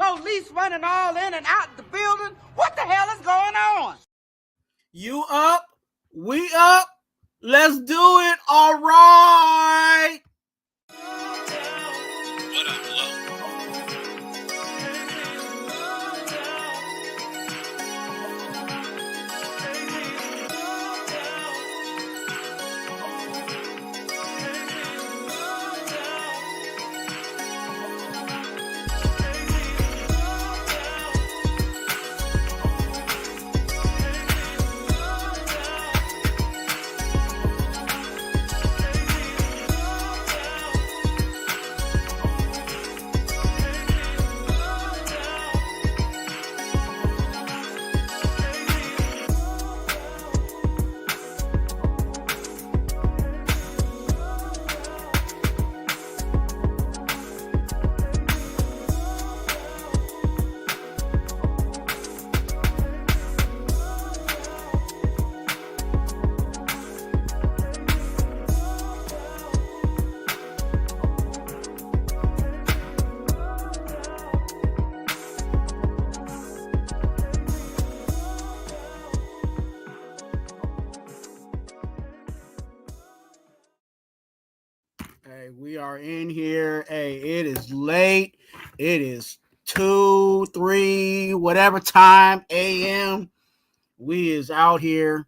police running all in and out the building. What the hell is going on? You up? We up? Let's do it. All right. What up, low? Hey, we are in here. Hey, it is late. It is 2, 3, whatever time a.m. We is out here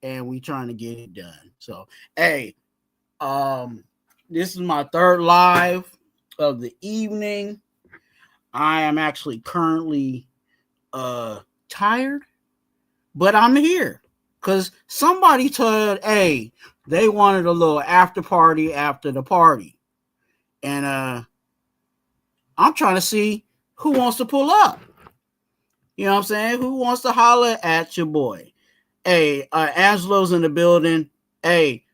and we trying to get it done. So, hey, this is my third live of the evening. I am actually currently tired, but I'm here because somebody told, hey, they wanted a little after party after the party. And I'm trying to see who wants to pull up. You know what I'm saying? Who wants to holler at your boy? Hey, Angelo's in the building. Hey,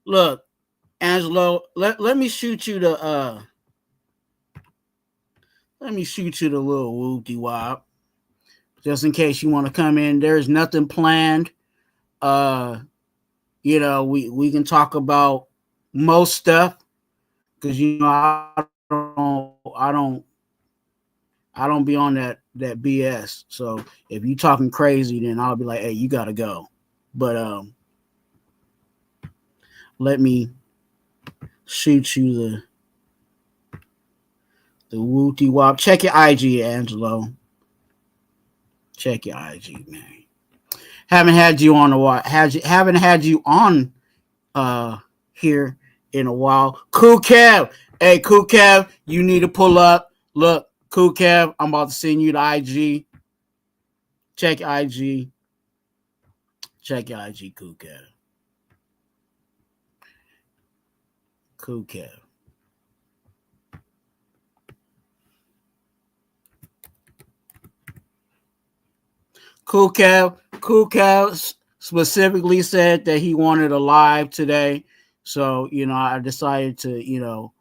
look, Angelo, let me shoot you the little whoopty wop. Just in case you want to come in. There's nothing planned. You know, we can talk about most stuff because you know I don't be on that BS. So if you talking crazy, then I'll be like, hey, you gotta go. But let me shoot you the wooty wop. Check your IG, Angelo. Check your IG, man. Haven't had you on a while. Haven't had you on here in a while. Cool Kev. Hey, Cool Kev, you need to pull up. Look, Cool Kev, I'm about to send you the IG. Check your IG. Check your IG, Cool Kev. Cool Kev. Cool Kev specifically said that he wanted a live today. So, you know, I decided to, you know,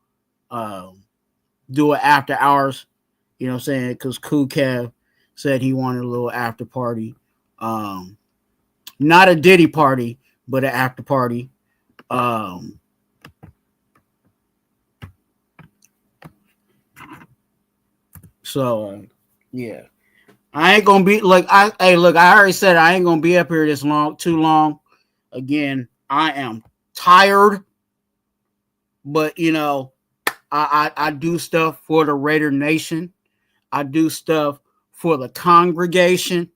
do it after hours, you know what I'm saying? Because Cool Kev said he wanted a little after party. Not a Diddy party, but an after party. So, yeah. I ain't gonna be like I already said I ain't gonna be up here too long. Again, I am tired, but you know, I do stuff for the Raider Nation. I do stuff for the congregation.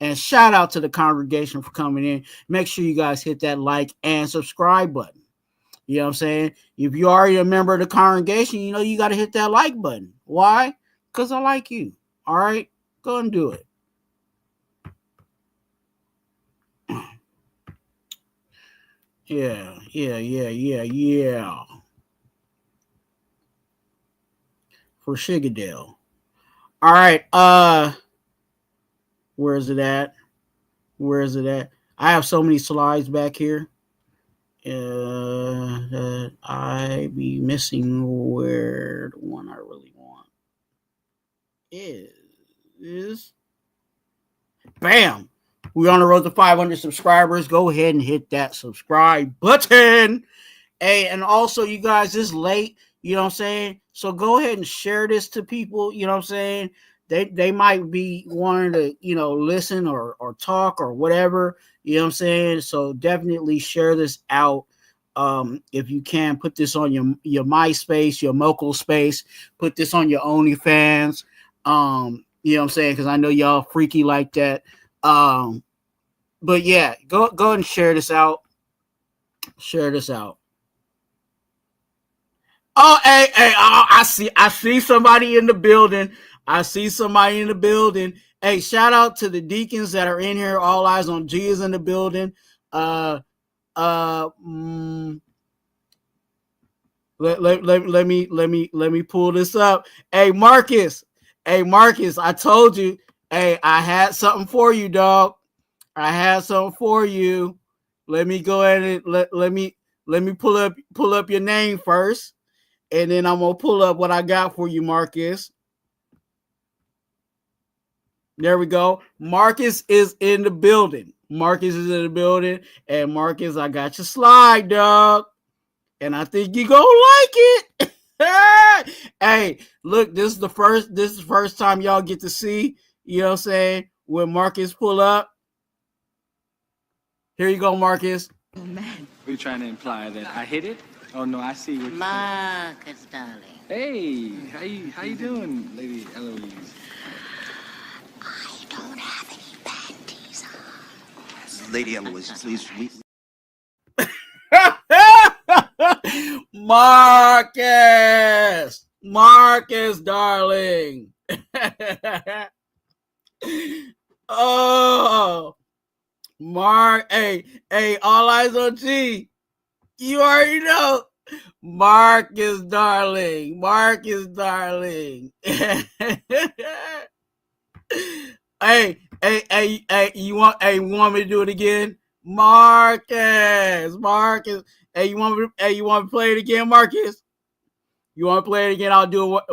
And shout out to the congregation for coming in. Make sure you guys hit that like and subscribe button. You know what I'm saying? If you're already a member of the congregation, you know you got to hit that like button. Why? Because I like you. All right? Go and do it. Yeah. For Shigadale. All right. Where is it at? I have so many slides back here that I be missing where the one I really want is. Bam! We're on the road to 500 subscribers. Go ahead and hit that subscribe button. Hey, and also, you guys, it's late. You know what I'm saying? So go ahead and share this to people. You know what I'm saying? They might be wanting to, listen or talk or whatever. You know what I'm saying? So definitely share this out. If you can, put this on your MySpace, your Moco space, put this on your OnlyFans. You know what I'm saying? Because I know y'all freaky like that. But yeah, go ahead and share this out. Share this out. Oh, hey, oh, I see somebody in the building. I see somebody in the building. Hey, shout out to the deacons that are in here. All eyes on G is in the building. Uh, uh, mm, let me pull this up. Hey, Marcus. Hey, Marcus. I told you. Hey, I had something for you, dog. I had something for you. Let me go ahead and let me pull up your name first. And then I'm gonna pull up what I got for you, Marcus. There we go. Marcus is in the building. Marcus is in the building. And Marcus, I got your slide, dog. And I think you gonna like it. Hey, look, this is the first time y'all get to see, you know what I'm saying, when Marcus pull up. Here you go, Marcus. Oh, man. Are you trying to imply that I hit it? Oh no, I see what you're Marcus, darling. saying. Hey, how you doing, Lady Eloise? I don't have any panties on. Lady Eloise, please. Marcus, darling. Oh, hey, all eyes on G. You already know. Marcus, darling. Marcus, darling. Hey, you want me to do it again? Marcus. Hey, you want to play it again, Marcus? You want to play it again? I'll do it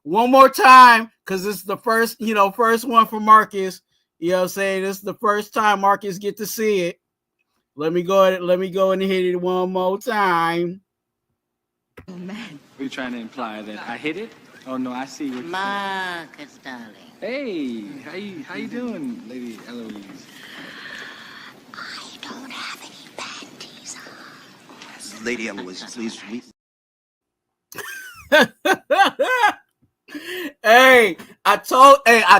one more time because this is the first one for Marcus. You know what I'm saying? This is the first time Marcus get to see it. Let me go and hit it one more time. Oh, man. Are you trying to imply that I hit it? Oh no, I see what you're saying. Marcus, darling. Hey, how you doing, Lady Eloise? I don't have any panties on. Lady Eloise, please. Hey, I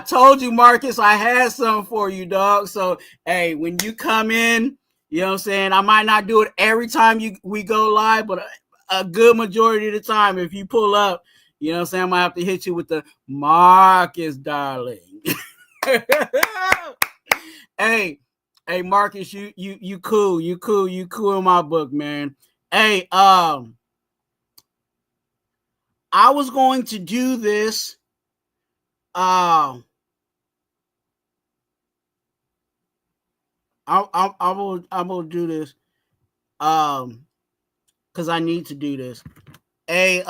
told you, Marcus, I had something for you, dog. So, hey, when you come in, you know what I'm saying? I might not do it every time we go live, but a good majority of the time, if you pull up, you know what I'm saying? I might have to hit you with the Marcus, darling. hey, Marcus, you cool. You cool in my book, man. Hey, I was going to do this. I'm gonna do this. Because I need to do this. Hey,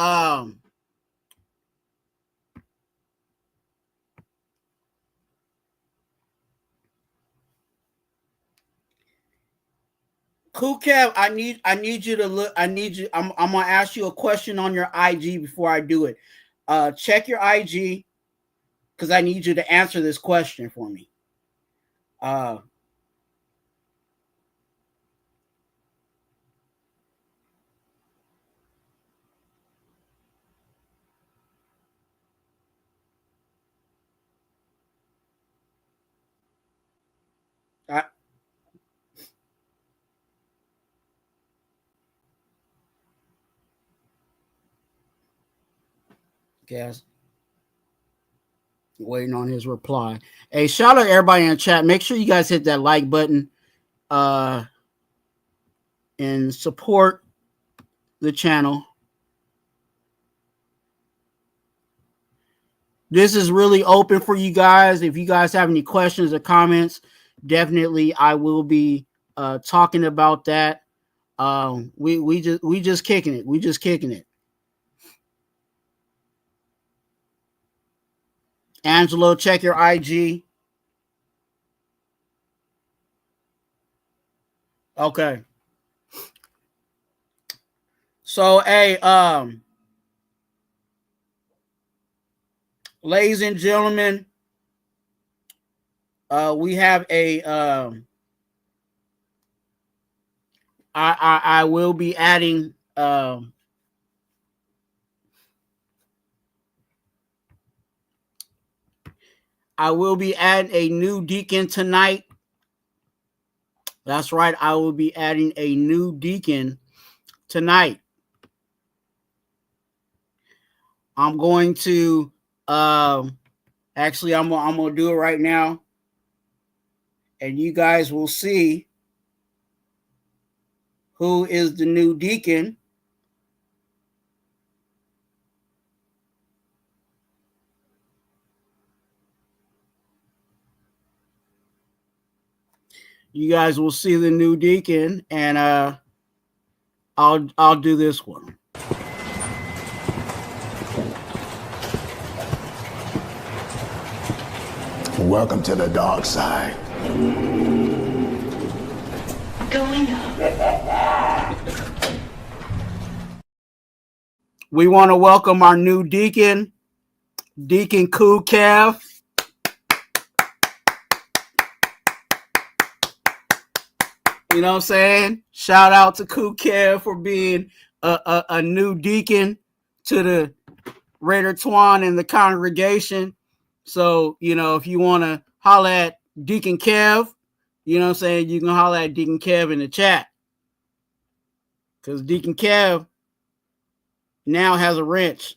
Cool Kev, I need you to look. I'm gonna ask you a question on your IG before I do it. Check your IG because I need you to answer this question for me. I, guess waiting on his reply. Hey, shout out everybody in the chat. Make sure you guys hit that like button. And support the channel. This is really open for you guys. If you guys have any questions or comments, definitely I will be talking about that. We just kicking it. We just kicking it. Angelo, check your IG. Okay. So hey, ladies and gentlemen, we have a I will be adding I will be adding a new deacon tonight. That's right, I will be adding a new deacon tonight. I'm going to actually I'm gonna do it right now, and you guys will see who is the new deacon. You guys will see the new deacon, and I'll do this one. Welcome to the dark side. Going up. We want to welcome our new deacon, Deacon Cool Kev. You know what I'm saying? Shout out to Cool Kev for being a new deacon to the Raider Twuan in the congregation. So, you know, if you want to holler at Deacon Kev, you know what I'm saying, you can holler at Deacon Kev in the chat. Because Deacon Kev now has a wrench.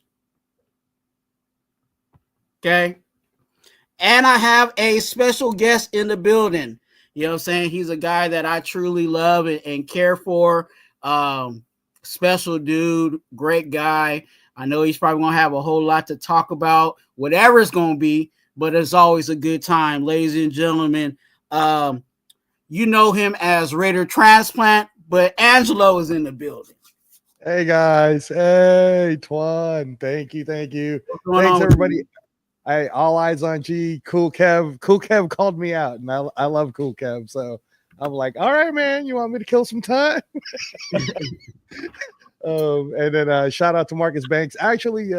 Okay? And I have a special guest in the building. You know what I'm saying? He's a guy that I truly love and care for. Special dude, great guy. I know he's probably going to have a whole lot to talk about, whatever it's going to be, but it's always a good time. Ladies and gentlemen, you know him as Raider Transplant, but Angelo is in the building. Hey, guys. Hey, Twan. Thank you. Thanks, everybody. Hey, all eyes on G. Cool Kev called me out, and I love Cool Kev. So I'm like, all right, man, you want me to kill some time? And then shout out to Marcus Banks. Actually,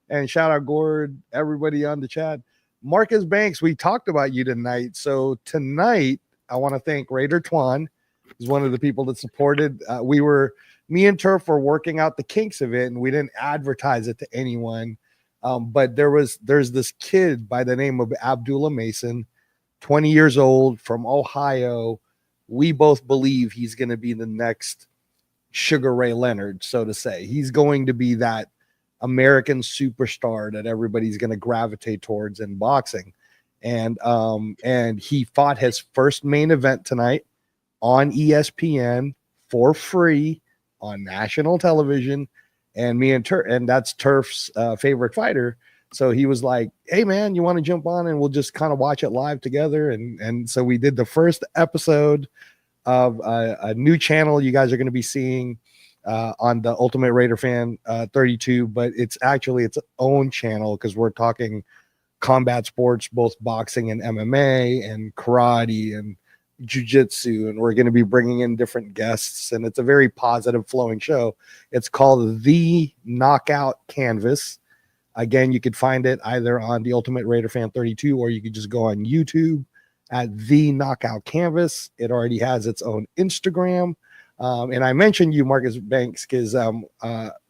and shout out Gord, everybody on the chat. Marcus Banks, we talked about you tonight. So tonight, I want to thank Raider Twuan. He's one of the people that supported. Me and Turf were working out the kinks of it, and we didn't advertise it to anyone. But there's this kid by the name of Abdullah Mason, 20 years old, from Ohio. We both believe he's going to be the next Sugar Ray Leonard, so to say. He's going to be that American superstar that everybody's going to gravitate towards in boxing. And he fought his first main event tonight on ESPN for free on national television. And me and Turf, and that's Turf's favorite fighter. So he was like, hey, man, you want to jump on and we'll just kind of watch it live together. And so we did the first episode of a new channel you guys are going to be seeing on the Ultimate Raider Fan 32, but it's actually its own channel because we're talking combat sports, both boxing and MMA and karate and jiu-jitsu, and we're going to be bringing in different guests, and it's a very positive flowing show. It's called The Knockout Canvas. Again, you could find it either on the Ultimate Raider Fan 32, or you could just go on YouTube at The Knockout Canvas. It already has its own Instagram. And I mentioned you, Marcus Banks, because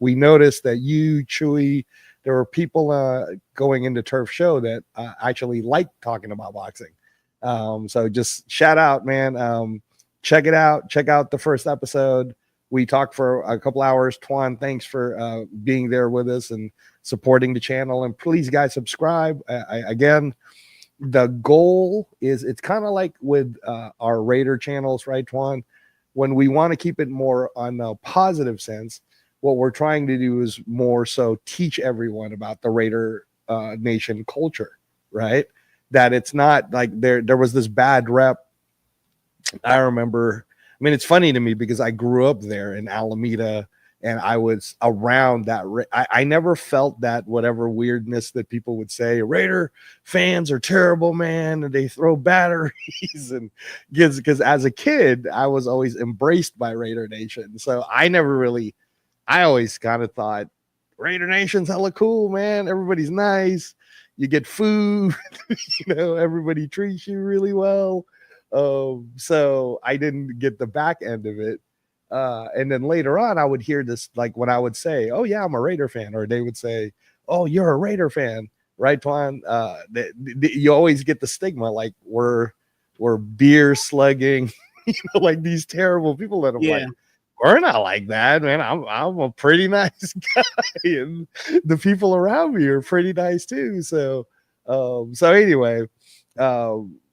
we noticed that you, Chewy, there were people going into Turf Show that actually like talking about boxing. So just shout out, man. Check it out. Check out the first episode. We talked for a couple hours. Twan, thanks for being there with us and supporting the channel. And please, guys, subscribe. Again, the goal is, it's kind of like with our Raider channels, right, Twan? When we want to keep it more on a positive sense, what we're trying to do is more so teach everyone about the Raider Nation culture, right? That it's not like there was this bad rep. I remember, I mean, it's funny to me because I grew up there in Alameda and I was around that. I never felt that whatever weirdness that people would say, Raider fans are terrible, man, and they throw batteries. And because as a kid, I was always embraced by Raider Nation. So I always kind of thought Raider Nation's hella cool, man. Everybody's nice. You get food, everybody treats you really well. So I didn't get the back end of it. And then later on, I would hear this, like when I would say, "Oh yeah, I'm a Raider fan," or they would say, "Oh, you're a Raider fan, right, Twuan?" You always get the stigma, like we're beer slugging, like these terrible people. That I'm like, we're not like that, man. I'm a pretty nice guy, and the people around me are pretty nice too. So anyway,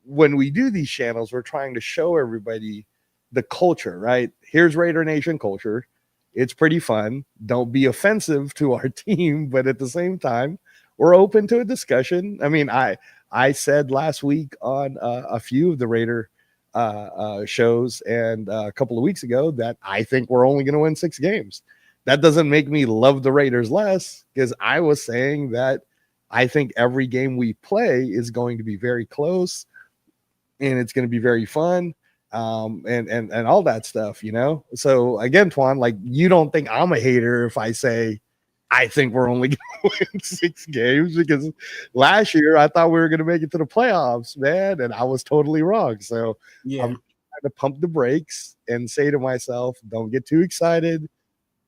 when we do these channels, we're trying to show everybody the culture, right? Here's Raider Nation culture. It's pretty fun. Don't be offensive to our team, but at the same time, we're open to a discussion. I mean, I said last week on a few of the Raider shows and a couple of weeks ago that I think we're only going to win 6 games. That doesn't make me love the Raiders less, because I was saying that I think every game we play is going to be very close and it's going to be very fun. And all that stuff, So again, Twuan, like, you don't think I'm a hater if I say I think we're only going to win 6 games, because last year I thought we were going to make it to the playoffs, man, and I was totally wrong. So I'm trying to pump the brakes and say to myself, don't get too excited.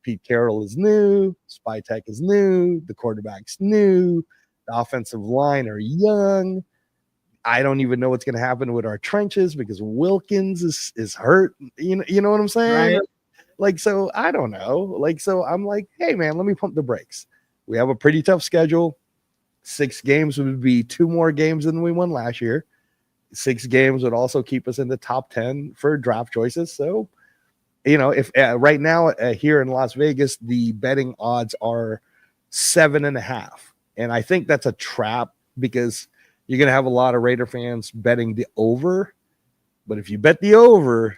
Pete Carroll is new, Spytek is new, the quarterback's new, the offensive line are young. I don't even know what's going to happen with our trenches because Wilkins is hurt. You know what I'm saying? Right. Like, so I don't know. Like, so I'm like, hey man, let me pump the brakes. We have a pretty tough schedule. 6 games would be 2 more games than we won last year. 6 games would also keep us in the top 10 for draft choices. So, if right now here in Las Vegas, the betting odds are 7.5. And I think that's a trap, because you're going to have a lot of Raider fans betting the over. But if you bet the over,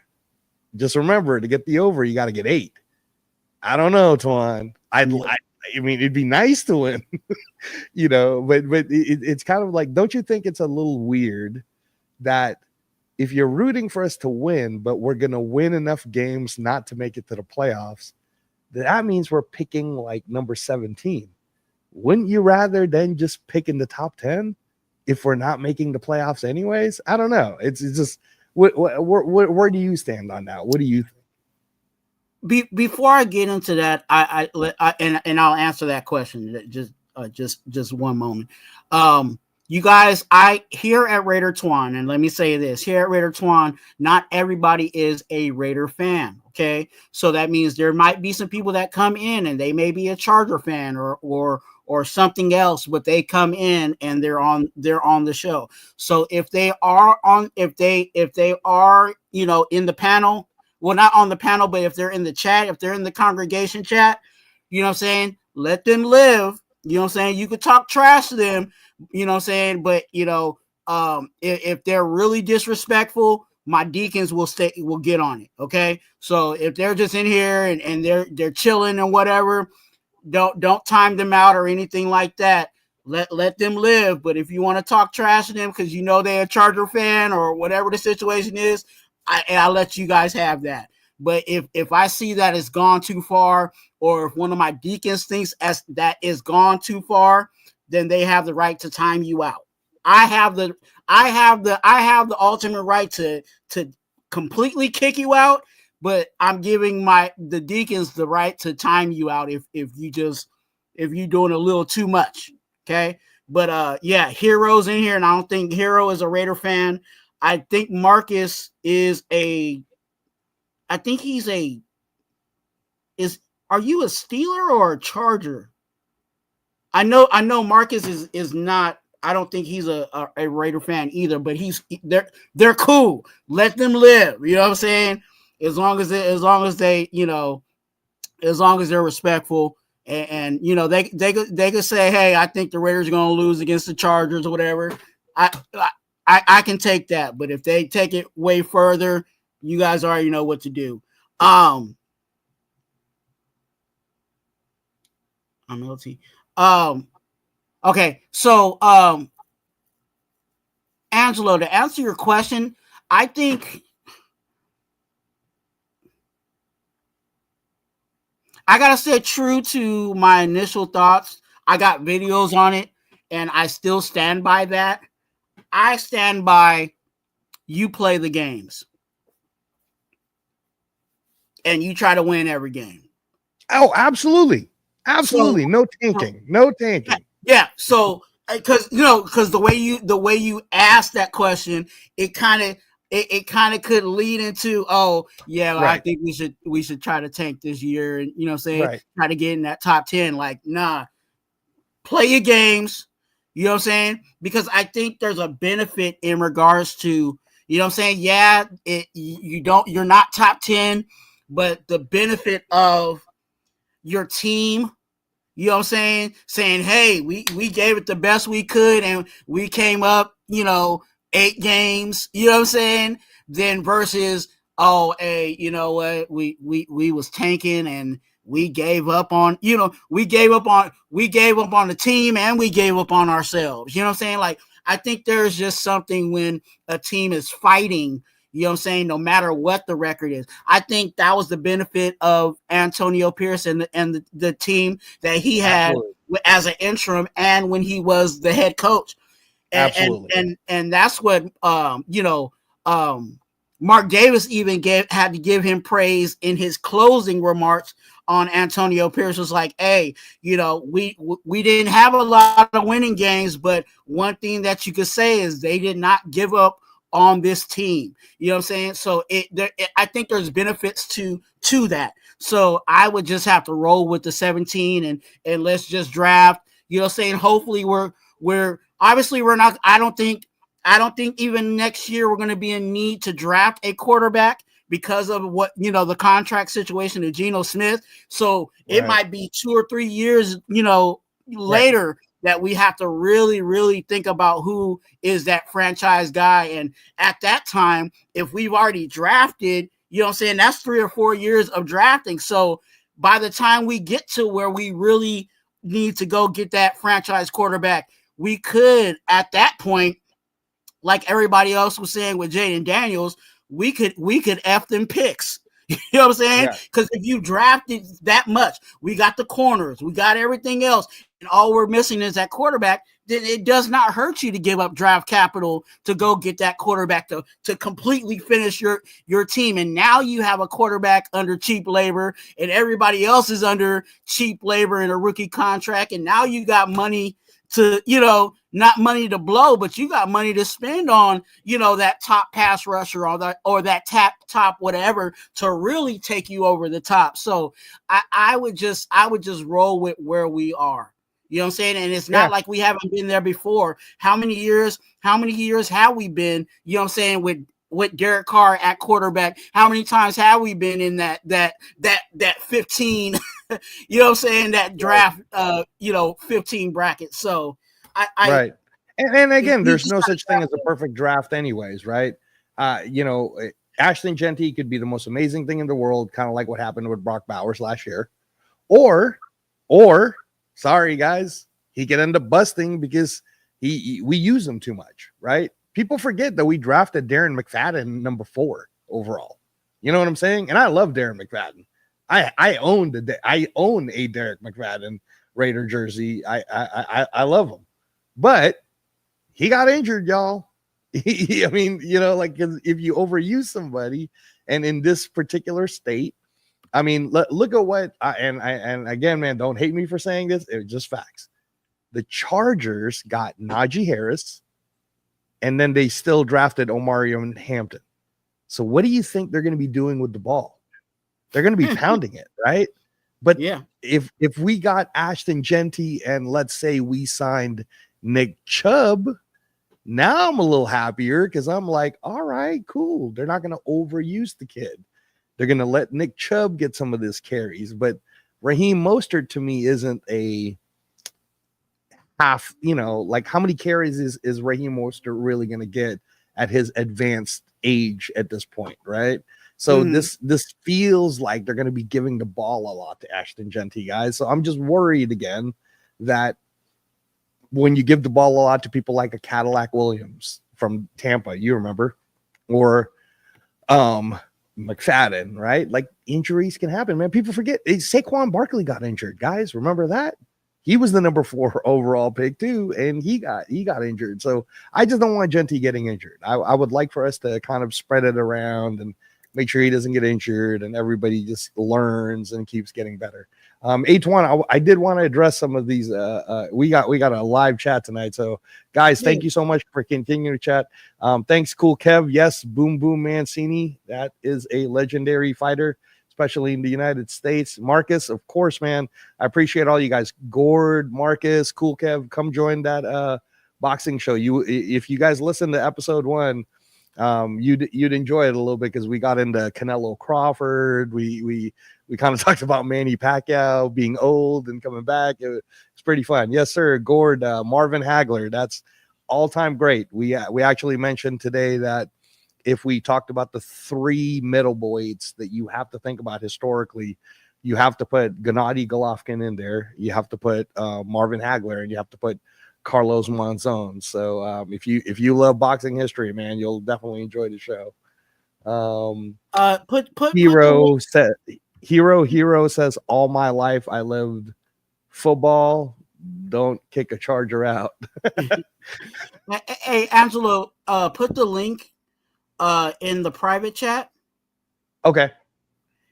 just remember, to get the over, you got to get 8. I don't know, Twuan. I mean, it'd be nice to win, but it's kind of like, don't you think it's a little weird that if you're rooting for us to win, but we're going to win enough games not to make it to the playoffs, that means we're picking like number 17. Wouldn't you rather than just pick in the top 10 if we're not making the playoffs anyways? I don't know. It's just, where do you stand on that? What do you think? Before I get into that, and I'll answer that question. Just one moment. You guys, here at Raider Twuan, and let me say this: here at Raider Twuan, not everybody is a Raider fan. Okay, so that means there might be some people that come in and they may be a Charger fan or something else, but they come in and they're on the show. So if they are in the panel, well, not on the panel, but if they're in the chat, if they're in the congregation chat, you know what I'm saying, let them live. You know what I'm saying? You could talk trash to them, you know what I'm saying? But if they're really disrespectful, my deacons will get on it. Okay. So if they're just in here and they're chilling and whatever, don't time them out or anything like that. Let them live. But if you want to talk trash to them because they're a Charger fan or whatever the situation is, I'll let you guys have that. But if I see that it's gone too far, or if one of my deacons thinks that is gone too far, then they have the right to time you out. I have the ultimate right to completely kick you out, but I'm giving the deacons the right to time you out if you're doing a little too much. Okay. But Hero's in here, and I don't think Hero is a Raider fan. I think Marcus is are you a Steeler or a Charger? I know Marcus is not. I don't think he's a Raider fan either, but they're cool. Let them live. You know what I'm saying? As long as they're respectful, and they could say, hey, I think the Raiders are going to lose against the Chargers or whatever. I can take that, but if they take it way further, you guys already know what to do. I'm LT. Okay, so Angelo, to answer your question, I think I gotta stay true to my initial thoughts. I got videos on it, and I still stand by that. I stand by you play the games, and you try to win every game. Oh, absolutely. Absolutely. So, No tanking. No tanking. yeah. So, because the way you asked that question, it kind of it kind of could lead into, oh yeah, I Right. think we should try to tank this year, and say, Right. try to get in that top 10. Like, nah, play your games. You know what I'm saying? Because I think there's a benefit in regards to, you know what I'm saying? Yeah, you're not top 10, but the benefit of your team, you know what I'm saying? Saying, hey, we gave it the best we could, and we came up, 8 games, you know what I'm saying? Then versus, oh, hey, you know what? We was tanking, and we gave up on, we gave up on the team, and we gave up on ourselves. You know what I'm saying? Like, I think there's just something when a team is fighting, you know what I'm saying, no matter what the record is. I think that was the benefit of Antonio Pierce and the team that he had Absolutely. as an interim and when he was the head coach. Absolutely. And that's what Mark Davis even had to give him praise in his closing remarks on Antonio Pierce. Was like, hey, we didn't have a lot of winning games, but one thing that you could say is they did not give up on this team. You know what I'm saying? So I think there's benefits to that. So I would just have to roll with the 17 and let's just draft. You know what I'm saying? Hopefully we're obviously we're not. I don't think even next year we're going to be in need to draft a quarterback because of what the contract situation of Geno Smith. So it Right. might be 2 or 3 years later that we have to really, really think about who is that franchise guy. And at that time, if we've already drafted, you know what I'm saying, that's 3 or 4 years of drafting. So by the time we get to where we really need to go get that franchise quarterback, we could, at that point, like everybody else was saying with Jaden Daniels, we could F them picks. You know what I'm saying? Yeah. Because if you drafted that much, we got the corners, we got everything else, and all we're missing is that quarterback, then it does not hurt you to give up draft capital to go get that quarterback to completely finish your team. And now you have a quarterback under cheap labor, and everybody else is under cheap labor in a rookie contract, and now you got money to, not money to blow, but you got money to spend on, that top pass rusher or that top whatever to really take you over the top. So I would just roll with where we are. You know what I'm saying? And it's not like we haven't been there before. How many years have we been, you know what I'm saying, with Derek Carr at quarterback? How many times have we been in that 15, you know what I'm saying, that draft 15 bracket? So Right. And again, we there's just no got such thing as a perfect draft anyways, right? Ashton Genty could be the most amazing thing in the world, kind of like what happened with Brock Bowers last year. Or sorry guys, he could end up busting because we use him too much, right? People forget that we drafted Darren McFadden number 4 overall. You know what I'm saying? And I love Darren McFadden. I own a Derek McFadden Raider jersey. I love him. But he got injured, y'all. I mean, like, if you overuse somebody, and in this particular state, I mean, look at what and again, man, don't hate me for saying this. It's just facts. The Chargers got Najee Harris, and then they still drafted Omarion Hampton. So what do you think they're going to be doing with the ball? They're going to be pounding it, right? But yeah. If we got Ashton Genty and let's say we signed Nick Chubb, now I'm a little happier because I'm like, all right, cool. They're not going to overuse the kid. They're going to let Nick Chubb get some of this carries. But Raheem Mostert to me isn't a half, like how many carries is Raheem Mostert really going to get at his advanced age at this point, right? So this feels like they're going to be giving the ball a lot to Ashton Genty, guys. So I'm just worried again that when you give the ball a lot to people like a Cadillac Williams from Tampa, you remember, or McFadden, right? Like injuries can happen, man. People forget Saquon Barkley got injured, guys. Remember that? He was the number 4 overall pick too, and he got injured. So I just don't want Genty getting injured. I would like for us to kind of spread it around and make sure he doesn't get injured, and everybody just learns and keeps getting better. H1, I did want to address some of these. We got a live chat tonight, so guys, thank you so much for continuing to chat. Thanks, Cool Kev. Yes, Boom Boom Mancini, that is a legendary fighter, especially in the United States. Marcus, of course, man. I appreciate all you guys. Gord, Marcus, Cool Kev, come join that boxing show. If you guys listen to episode 1, you'd enjoy it a little bit because we got into Canelo Crawford. We kind of talked about Manny Pacquiao being old and coming back. It's pretty fun. Yes, sir. Gord, Marvin Hagler, that's all-time great. We actually mentioned today that if we talked about the 3 middleweights that you have to think about historically, you have to put Gennady Golovkin in there. You have to put Marvin Hagler, and you have to put Carlos Monzon. So if you love boxing history, man, you'll definitely enjoy the show. Hero says, all my life I lived football. Don't kick a Charger out. Hey, Angelo, put the link in the private chat. Okay.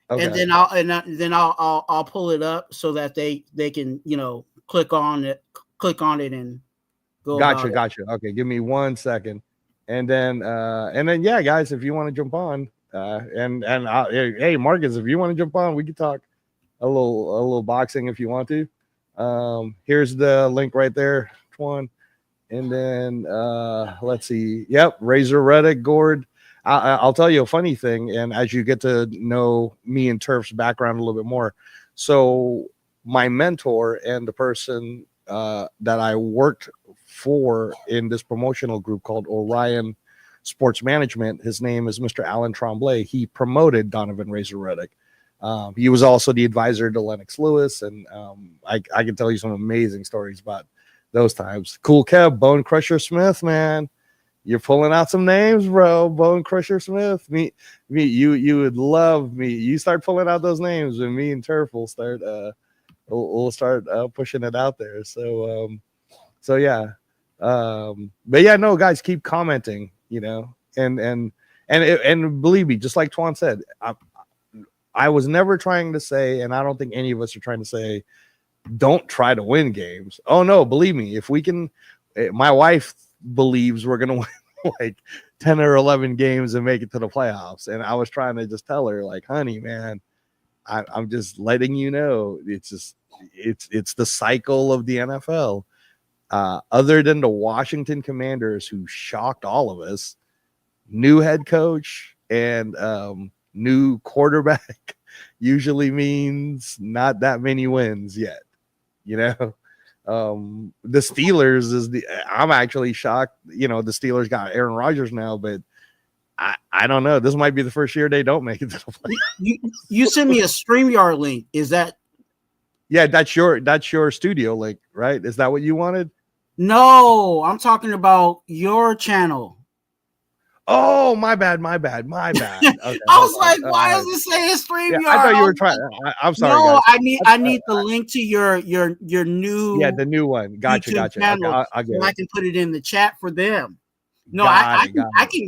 And then I'll pull it up so that they can, click on it and go. Gotcha. Okay, give me 1 second. And then yeah, guys, if you want to jump on, hey, Marcus, if you want to jump on, we can talk a little boxing if you want to. Here's the link right there, Twuan. And then let's see. Yep, Razor Reddick, Gord. I'll tell you a funny thing, and as you get to know me and Turf's background a little bit more. So my mentor and the person that I worked for in this promotional group called Orion Sports Management, his name is Mr. Alan Tremblay. He promoted Donovan Razor Reddick. He was also the advisor to Lennox Lewis, and I can tell you some amazing stories about those times. Cool Kev, Bone Crusher Smith, man. You're pulling out some names, bro. Bone Crusher Smith. You would love me. You start pulling out those names, and me and Turf will start pushing it out there. So yeah. But yeah, no, guys, keep commenting, and believe me, just like Twuan said, I was never trying to say, and I don't think any of us are trying to say, don't try to win games. Oh no, believe me, if we can, my wife believes we're gonna win like 10 or 11 games and make it to the playoffs. And I was trying to just tell her, like, honey, man, I'm just letting you know, it's the cycle of the NFL. Other than the Washington Commanders, who shocked all of us, new head coach and new quarterback usually means not that many wins yet. The Steelers I'm actually shocked. The Steelers got Aaron Rodgers now, but I don't know. This might be the first year they don't make it to the playoffs. You sent me a StreamYard link. Is that? Yeah, that's your studio link, right? Is that what you wanted? No, I'm talking about your channel. Oh, my bad. Okay, I was like, why is it saying StreamYard? Yeah, I thought you were trying. I'm sorry. No, guys. I need the link to your new. Yeah, the new one. Gotcha. Channel, okay, I'll get so it. I can put it in the chat for them. No, I can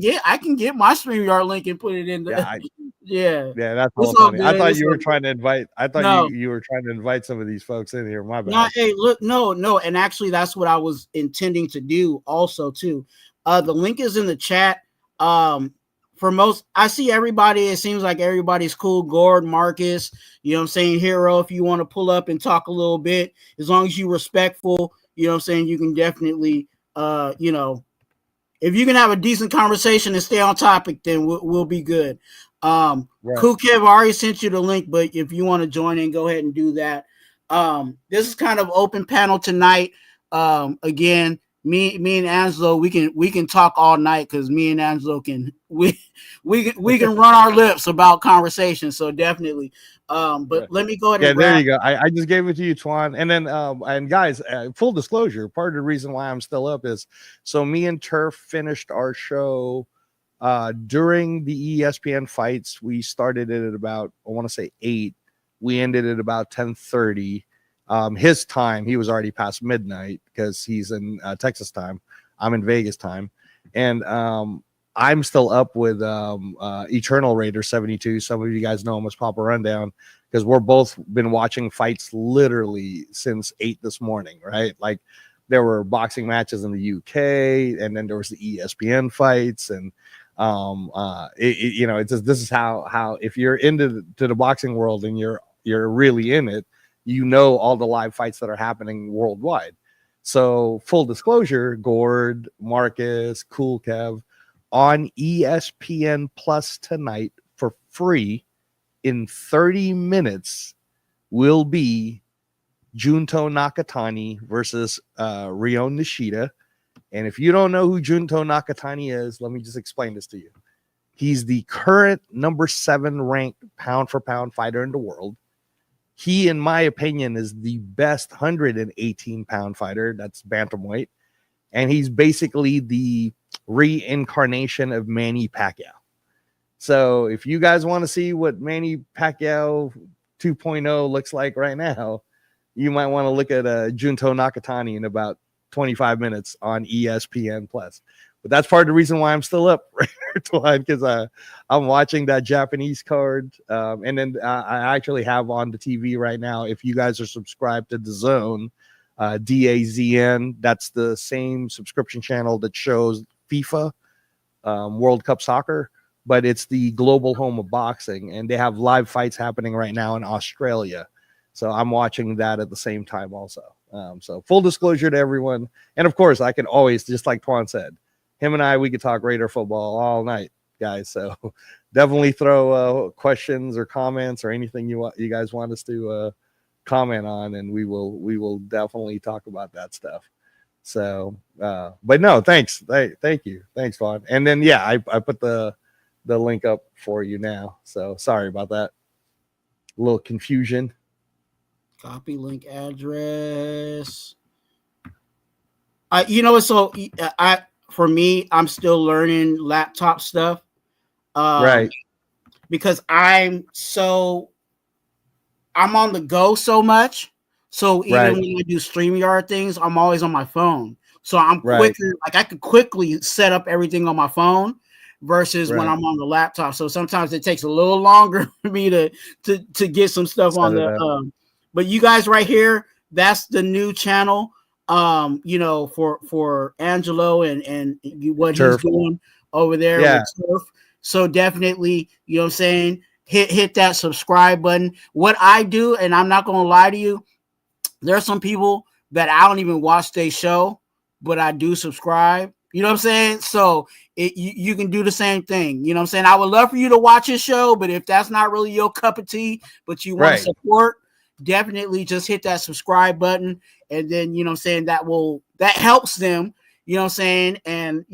get my StreamYard link and put it in the. Yeah, that's all funny. I thought you were trying to invite. I thought you were trying to invite some of these folks in here. My bad. No, hey, look, no, and actually, that's what I was intending to do. Also, too, the link is in the chat. For most, I see everybody. It seems like everybody's cool. Gord, Marcus, you know what I'm saying? Hero, if you want to pull up and talk a little bit, as long as you're respectful, you know what I'm saying? You can definitely, if you can have a decent conversation and stay on topic, then we'll be good. Right. Cool Kev, I already sent you the link, but if you want to join in, go ahead and do that. This is kind of open panel tonight. Again, me and Angelo, we can talk all night because me and Angelo can run our lips about conversations. So definitely. But let me go ahead and there you go. I just gave it to you, Twuan. And then and guys, full disclosure, part of the reason why I'm still up is so me and Turf finished our show During the ESPN fights, we started it at about, I want to say 8. We ended at about 10:30. His time, he was already past midnight because he's in Texas time. I'm in Vegas time. And I'm still up with Eternal Raider 72. Some of you guys know him as Papa Rundown because we're both been watching fights literally since 8 this morning, right? Like there were boxing matches in the UK, and then there was the ESPN fights, and it's just, this is how if you're into the boxing world and you're really in it, you know all the live fights that are happening worldwide. So full disclosure, Gord, Marcus, Cool Kev, on ESPN Plus tonight for free in 30 minutes will be Junto Nakatani versus Rion Nishida. And if you don't know who Junto Nakatani is, let me just explain this to you. He's the current number 7 ranked pound for pound fighter in the world. He, in my opinion, is the best 118 pound fighter. That's bantamweight. And he's basically the reincarnation of Manny Pacquiao. So if you guys want to see what Manny Pacquiao 2.0 looks like right now, you might want to look at Junto Nakatani in about 25 minutes on ESPN Plus. But that's part of the reason why I'm still up, right? Because I'm watching that Japanese card. And then I actually have on the TV right now, if you guys are subscribed to DAZN, DAZN, that's the same subscription channel that shows FIFA, World Cup Soccer, but it's the global home of boxing. And they have live fights happening right now in Australia. So I'm watching that at the same time also. So full disclosure to everyone. And of course, I can always, just like Twan said, him and we could talk Raider football all night, guys. So definitely throw questions or comments or anything you guys want us to comment on, and we will definitely talk about that stuff. So, but no, thanks. Thank you. Thanks, Twan. And then, yeah, I put the link up for you now. So sorry about that. A little confusion. Copy link address. For me, I'm still learning laptop stuff. Right. Because I'm on the go so much. So even when I do StreamYard things, I'm always on my phone. So I'm quicker. Like I could quickly set up everything on my phone versus when I'm on the laptop. So sometimes it takes a little longer for me to get some stuff on the. But you guys right here, that's the new channel. For Angelo and what Turf. he's doing over there with Turf. So definitely, you know what I'm saying, hit that subscribe button. What I do, and I'm not gonna lie to you, there are some people that I don't even watch their show, but I do subscribe. You know what I'm saying? So you can do the same thing. You know what I'm saying? I would love for you to watch his show, but if that's not really your cup of tea, but you want to support, definitely just hit that subscribe button. And then, you know what I'm saying, that helps them, you know what I'm saying? And,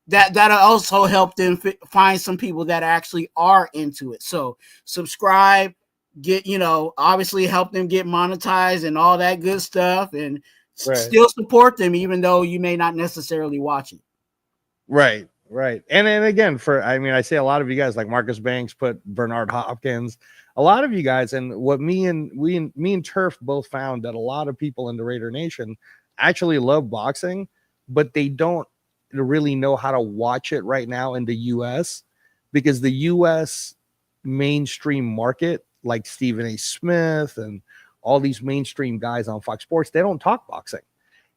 that'll also help them find some people that actually are into it. So subscribe, get, obviously help them get monetized and all that good stuff, and still support them, even though you may not necessarily watch it. Right. And then again, I say a lot of you guys like Marcus Banks put Bernard Hopkins, a lot of you guys, and what me and Turf both found that a lot of people in the Raider Nation actually love boxing, but they don't really know how to watch it right now in the US, because the US mainstream market, like Stephen A. Smith and all these mainstream guys on Fox Sports, they don't talk boxing.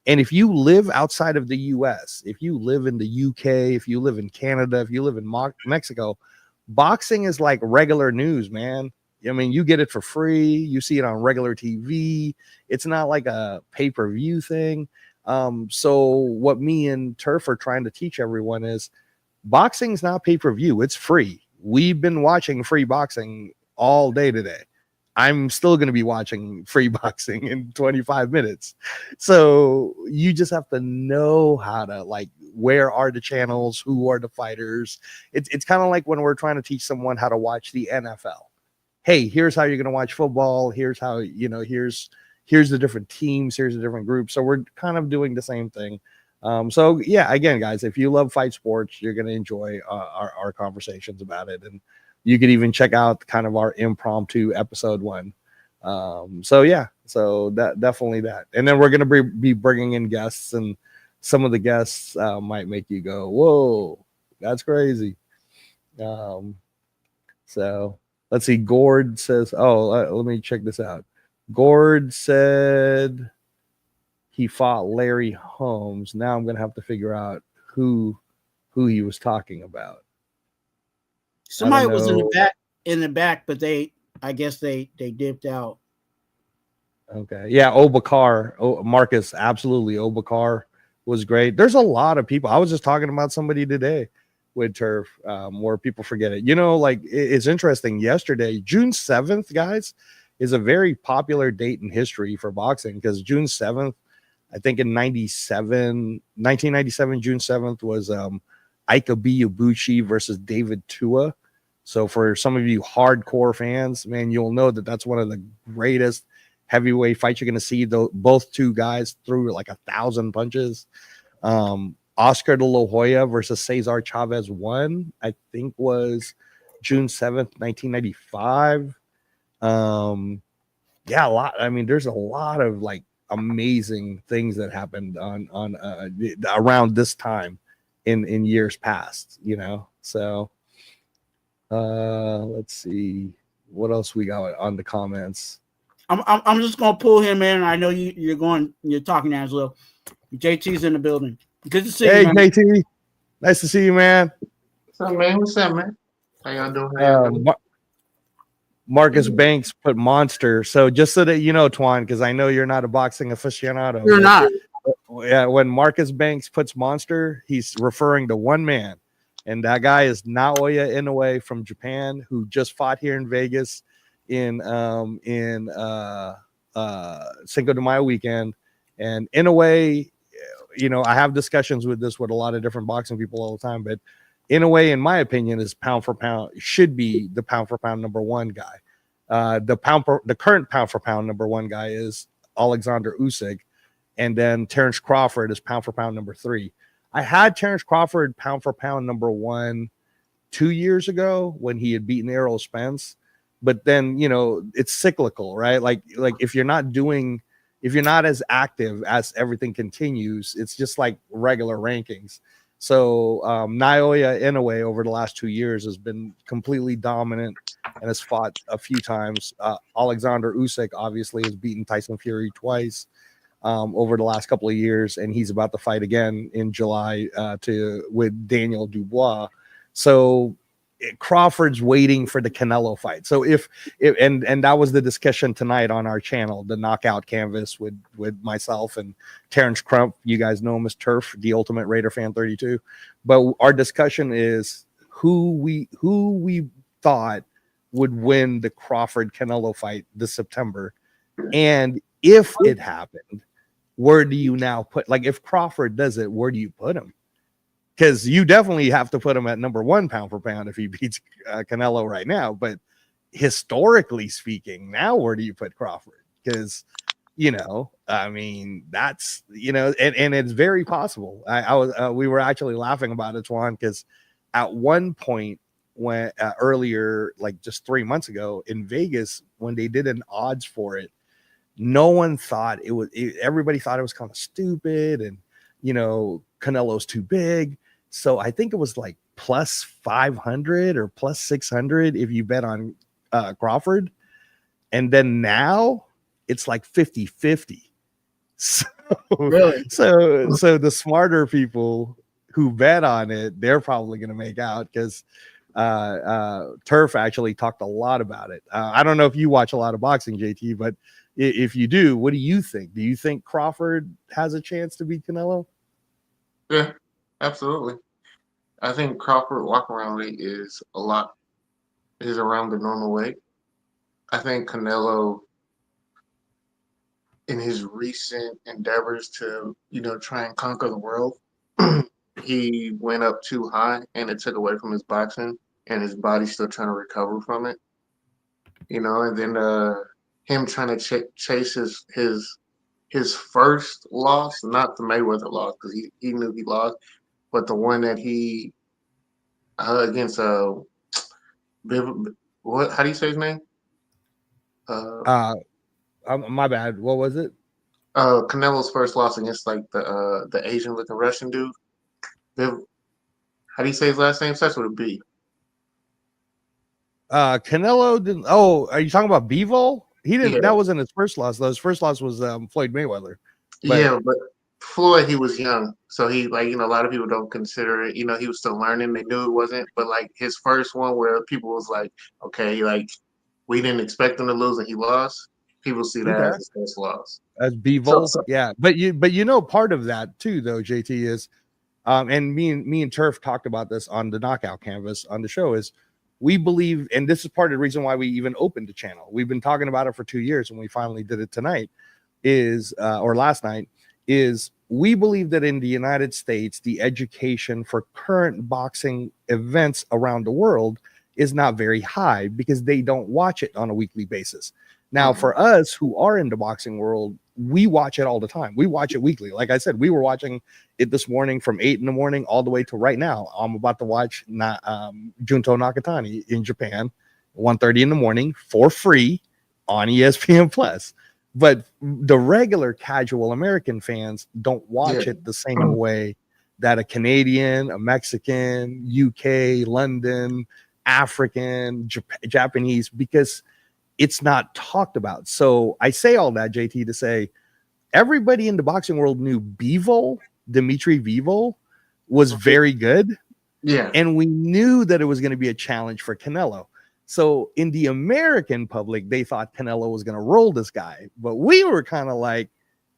And if you live outside of the US, if you live in the UK, if you live in Canada, if you live in Mexico, boxing is like regular news, man. I mean, you get it for free. You see it on regular TV. It's not like a pay-per-view thing. So what me and Turf are trying to teach everyone is boxing's not pay-per-view. It's free. We've been watching free boxing all day today. I'm still going to be watching free boxing in 25 minutes. So you just have to know how to, like, where are the channels? Who are the fighters? It's kind of like when we're trying to teach someone how to watch the NFL. Hey, here's how you're going to watch football. Here's how, here's the different teams. Here's the different groups. So we're kind of doing the same thing. So yeah, again, guys, if you love fight sports, you're gonna enjoy our conversations about it, and you could even check out kind of our impromptu episode 1. So yeah, so that definitely that, and then we're gonna be bringing in guests, and some of the guests might make you go, "Whoa, that's crazy." So let's see. Gord says, "Oh, let me check this out." Gord said he fought Larry Holmes. Now I'm gonna have to figure out who he was talking about. Somebody was know. in the back, but I guess they dipped out. Okay. Yeah, Obakar. Oh, Marcus, absolutely. Obakar was great. There's a lot of people. I was just talking about somebody today with turf, where people forget it. Like it's interesting. Yesterday, June 7th, guys, is a very popular date in history for boxing because June 7th, I think in 1997, June 7th was Ika Ibushi versus David Tua. So for some of you hardcore fans, man, you'll know that that's one of the greatest heavyweight fights you're going to see. Both two guys threw like 1,000 punches. Oscar de la Hoya versus Cesar Chavez won, I think was June 7th, 1995. Yeah, a lot. I mean, there's a lot of like amazing things that happened on around this time in years past, So let's see what else we got on the comments. I'm just gonna pull him in. I know you're talking as well. JT's in the building. Good to see you, man. JT, nice to see you, man. What's up, man? What's up, man? How y'all doing? Marcus Banks put monster. So just so that you know, Twuan, because I know you're not a boxing aficionado. You're not. Yeah, when Marcus Banks puts monster, he's referring to one man, and that guy is Naoya Inoue from Japan, who just fought here in Vegas in Cinco de Mayo weekend. And Inoue, I have discussions with a lot of different boxing people all the time, but Inoue, in my opinion, is pound for pound, should be the pound for pound number one guy. The current pound for pound number one guy is Alexander Usyk, and then Terrence Crawford is pound for pound number 3. I had Terrence Crawford pound for pound number 1 2 years ago when he had beaten Errol Spence, but then it's cyclical, right? Like if you're not as active as everything continues, it's just like regular rankings. So Naoya Inoue over the last 2 years has been completely dominant and has fought a few times. Alexander Usyk obviously has beaten Tyson Fury twice over the last couple of years, and he's about to fight again in July with Daniel Dubois. So Crawford's waiting for the Canelo fight. So if that was the discussion tonight on our channel, the knockout canvas with myself and Terrence Crump. You guys know him as Turf, the ultimate Raider fan 32. But our discussion is who we thought would win the Crawford Canelo fight this September. And if it happened, where do you now put, like, if Crawford does it, where do you put him? Because you definitely have to put him at number 1 pound for pound if he beats Canelo right now. But historically speaking, now where do you put Crawford? Because, I mean, that's, and it's very possible. We were actually laughing about it, Twuan, because at one point when earlier, like just 3 months ago in Vegas, when they did an odds for it, no one thought everybody thought it was kind of stupid and, Canelo's too big. So I think it was like plus 500 or plus 600 if you bet on Crawford. And then now it's like 50-50. So, Really? so the smarter people who bet on it, they're probably going to make out because Turf actually talked a lot about it. I don't know if you watch a lot of boxing, JT, but if you do, what do you think? Do you think Crawford has a chance to beat Canelo? Yeah, absolutely. I think Crawford walk-around weight is around the normal weight. I think Canelo, in his recent endeavors to, try and conquer the world, he went up too high and it took away from his boxing, and his body's still trying to recover from it. And then him trying to chase his his first loss, not the Mayweather loss, because he knew he lost, but the one that he against what? How do you say his name? Uh, my bad. What was it? Canelo's first loss against like the Asian looking Russian dude. How do you say his last name? Starts with a B. Canelo didn't. Oh, are you talking about Bivol? He didn't. Yeah, That wasn't his first loss. Though. His first loss was Floyd Mayweather. But yeah, but Floyd, he was young, so he like a lot of people don't consider it. He was still learning. They knew it wasn't, but like his first one where people was like, okay, like we didn't expect him to lose and he lost. People see that okay, as his first loss. as So, Bivol, so yeah. But part of that too, though, JT is, and me and Turf talked about this on the Knockout Canvas on the show is. We believe, and this is part of the reason why we even opened the channel. We've been talking about it for 2 years, and we finally did it tonight. Or last night, is we believe that in the United States, the education for current boxing events around the world is not very high because they don't watch it on a weekly basis. Now, for us who are in the boxing world, we watch it all the time. We watch it weekly. Like I said, we were watching it this morning from 8 in the morning all the way to right now. I'm about to watch Junto Nakatani in Japan, 1:30 in the morning for free on ESPN Plus. But the regular casual American fans don't watch it the same way that a Canadian, a Mexican, UK, London, African, Japanese, because it's not talked about. So I say all that, JT, to say everybody in the boxing world knew Dimitri Bivol was very good. yeah, And we knew that it was going to be a challenge for Canelo. So in the American public, they thought Canelo was going to roll this guy. But we were kind of like,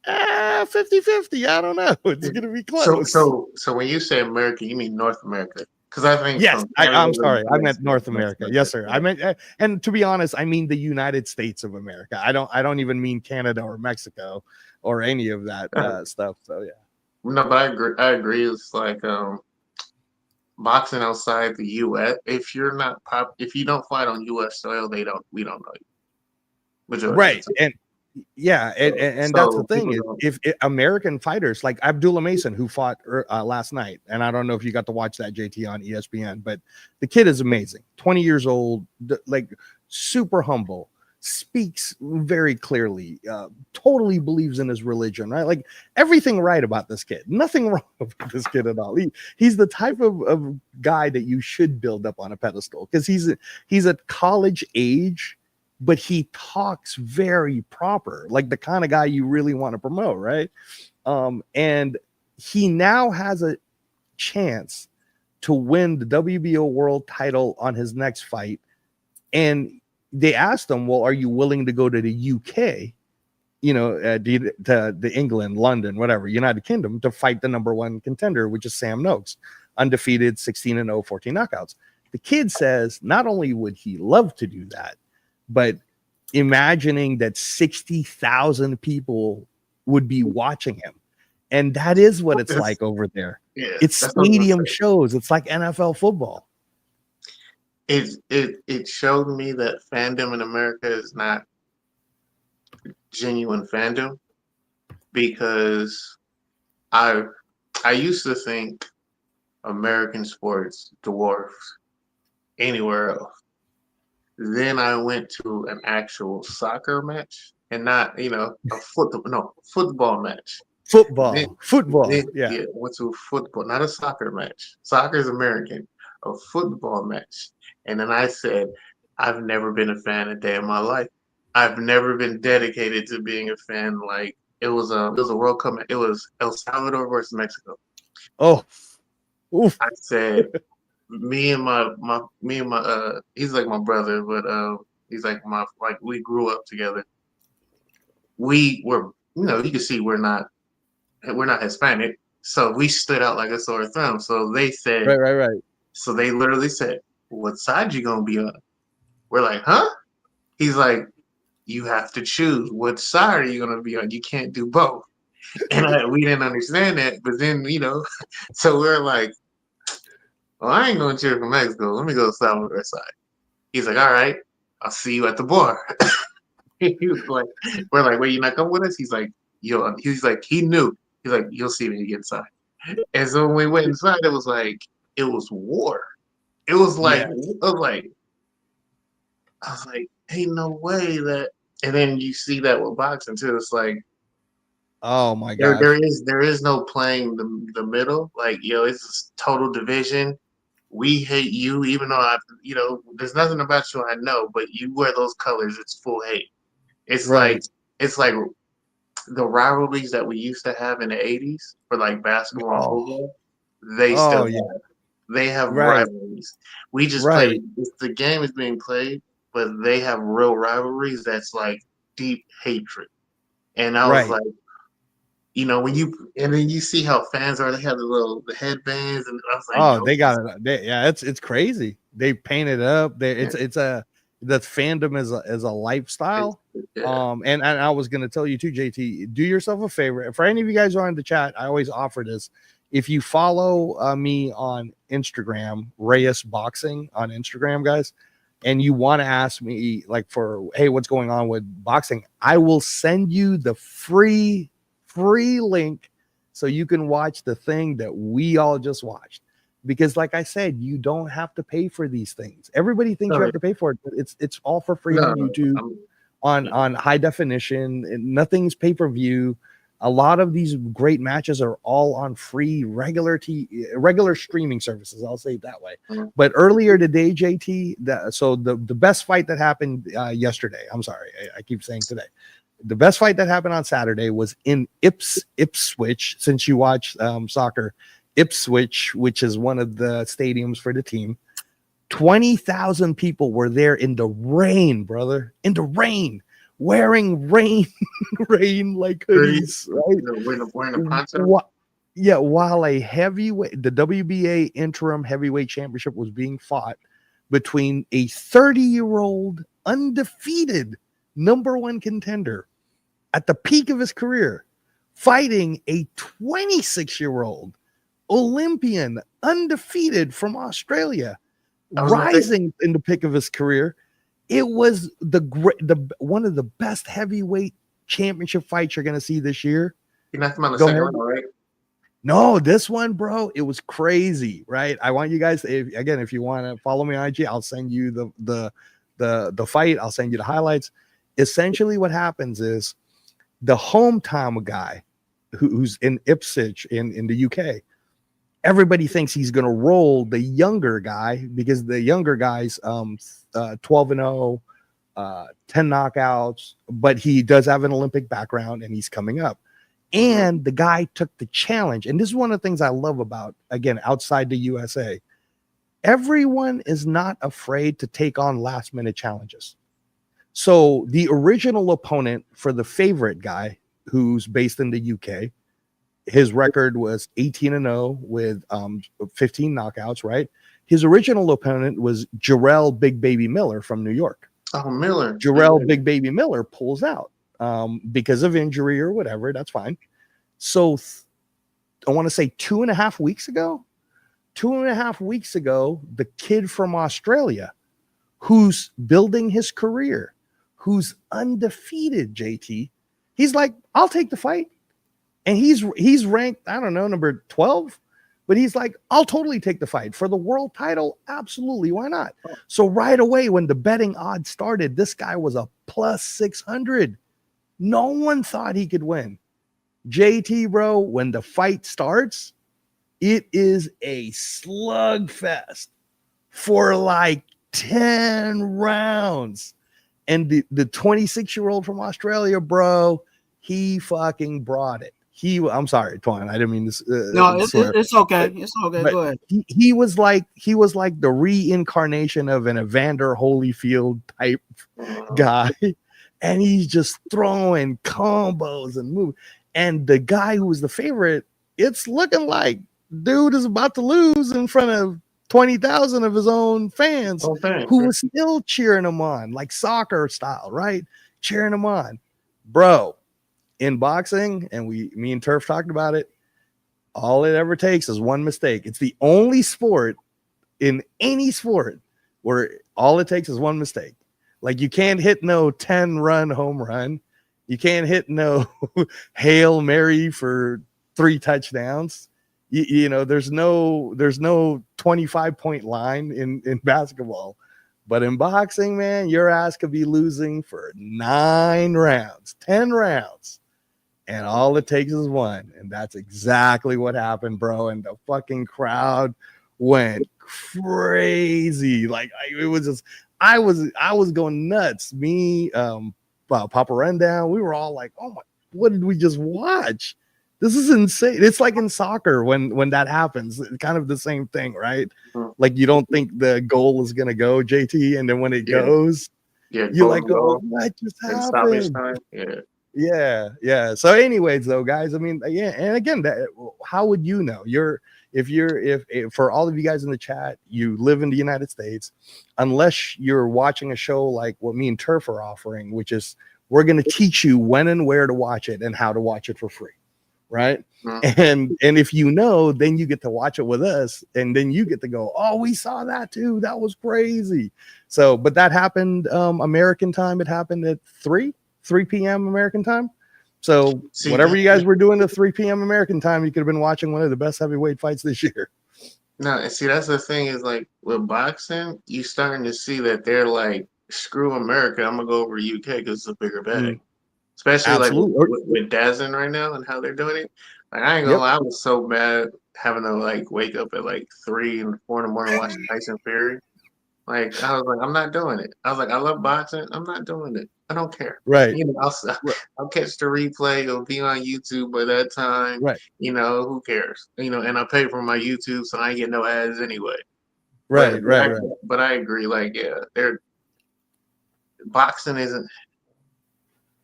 50-50. I don't know. It's going to be close. So when you say America, you mean North America? Because I think yes, I'm sorry. I meant North Mexico. America. Yes, sir. I meant, and to be honest, I mean the United States of America. I don't even mean Canada or Mexico or any of that stuff. So yeah. No, but I agree. It's like boxing outside the U.S. If you're not if you don't fight on U.S. soil, we don't know you. Majority of the time. And yeah, and that's the thing is if American fighters like Abdullah Mason, who fought last night, and I don't know if you got to watch that, JT, on ESPN, but the kid is amazing. 20 years old, like super humble, speaks very clearly, totally believes in his religion, right? Like everything right about this kid. Nothing wrong with this kid at all. He's the type of guy that you should build up on a pedestal because he's at college age, but he talks very proper, like the kind of guy you really want to promote, right? And he now has a chance to win the WBO world title on his next fight. And they asked him, well, are you willing to go to the UK, to England, London, whatever, United Kingdom, to fight the number one contender, which is Sam Noakes, undefeated, 16-0, 14 knockouts. The kid says not only would he love to do that, but imagining that 60,000 people would be watching him. And that is what it's like over there. Yeah, it's stadium shows. It's like NFL football. It showed me that fandom in America is not genuine fandom because I used to think American sports dwarfs anywhere else. Then I went to an actual soccer match and not, a football match. Football. Yeah, went to football, not a soccer match. Soccer is American. A football match. And then I said, I've never been a fan a day in my life. I've never been dedicated to being a fan. Like it was a World Cup. It was El Salvador versus Mexico. Oh, oof. I said, me and my he's like my brother, but he's like we grew up together. We were, you can see we're not Hispanic, so we stood out like a sore thumb. So they said, right. So they literally said, what side you gonna be on? We're like, huh? He's like, you have to choose. What side are you gonna be on? You can't do both. And we didn't understand that. But then, so we're like, well, I ain't gonna cheer for Mexico. Let me go to Salvador side. He's like, all right, I'll see you at the bar. He was like, we're like, wait, you not coming with us? He's like, he knew. He's like, you'll see when you get inside. And so when we went inside, it was war. It was like, I was like, ain't no way that. And then you see that with boxing too. It's like, oh my there gosh, there is no playing the middle. Like, it's total division. We hate you, even though there's nothing about you I know, but you wear those colors, it's full hate. It's like right. it's like the rivalries that we used to have in the 80s for like basketball and Oh, football, they still oh yeah, have. They have right, rivalries. We just right, play the game is being played, but they have real rivalries that's like deep hatred. And I was right. like, and then you see how fans are, they have the headbands, and I was like, Oh, yo, they got it. Yeah, it's crazy. They paint it up. It's a the fandom is a lifestyle. yeah. And I was gonna tell you too, JT, do yourself a favor. For any of you guys who are in the chat, I always offer this. If you follow me on Instagram, Reyes Boxing on Instagram, guys, and you want to ask me like for hey, what's going on with boxing, I will send you the free link so you can watch the thing that we all just watched. Because like I said, you don't have to pay for these things. Everybody thinks you No, have to pay for it, but it's all for free no, on YouTube, I'm, on high definition, and nothing's pay-per-view. A lot of these great matches are all on free regular streaming services. I'll say it that way. But earlier today, JT, the best fight that happened yesterday. I'm sorry, I keep saying today. The best fight that happened on Saturday was in Ipswich. Since you watch soccer, Ipswich, which is one of the stadiums for the team, 20,000 people were there in the rain, brother, in the rain, wearing rain like hoodies, right? wearing a poncho. Yeah, while the WBA interim heavyweight championship was being fought between a 30-year-old undefeated #1 contender at the peak of his career, fighting a 26-year-old Olympian undefeated from Australia, rising in the peak of his career. It was the one of the best heavyweight championship fights you're going to see this year. You're not talking about the Go second ahead. round, right? No, this one, bro, it was crazy, right? I want you guys to, if you want to follow me on IG, I'll send you the fight. I'll send you the highlights. Essentially, what happens is the hometown guy who's in Ipswich in the UK. Everybody thinks he's going to roll the younger guy because the younger guy's 12-0, 10 knockouts, but he does have an Olympic background and he's coming up. And the guy took the challenge. And this is one of the things I love about, again, outside the USA. Everyone is not afraid to take on last-minute challenges. So the original opponent for the favorite guy, who's based in the UK, his record was 18-0 with 15 knockouts, right? His original opponent was Jarrell Big Baby Miller from New York. Oh, Miller. Jarrell Big Baby Miller pulls out because of injury or whatever. That's fine. So I want to say 2.5 weeks ago, the kid from Australia who's building his career, who's undefeated, JT, he's like, I'll take the fight. And he's ranked, I don't know, number 12, but he's like, I'll totally take the fight for the world title. Absolutely. Why not? So right away, when the betting odds started, this guy was a plus 600. No one thought he could win. JT, bro, when the fight starts, it is a slugfest for like 10 rounds. And the 26-year-old from Australia, bro, he fucking brought it. I'm sorry, Twuan. I didn't mean this. No, it's okay. It's okay. Go ahead. He was like the reincarnation of an Evander Holyfield type guy, and he's just throwing combos and moves. And the guy who was the favorite, it's looking like dude is about to lose in front of 20,000 of his own fans who was still cheering him on, like soccer style, right? Cheering him on, bro. In boxing, and me and Turf talked about it, all it ever takes is one mistake. It's the only sport in any sport where all it takes is one mistake. Like you can't hit no 10-run home run. You can't hit no Hail Mary for 3 touchdowns. You know, there's no 25-point line in basketball. But in boxing, man, your ass could be losing for 9 rounds, 10 rounds. And all it takes is one. And that's exactly what happened, bro. And the fucking crowd went crazy. Like it was just, I was going nuts. Me, Papa Rundown, we were all like, oh my, what did we just watch? This is insane. It's like in soccer when that happens. It's kind of the same thing, right? Like you don't think the goal is gonna go, JT, and then when it goes, you're like, oh, what just happened? Yeah. So, anyways, though, guys, I mean, yeah, and again, how would you know? If for all of you guys in the chat, you live in the United States, unless you're watching a show like what me and Turf are offering, which is we're going to teach you when and where to watch it and how to watch it for free, right? And if you know, then you get to watch it with us, and then you get to go, oh, we saw that too. That was crazy. So, but that happened American time. It happened at 3 p.m. American time. So whatever you guys were doing at 3 p.m. American time, you could have been watching one of the best heavyweight fights this year. No, and see, that's the thing is like with boxing, you starting to see that they're like, screw America, I'm gonna go over UK because it's a bigger bag. Especially Absolutely. like with Dazzin right now and how they're doing it. Like I ain't gonna lie, I was so bad having to like wake up at like 3 and 4 in the morning watching Tyson Fury. Like I was like, I'm not doing it. I was like, I love boxing. I'm not doing it. I don't care. Right. You know, I'll catch the replay. It'll be on YouTube by that time. Right. You know, who cares? You know, and I pay for my YouTube, so I ain't get no ads anyway. Right. But I agree. Like, yeah, boxing isn't.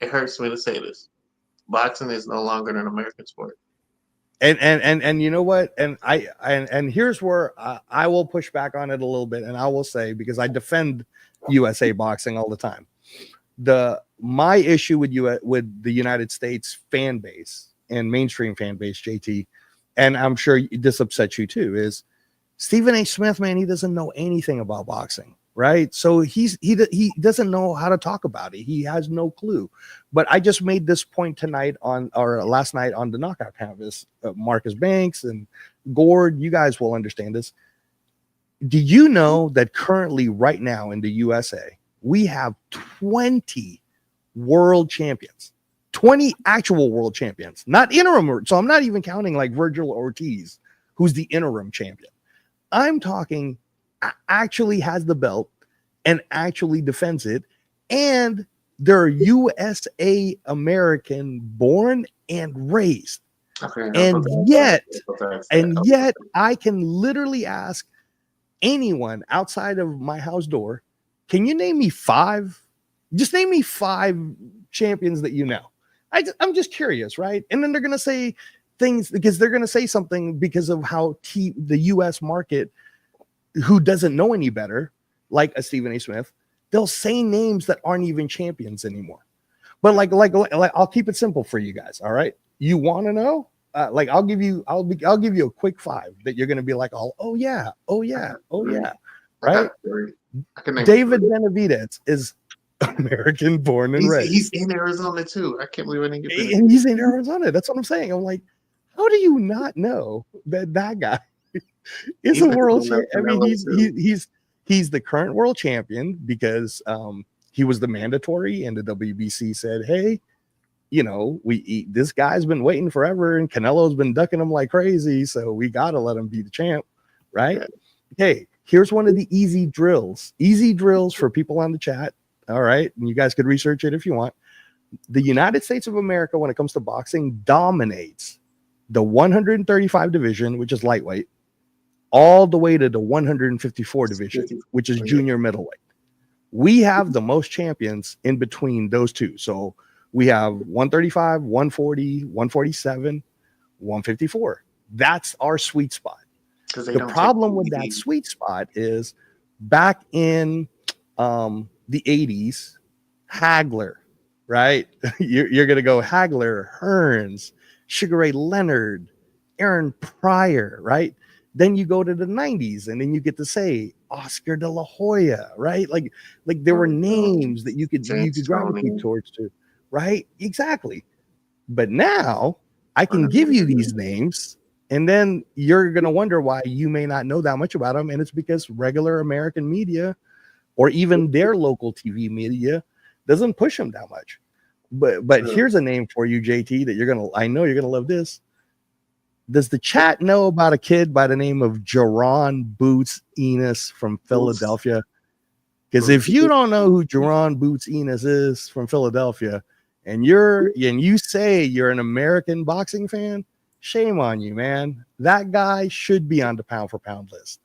It hurts me to say this. Boxing is no longer an American sport. And you know what? And here's where I will push back on it a little bit, and I will say, because I defend USA boxing all the time. My issue with the United States fan base and mainstream fan base, JT, and I'm sure this upsets you too, is Stephen A. Smith, man, he doesn't know anything about boxing, right? So he doesn't know how to talk about it. He has no clue. But I just made this point last night on the Knockout Canvas. Marcus Banks and Gord, you guys will understand this. Do you know that currently, right now in the USA, we have 20 world champions, 20 actual world champions, not interim. So I'm not even counting like Virgil Ortiz, who's the interim champion. I'm talking actually has the belt and actually defends it, and they're USA American born and raised. Okay, and yet I can literally ask anyone outside of my house door, can you name me 5? Just name me 5 champions that you know. I'm just curious, right? And then they're going to say things because they're going to say something because of how the US market, who doesn't know any better, like a Stephen A. Smith, they'll say names that aren't even champions anymore. But like I'll keep it simple for you guys. All right, you want to know? I'll give you a quick 5 that you're going to be like, oh yeah, right? David Benavidez is American born and raised. He's in Arizona too. I can't believe I didn't get that. And he's in Arizona. That's what I'm saying. I'm like, how do you not know that guy is a world champion? I mean, he's the current world champion because he was the mandatory, and the WBC said, hey, you know, this guy's been waiting forever, and Canelo's been ducking him like crazy, so we got to let him be the champ, right? Yeah. Okay, here's one of the easy drills for people on the chat. All right, and you guys could research it if you want. The United States of America, when it comes to boxing, dominates the 135 division, which is lightweight, all the way to the 154 division, which is junior middleweight. We have the most champions in between those two. So we have 135, 140, 147, 154. That's our sweet spot. The problem with that sweet spot is back in the 80s, Hagler, right? You're going to go Hagler, Hearns, Sugar Ray Leonard, Aaron Pryor, right? Then you go to the 90s, and then you get to say Oscar De La Hoya, right? Like there were names that you could gravitate towards to. right? Exactly. But now I can give you these names, and then you're going to wonder why you may not know that much about them. And it's because regular American media or even their local TV media doesn't push them that much. But here's a name for you, JT, that I know you're going to love this. Does the chat know about a kid by the name of Jerron Boots Enos from Philadelphia? Because if you don't know who Jerron Boots Enos is from Philadelphia, and you say you're an American boxing fan, shame on you, man. That guy should be on the pound for pound list.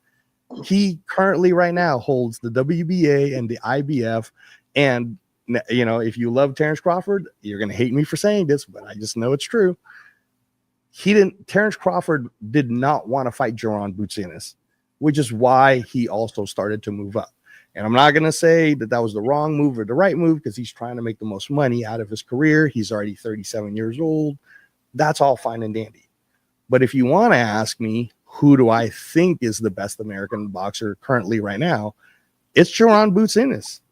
He currently right now holds the WBA and the IBF. And if you love Terrence Crawford, you're gonna hate me for saying this, but I just know it's true. Terrence Crawford did not want to fight Jerron Boots Enos, which is why he also started to move up. And I'm not going to say that was the wrong move or the right move, because he's trying to make the most money out of his career. He's already 37 years old. That's all fine and dandy. But if you want to ask me, who do I think is the best American boxer currently right now, it's Jerron Boots Enos.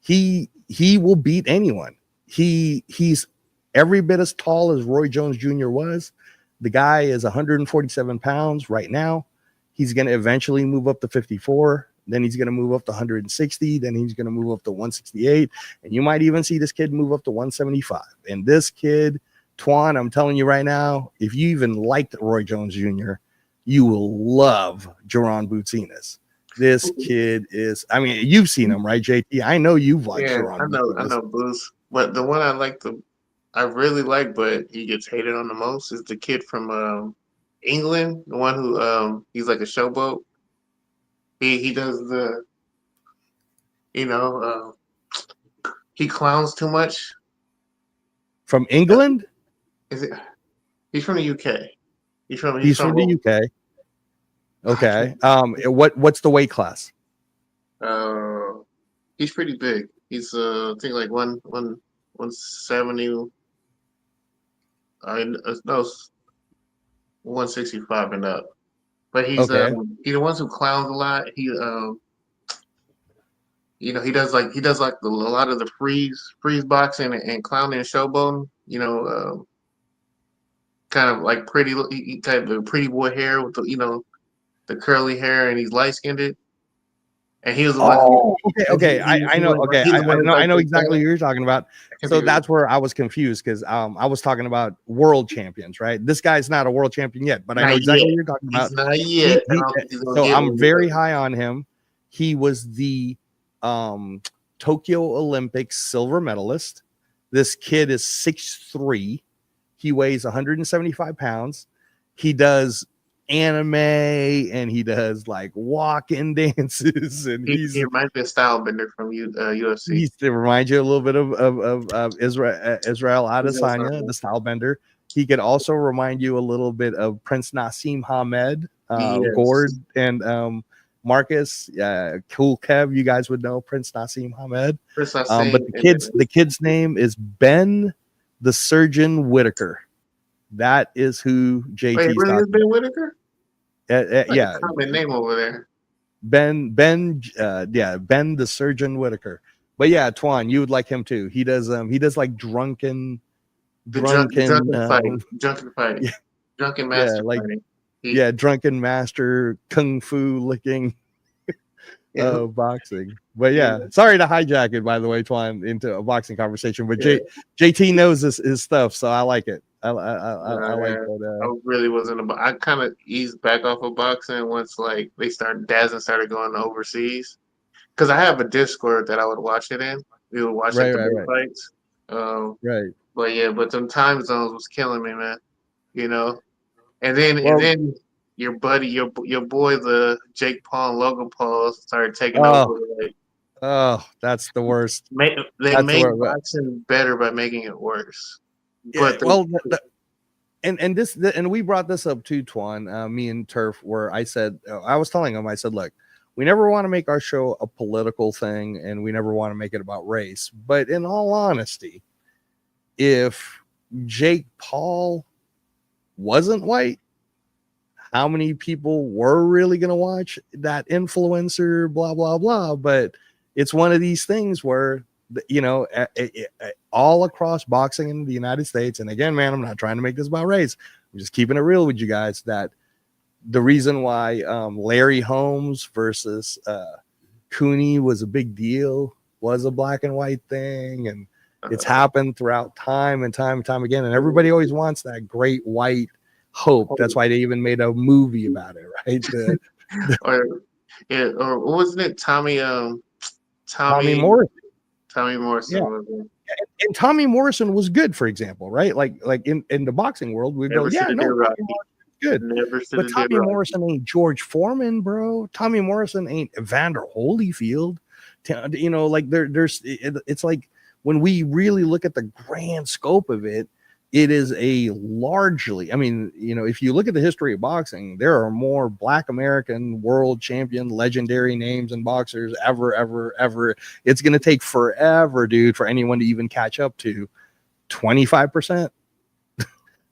He will beat anyone. He's every bit as tall as Roy Jones Jr. was. The guy is 147 pounds right now. He's going to eventually move up to 54. Then he's going to move up to 160. Then he's going to move up to 168. And you might even see this kid move up to 175. And this kid, Twuan, I'm telling you right now, if you even liked Roy Jones Jr., you will love Jerron Boots Enos. This kid is, you've seen him, right, JT? I know you've liked Jerron. I know Boots. But the one I really like, but he gets hated on the most, is the kid from England, the one who he's like a showboat. He does he clowns too much. From England? He's from the UK. He's from the UK. Okay. What's the weight class? He's pretty big. He's I think like 170. No, 165 and up. But he's the ones who clowns a lot. He he does like a lot of the freeze boxing and clowning and showboating. Kind of like he type of pretty boy hair with the curly hair, and he's light skinned. And he was the one. Okay. I know. Okay, I know exactly who you're talking about. So that's where I was confused, because I was talking about world champions, right? This guy's not a world champion yet, but I know exactly what you're talking about. He's not yet. So I'm very high on him. He was the Tokyo Olympics silver medalist. This kid is 6'3". He weighs 175 pounds. He does anime, and he does like walk-in dances, and he reminds me of Style Bender from UFC. He reminds you a little bit of Israel Adesanya, the Style Bender. He could also remind you a little bit of Prince Nassim Hamed, Gord, and Marcus. Cool Kev, you guys would know Prince Nassim Hamed. But the kid's name is Ben the Surgeon Whitaker. That is who JT is talking about. Ben Whitaker? Yeah. Common name over there. Ben the Surgeon Whitaker. But yeah, Twuan, you would like him too. He does like drunken fight. Yeah. Drunken master fighting. Drunken master kung fu licking boxing. But sorry to hijack it, by the way, Twuan, into a boxing conversation. But JT knows his stuff, so I like it. I like that. I really wasn't I kind of eased back off of boxing once like Dazzin started going overseas, because I have a Discord that I would watch it in. We would watch the fights. But them time zones was killing me, man. And then your buddy, your boy, the Jake Paul and Logan Paul started taking over. That's the worst. They made boxing better by making it worse. But and we brought this up too, Twuan, me and Turf, where I was telling him, I said, look, we never want to make our show a political thing, and we never want to make it about race. But in all honesty, if Jake Paul wasn't white, how many people were really going to watch that influencer, blah, blah, blah. But it's one of these things where you know, all across boxing in the United States. And again, man, I'm not trying to make this about race. I'm just keeping it real with you guys, that the reason why Larry Holmes versus Cooney was a big deal, was a black and white thing, and it's happened throughout time and time and time again, and everybody always wants that great white hope. That's why they even made a movie about it, right? Or wasn't it Tommy Morrison. Tommy Morrison. Yeah. And Tommy Morrison was good, for example, right? Like in the boxing world, we go, yeah, no, good. But Tommy Morrison ain't George Foreman, bro. Tommy Morrison ain't Evander Holyfield. You know, like it's like when we really look at the grand scope of it, it is a largely, I mean, you know, if you look at the history of boxing, there are more Black American world champion legendary names and boxers ever. It's going to take forever, dude, for anyone to even catch up to 25%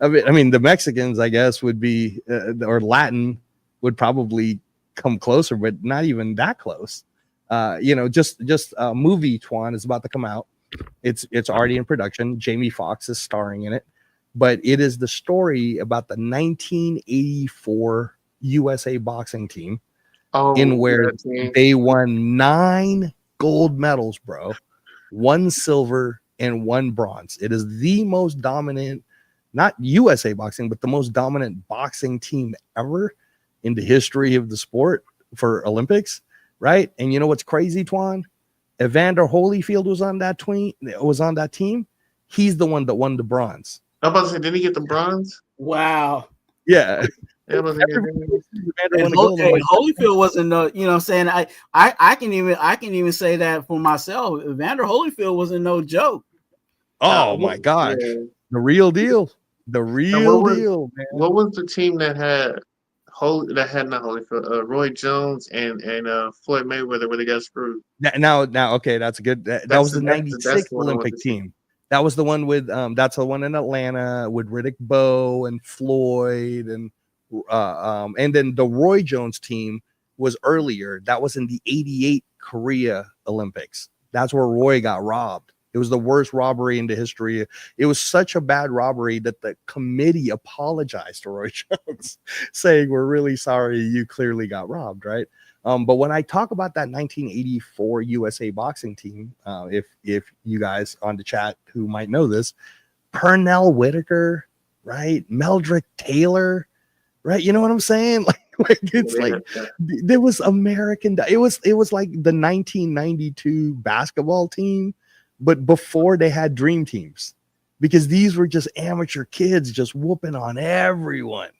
of it. I mean, the Mexicans, I guess, would be, or Latin would probably come closer, but not even that close. You know, just a movie, Twuan, is about to come out. It's already in production. Jamie Foxx is starring in it, but it is the story about the 1984 USA boxing team, in where they won 9 gold medals, bro, 1 silver and 1 bronze. It is the most dominant, not USA boxing, but the most dominant boxing team ever in the history of the sport for Olympics, right? And you know what's crazy, Twuan? Evander Holyfield was on that team. He's the one that won the bronze. I'm about to say, didn't he get the bronze? Wow. Yeah. Holyfield wasn't no, you know what I'm saying? I can even say that for myself. Evander Holyfield wasn't no joke. Oh my gosh. Yeah. The real deal. The real deal, man. What was the team that had not Holyfield, Roy Jones and Floyd Mayweather, where they got screwed? Now, okay, that's a good. That was the '96 Olympic team. That was the one with that's the one in Atlanta with Riddick Bowe and Floyd and then the Roy Jones team was earlier. That was in the '88 Korea Olympics. That's where Roy got robbed. It was the worst robbery in the history. It was such a bad robbery that the committee apologized to Roy Jones, saying, "We're really sorry. You clearly got robbed," right? But when I talk about that 1984 USA boxing team, if you guys on the chat who might know this, Pernell Whitaker, right? Meldrick Taylor, right? You know what I'm saying? Like it's like there was American. It was like the 1992 basketball team, but before they had dream teams, because these were just amateur kids just whooping on everyone,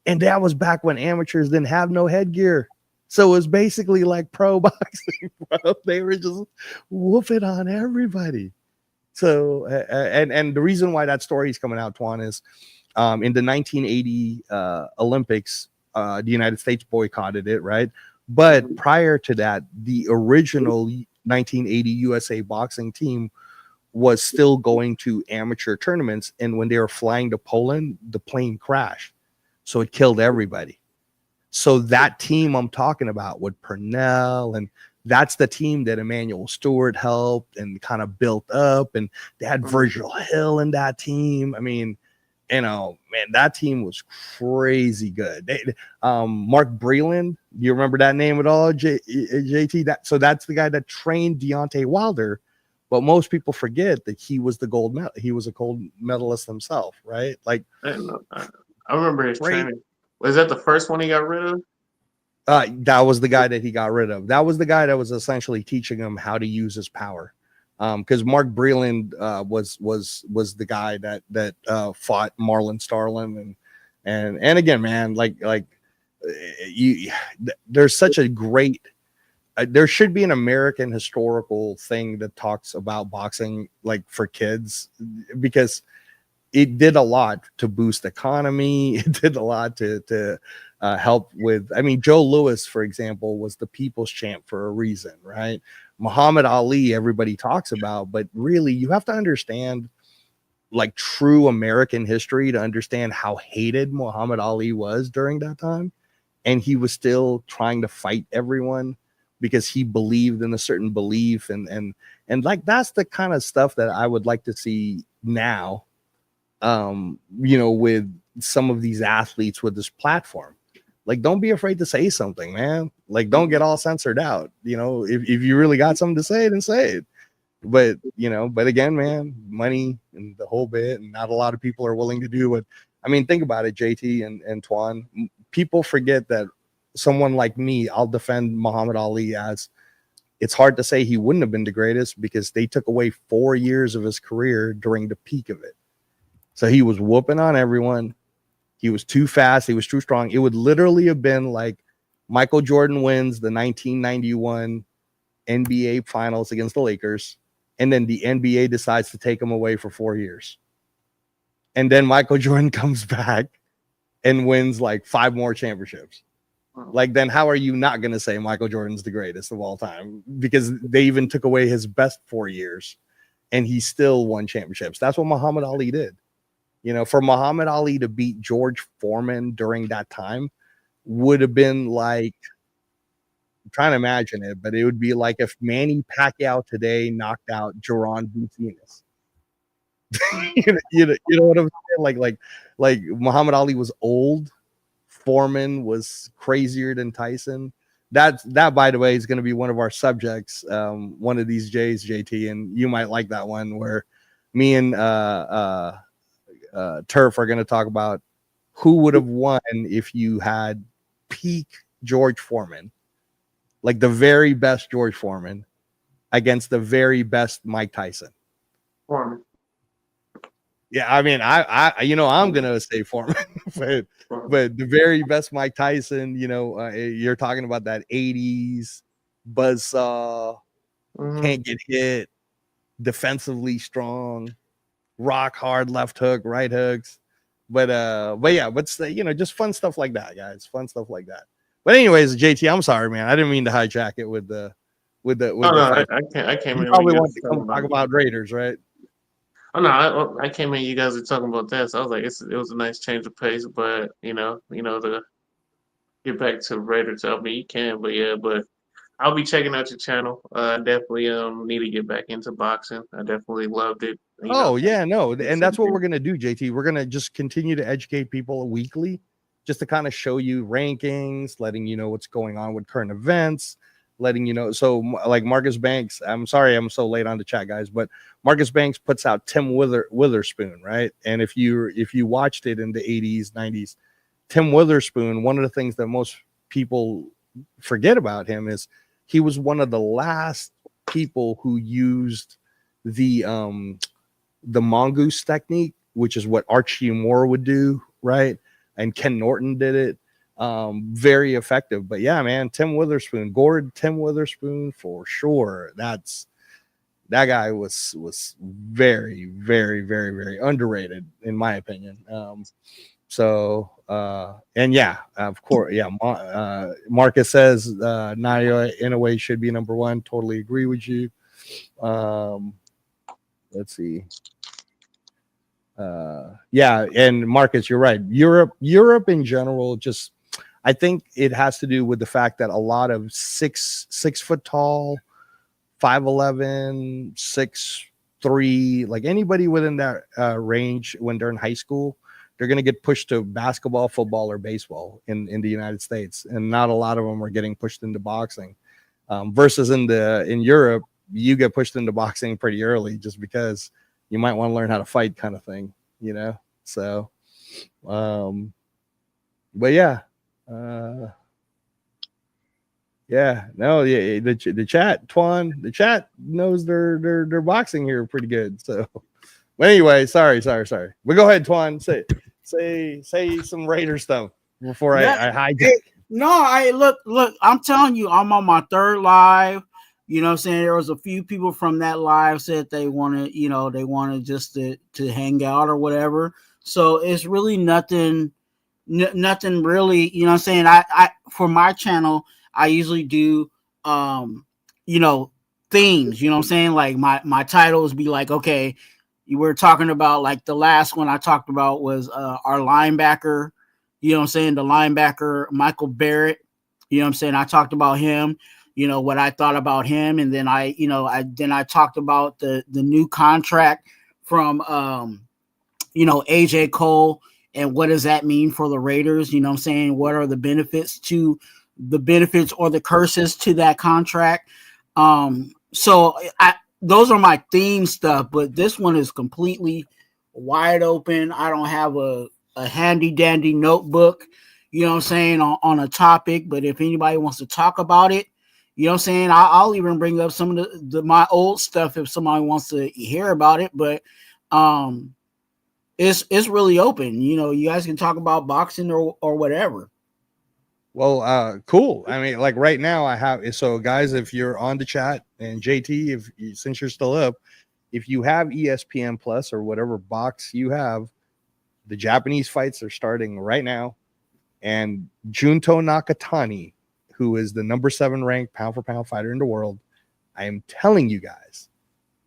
and that was back when amateurs didn't have no headgear. So it was basically like pro boxing, bro. They were just whooping on everybody. So, and the reason why that story is coming out, Twuan, is in the 1980 Olympics, the United States boycotted it, right? But prior to that, the original 1980 USA boxing team was still going to amateur tournaments. And when they were flying to Poland, the plane crashed. So it killed everybody. So that team I'm talking about with Pernell, and that's the team that Emmanuel Stewart helped and kind of built up, and they had Virgil Hill in that team. I mean, you know, man, that team was crazy good. Mark Breland, do you remember that name at all, JT? That's the guy that trained Deontay Wilder, but most people forget that he was the gold medal. He was a gold medalist himself, right? Like, I remember his training. Was that the first one he got rid of? That was the guy that he got rid of. That was the guy that was essentially teaching him how to use his power. Because Mark Breland was the guy that fought Marlon Starlin, and again, man, there's such a great. There should be an American historical thing that talks about boxing, like for kids, because it did a lot to boost economy. It did a lot to help with. I mean, Joe Louis, for example, was the people's champ for a reason, right? Muhammad Ali, everybody talks about, but really, you have to understand like true American history to understand how hated Muhammad Ali was during that time, and he was still trying to fight everyone. because he believed in a certain belief, and like that's the kind of stuff that I would like to see now, with some of these athletes with this platform. Like, don't be afraid to say something, man. Like, don't get all censored out. If you really got something to say, then say it. But again, man, money and the whole bit, and not a lot of people are willing to do what. I mean, think about it, JT and Twuan. People forget that someone like me, I'll defend Muhammad Ali as it's hard to say he wouldn't have been the greatest because they took away 4 years of his career during the peak of it. So he was whooping on everyone. He was too fast. He was too strong. It would literally have been like Michael Jordan wins the 1991 NBA Finals against the Lakers, and then the NBA decides to take him away for 4 years. And then Michael Jordan comes back and wins like 5 more championships. Like, then how are you not going to say Michael Jordan's the greatest of all time? Because they even took away his best 4 years and he still won championships. That's what Muhammad Ali did. For Muhammad Ali to beat George Foreman during that time would have been like, I'm trying to imagine it, but it would be like if Manny Pacquiao today knocked out Jaron Bucinas. you know what I'm saying? Like Muhammad Ali was old. Foreman was crazier than Tyson. That by the way is going to be one of our subjects one of these days, JT, and you might like that one where me and Turf are going to talk about who would have won if you had peak George Foreman, like the very best George Foreman against the very best Mike Tyson. Foreman. Yeah, I mean, I'm gonna say Foreman, but the very best Mike Tyson, you're talking about that 80s buzzsaw, can't get hit, defensively strong, rock hard left hook, right hooks. But just fun stuff like that, guys. Fun stuff like that. But anyways, JT, I'm sorry, man. I didn't mean to hijack it with the. I came you in. probably want to come talk about Raiders, right? Oh no, I came in. You guys are talking about that, so I was like, it was a nice change of pace. But to get back to Raider, tell me you can. But I'll be checking out your channel. I definitely need to get back into boxing. I definitely loved it. And that's what we're gonna do, JT. We're gonna just continue to educate people weekly, just to kind of show you rankings, letting you know what's going on with current events, letting you know. So like Marcus Banks, I'm sorry I'm so late on the chat, guys, but Marcus Banks puts out Tim Witherspoon, right? And if you watched it in the 80s, 90s, Tim Witherspoon, one of the things that most people forget about him is he was one of the last people who used the mongoose technique, which is what Archie Moore would do, right? And Ken Norton did it. Very effective. But yeah, man, Tim Witherspoon for sure. That guy was very, very, very, very underrated in my opinion. And yeah, of course, yeah. Marcus says Nadia Inoue should be number 1. Totally agree with you. Let's see. Yeah, and Marcus, you're right. Europe in general, just I think it has to do with the fact that a lot of 6 foot tall, 5'11", 6'3", like anybody within that range when they're in high school, they're going to get pushed to basketball, football, or baseball in the United States, and not a lot of them are getting pushed into boxing. Versus in Europe, you get pushed into boxing pretty early just because you might want to learn how to fight, kind of thing, So, but yeah. The chat, Twuan, the chat knows they're boxing here pretty good. So, but anyway, sorry. But go ahead, Twuan, say some Raider stuff before I hijack. No, look, I'm telling you, I'm on my 3rd live. You know what I'm saying? There was a few people from that live said they wanted just to hang out or whatever. So it's really nothing really, you know what I'm saying? I for my channel, I usually do themes, you know what I'm saying? Like my titles be like, okay, you were talking about, like, the last one I talked about was our linebacker, you know what I'm saying? The linebacker, Michael Barrett, you know what I'm saying? I talked about him. what I thought about him, and then I talked about the new contract from AJ Cole, and what does that mean for the Raiders? You know what I'm saying? What are the benefits or the curses to that contract? So those are my theme stuff, but this one is completely wide open. I don't have a handy dandy notebook, you know what I'm saying, on a topic, but if anybody wants to talk about it, you know what I'm saying, I'll even bring up some of my old stuff if somebody wants to hear about it, but it's really open. You guys can talk about boxing or whatever. Well, cool. I mean, like right now I have, so guys, if you're on the chat, and JT, since you're still up, if you have ESPN Plus or whatever box you have, the Japanese fights are starting right now. And Junto Nakatani, who is the number 7 ranked pound for pound fighter in the world, I am telling you guys,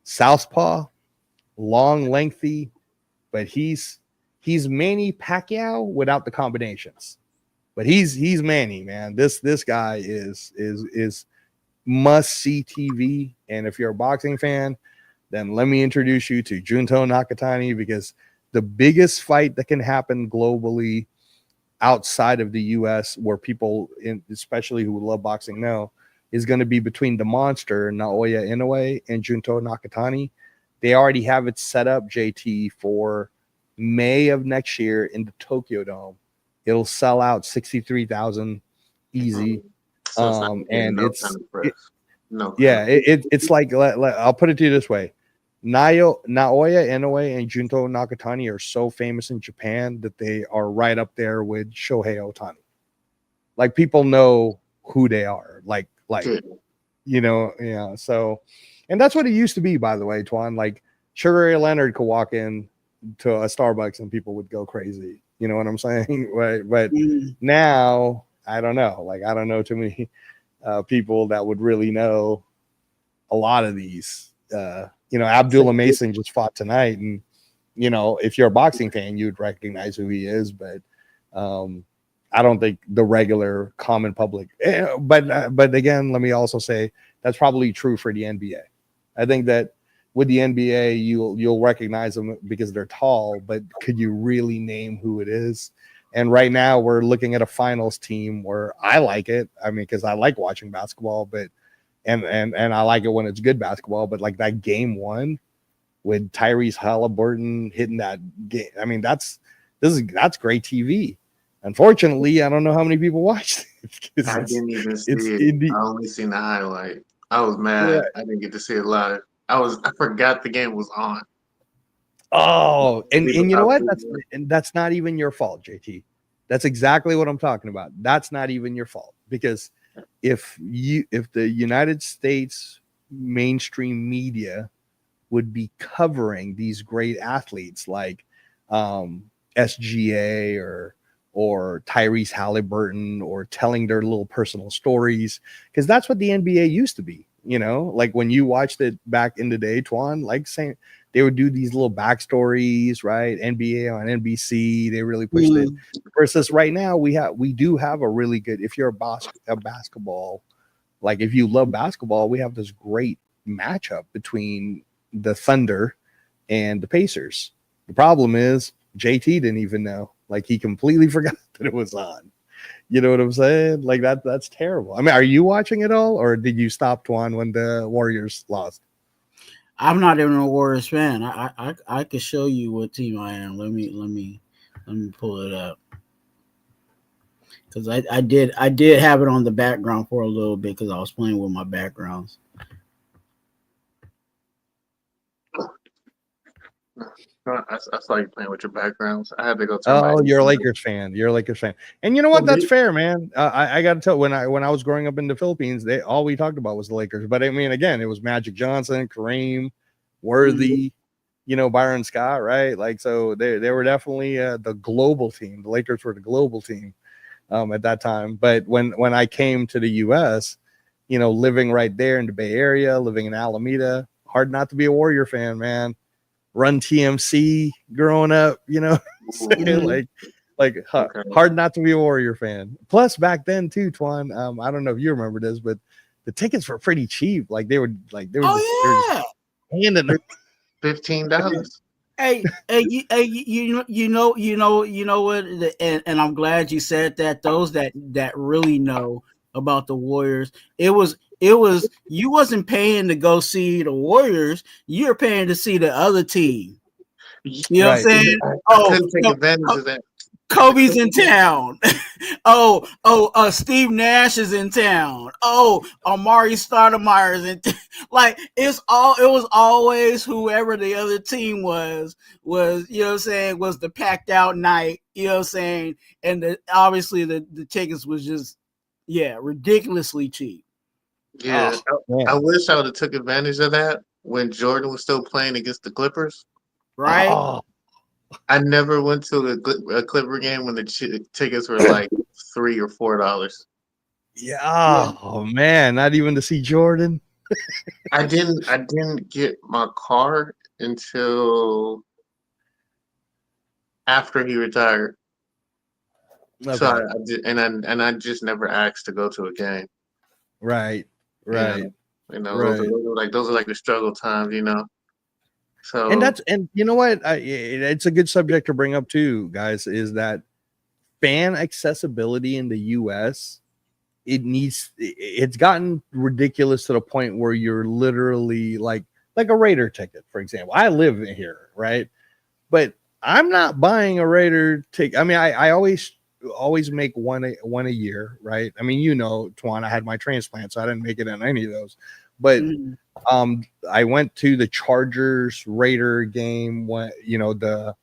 southpaw, long, lengthy, but he's Manny Pacquiao without the combinations. But he's Manny, man. This guy is must see TV. And if you're a boxing fan, then let me introduce you to Junto Nakatani, because the biggest fight that can happen globally outside of the US, where people, especially who love boxing know, is going to be between the monster Naoya Inoue and Junto Nakatani. They already have it set up, JT, for May of next year in the Tokyo Dome. It'll sell out 63,000 easy. So it's it's like, I'll put it to you this way. Naoya Inoue and Junto Nakatani are so famous in Japan that they are right up there with Shohei Ohtani. Like, people know who they are. So, and that's what it used to be, by the way, Twan. Like, Sugar Ray Leonard could walk in to a Starbucks and people would go crazy. You know what I'm saying? But now, I don't know. Like, I don't know too many people that would really know a lot of these. Abdullah Mason just fought tonight, and if you're a boxing fan, you'd recognize who he is. But I don't think the regular common public. But again, let me also say that's probably true for the NBA. I think that with the NBA, you'll recognize them because they're tall, but could you really name who it is? And right now we're looking at a finals team where I like it. I mean, because I like watching basketball, but and I like it when it's good basketball. But like that game 1 with Tyrese Halliburton hitting that game, I mean, that's great TV. Unfortunately, I don't know how many people watched it. I didn't even see it. I only seen the highlight. I was mad. Yeah. I didn't get to see it live. I forgot the game was on. Oh, and you know what? That's not even your fault, JT. That's exactly what I'm talking about. That's not even your fault, because if the United States mainstream media would be covering these great athletes like SGA or Tyrese Halliburton, or telling their little personal stories, because that's what the NBA used to be. Like when you watched it back in the day, Twan, like saying they would do these little backstories, right? NBA on NBC, they really pushed it. Versus right now, we do have a really good, if you're a basketball, like if you love basketball, we have this great matchup between the Thunder and the Pacers. The problem is JT didn't even know. Like, he completely forgot that it was on. You know what I'm saying? Like that's terrible. I mean, are you watching it all, or did you stop, Twan, when the Warriors lost? I'm not even a Warriors fan. I could show you what team I am. Let me pull it up, because I did have it on the background for a little bit because I was playing with my backgrounds. I saw you playing with your backgrounds. I had to go. You're a Lakers fan. You're a Lakers fan, and you know what? That's fair, man. I got to tell. When I was growing up in the Philippines, all we talked about was the Lakers. But I mean, again, it was Magic Johnson, Kareem, Worthy, Byron Scott, right? Like, so they were definitely the global team. The Lakers were the global team at that time. But when I came to the U.S., living right there in the Bay Area, living in Alameda, hard not to be a Warrior fan, man. Run TMC growing up, hard not to be a Warrior fan. Plus, back then too, Twan, I don't know if you remember this, but the tickets were pretty cheap. Like they were Oh yeah. handing them. $15. Hey, you know what? And I'm glad you said that. Those that really know about the Warriors, it was you wasn't paying to go see the Warriors. You're paying to see the other team. You know what I'm Right. saying? I couldn't take advantage of that. Kobe's in town. Steve Nash is in town. Amari Stoudemire's in like it was always whoever the other team was, you know what I'm saying, was the packed out night, you know what I'm saying? And obviously the tickets was just ridiculously cheap. Yeah. Man. I wish I would have took advantage of that when Jordan was still playing against the Clippers. Right? Oh, I never went to a Clipper game when the tickets were like $3 or $4. yeah. Oh man, not even to see Jordan. I didn't get my car until after he retired. Okay. So I did, and I just never asked to go to a game. Right. You know, those are like the struggle times, you know. So And you know what? It's a good subject to bring up too, guys, is that fan accessibility in the US, it's gotten ridiculous to the point where you're literally like a Raider ticket, for example. I live here, right? But I'm not buying a Raider ticket. I mean, I always make one a year, right? I mean, you know, Twuan, I had my transplant, so I didn't make it in any of those. But I went to the Chargers Raider game when, you know, the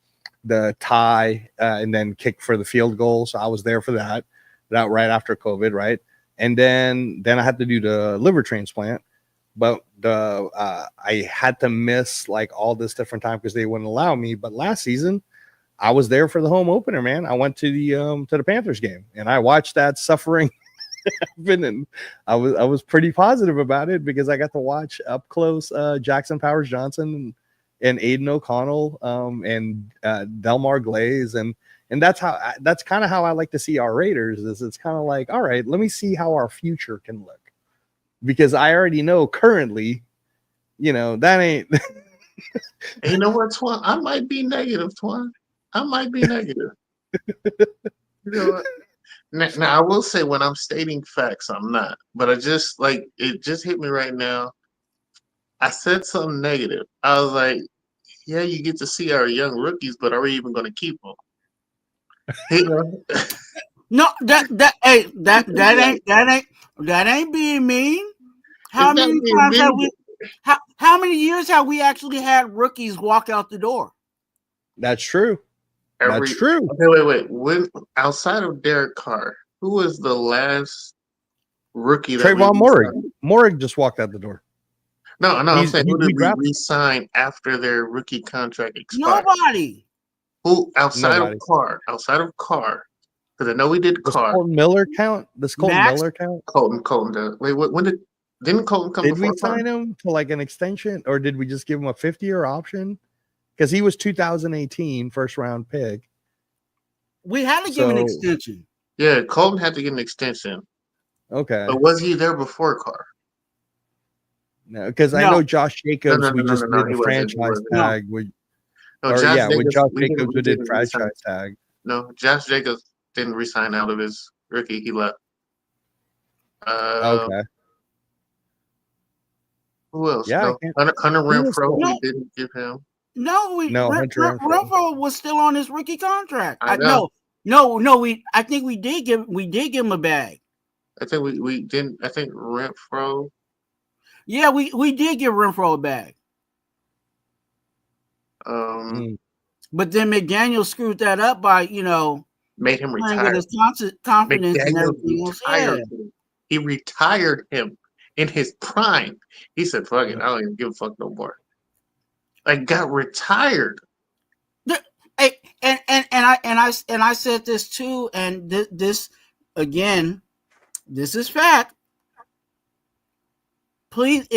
tie and then kick for the field goal. So I was there for that right after COVID, right? And then I had to do the liver transplant, but I had to miss like all this different time because they wouldn't allow me. But last season, I was there for the home opener, man. I went to the Panthers game and I watched that suffering happen, and I was pretty positive about it because I got to watch up close Jackson Powers Johnson and Aiden O'Connell and Delmar Glaze, and that's kind of how I like to see our Raiders. Is it's kind of like, all right, let me see how our future can look, because I already know currently, you know, that ain't. And you know what, Twuan? I might be negative, Twuan. I might be negative. You know what? Now, I will say when I'm stating facts, I'm not. But it just hit me right now. I said something negative. I was like, yeah, you get to see our young rookies, but are we even going to keep them? You know? No, that ain't being mean. How It's not many being times have mean. we how many years have we actually had rookies walk out the door? That's true. That's true. Okay, wait. When outside of Derek Carr, who was the last rookie that Trayvon we Morig. re-signed? Morig just walked out the door. No, I'm saying who did we redrafted. re-sign after their rookie contract expired? Nobody. Who outside Nobody. of Carr? Because I know we did Does Carr. Colton Miller count? Does Colton Max? Miller count? Colton does. Wait, when didn't Colton come Did before we sign Carr? him to like an extension, or did we just give him a 50-year option? Because he was 2018 first round pick. We had to give an extension. Yeah, Colton had to get an extension. Okay. But was he there before Carr? No, because I know Josh Jacobs. We just did he a wasn't. franchise tag. No, With Josh Jacobs, we did didn't franchise tag. No, Josh Jacobs didn't resign out of his rookie. He left. Okay. Who else? Yeah, no. Hunter Renfro, we didn't give him. No, Hunter Renfro was still on his rookie contract. I know. I think we did give him a bag. I think we didn't. I think Renfro. Yeah, we did give Renfro a bag. But then McDaniel screwed that up by, made him retire. With his confidence and everything else. Yeah. He retired him in his prime. He said, "Fuck it, I don't even give a fuck no more." Like, got retired. And I said this too, and this again, this is fact. Please,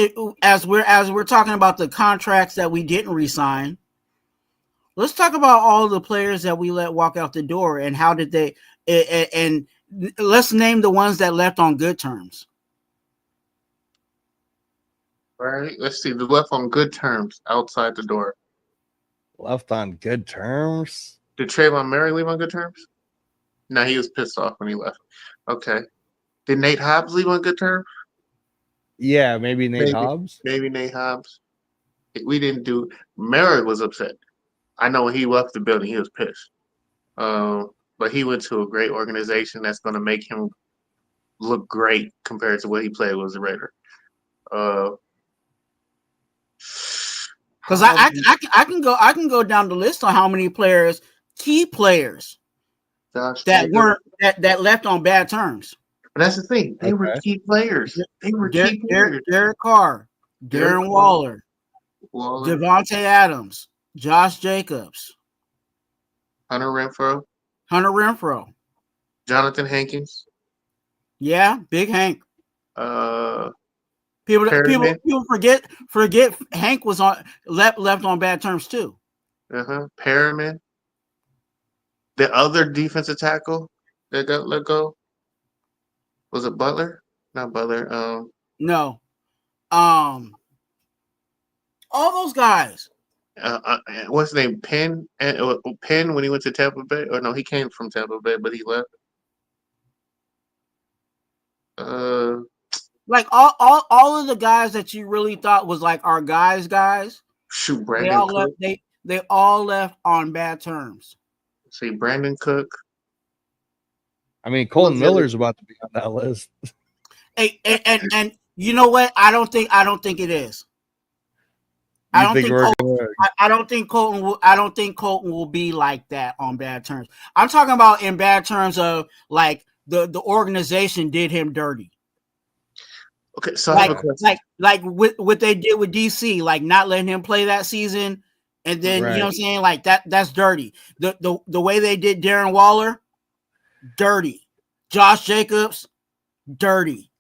as we're talking about the contracts that we didn't re-sign, let's talk about all the players that we let walk out the door and how did they, and let's name the ones that left on good terms. All right, let's see. The left on good terms outside the door. Left on good terms. Did Trayvon Merrick leave on good terms? No, he was pissed off when he left. Okay. Did Nate Hobbs leave on good terms? Yeah, maybe Nate Hobbs. Maybe Nate Hobbs. We didn't do. Merrick was upset. I know when he left the building, he was pissed. But he went to a great organization that's going to make him look great compared to what he played was a Raider. Because I can go down the list on how many players, key players, that left on bad terms. But that's the thing; they were key players. They were key players. Derek Carr, Darren Waller, Devontae Adams, Josh Jacobs, Hunter Renfrow, Jonathan Hankins. Yeah, Big Hank. People forget Hank was on left on bad terms too. Perriman. The other defensive tackle that got let go. Was it Butler? Not Butler. No. All those guys. What's his name? Penn. Penn when he went to Tampa Bay. Or no, he came from Tampa Bay, but he left. Like all of the guys that you really thought was like our guys. Shoot, Brandon Cook. They all left on bad terms. See, Brandon Cook. I mean, Colton Miller's about to be on that list. Hey, and you know what? I don't think it is. I don't think Colton will be like that on bad terms. I'm talking about in bad terms of like the organization did him dirty. Okay, so I have a question. Like what they did with DC, like not letting him play that season, and then you know what I'm saying, like that's dirty. The way they did Darren Waller, dirty. Josh Jacobs, dirty.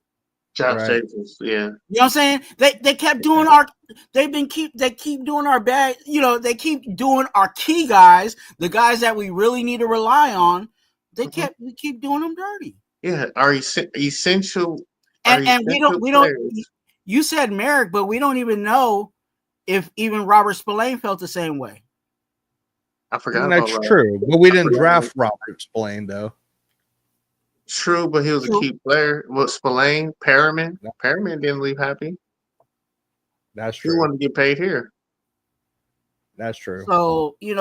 Jacobs, yeah. You know what I'm saying? They kept doing they keep doing our bad, they keep doing our key guys, the guys that we really need to rely on. We keep doing them dirty. Yeah, our essential. And we don't. You said Merrick, but we don't even know if even Robert Spillane felt the same way. I forgot. That's true, but we didn't draft Robert Spillane though. True, but he was a key player. Well, Spillane, Perriman didn't leave happy. That's true. He wanted to get paid here. That's true. So we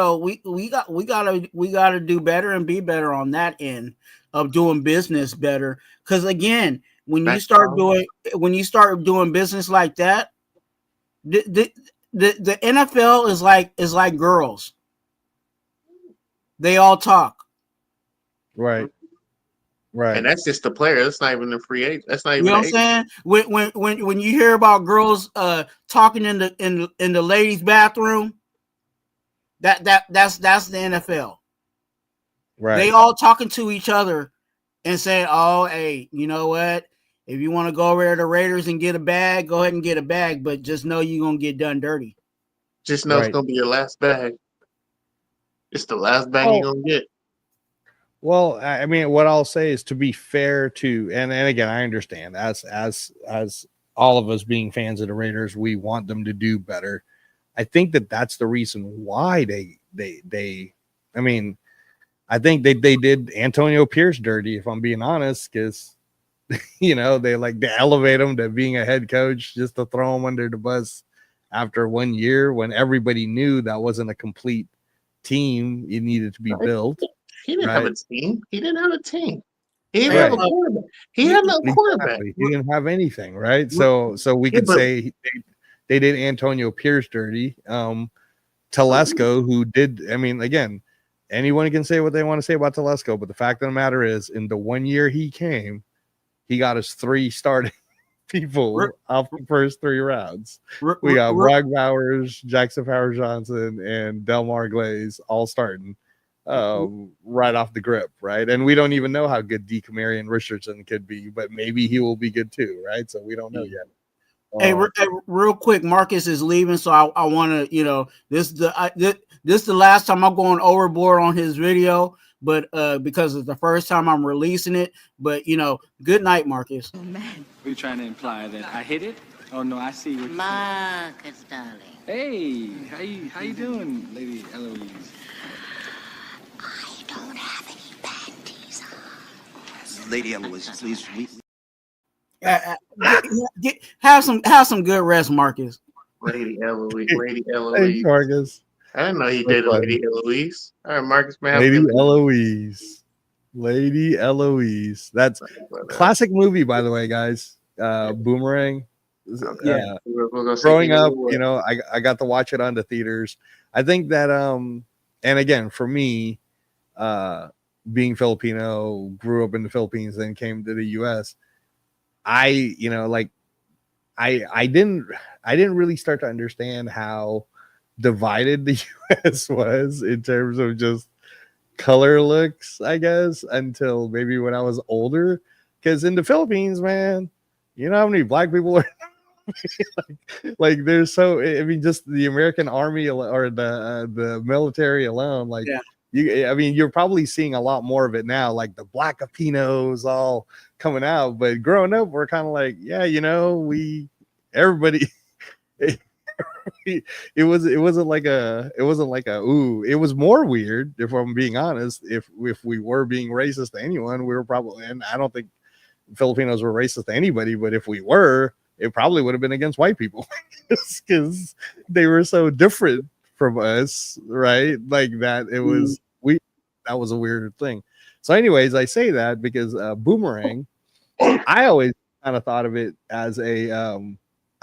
gotta do better and be better on that end of doing business better. Because again, when you start doing business like that, the NFL is like girls. They all talk. Right. And that's just the player. That's not even the free agent. That's not even. You know what I'm saying? When you hear about girls talking in the ladies' bathroom, that's the NFL. Right. They all talking to each other and saying, "Oh, hey, you know what? If you want to go over to the Raiders and get a bag, go ahead and get a bag, but just know you're gonna get done dirty. Just know it's gonna be your last bag. It's the last bag you're gonna get." Well, I mean, what I'll say is, to be fair to, and again, I understand as all of us being fans of the Raiders, we want them to do better. I think that's the reason why they I mean, I think they did Antonio Pierce dirty, if I'm being honest, because they elevate him to being a head coach just to throw him under the bus after 1 year when everybody knew that wasn't a complete team. It needed to be built. He didn't have a team. He didn't have a team. He didn't have a quarterback. He had no quarterback. He didn't have anything, right? So we could say they did Antonio Pierce dirty. Telesco, who did, I mean, again, anyone can say what they want to say about Telesco, but the fact of the matter is, in the 1 year he came, he got us 3 starting people off the first 3 rounds. We got Brock Bowers, Jackson Powers Johnson, and Delmar Glaze all starting right off the grip, right? And we don't even know how good DeCamarion Richardson could be, but maybe he will be good too, right? So we don't know yet. Hey, real quick, Marcus is leaving, so I want to, this is the last time I'm going overboard on his video, but because it's the first time I'm releasing it. But good night, Marcus. Oh man, Are you trying to imply that I hit it? Oh no, I see what you're saying. Marcus, darling. Hey, how you doing, Lady Eloise? I don't have any panties on. Lady Eloise, please. Have some good rest, Marcus. Lady Eloise. Lady Hey, Eloise. Marcus. I didn't know he That's dated funny. Lady Eloise. All right, Marcus, man. have a Lady good night. Eloise. Lady Eloise. That's classic movie, by the way, guys. Boomerang. Okay. We're gonna say Growing up, anyway. you know, I got to watch it on the theaters. I think that and again, for me, being Filipino, grew up in the Philippines, then came to the US. I didn't really start to understand how divided the US was in terms of just color looks, I guess, until maybe when I was older. Because in the Philippines, man, you know how many black people are like there's so, I mean, just the American army or the military alone, like I mean, you're probably seeing a lot more of it now, like the black Latinos all coming out. But growing up, we're kind of like, yeah, you know, everybody it wasn't like a ooh, it was more weird, if I'm being honest. If we were being racist to anyone, we were probably, and I don't think Filipinos were racist to anybody, but if we were, it probably would have been against white people because they were so different from us, right? Like that, it was that was a weird thing. So, anyways, I say that because Boomerang, I always kind of thought of it as a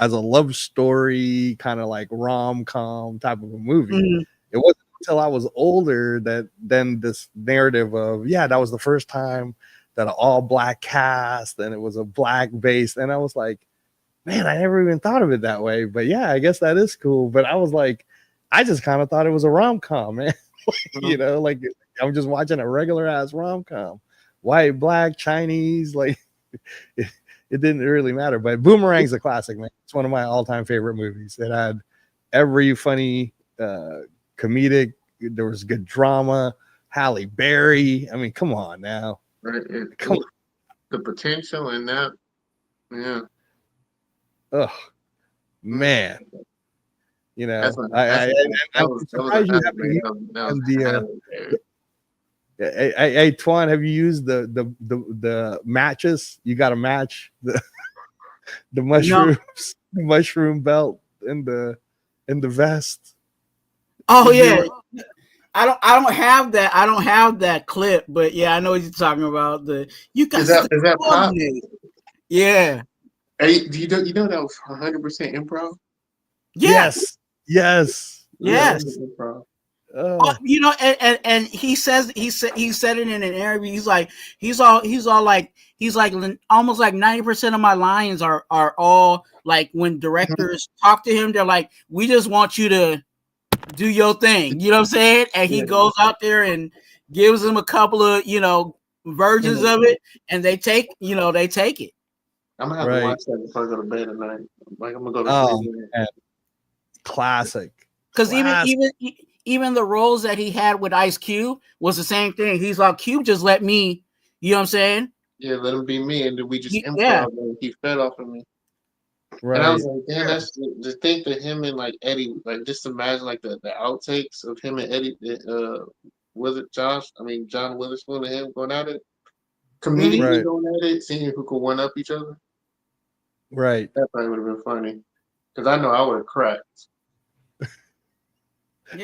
love story, kind of like rom-com type of a movie. It wasn't until I was older that then this narrative of, yeah, that was the first time that an all-black cast and it was a black base, and I was like, man, I never even thought of it that way. But yeah, I guess that is cool. But I was like, I just kind of thought it was a rom-com, man. You know, like I'm just watching a regular ass rom-com, white, black, Chinese, like it didn't really matter. But Boomerang's a classic, man. It's one of my all-time favorite movies. It had every funny comedic, there was good drama, Halle Berry. I mean, come on now. Right. Come on. The potential in that, yeah. Oh man, you know, I'm surprised you haven't used Hey, Twuan, have you used the matches? You got to match the mushrooms, the mushroom belt and the vest. Oh yeah. I don't have that. I don't have that clip, but yeah, I know what you're talking about. You guys is that pop? Yeah. Hey, you know that was 100% improv? Yes. Improv. You know, and he said it in an interview. He's like almost like 90% of my lines are all like when directors talk to him, they're like, we just want you to do your thing. You know what I'm saying? And he goes out there and gives them a couple of, you know, versions of it, and they take it. I'm gonna have to watch that before I go to bed tonight. Like I'm gonna go to sleep. Classic. Because even the roles that he had with Ice Cube was the same thing. He's like, Cube just let me, you know what I'm saying? Yeah, let him be me, and then we just improv, and he fed off of me. Right. And I was like, damn, that's to think that him and like Eddie, like just imagine like the outtakes of him and Eddie, John Witherspoon and him going at it. Comedians going at it, seeing who could one up each other. Right. That probably would have been funny. Because I know I would have cracked.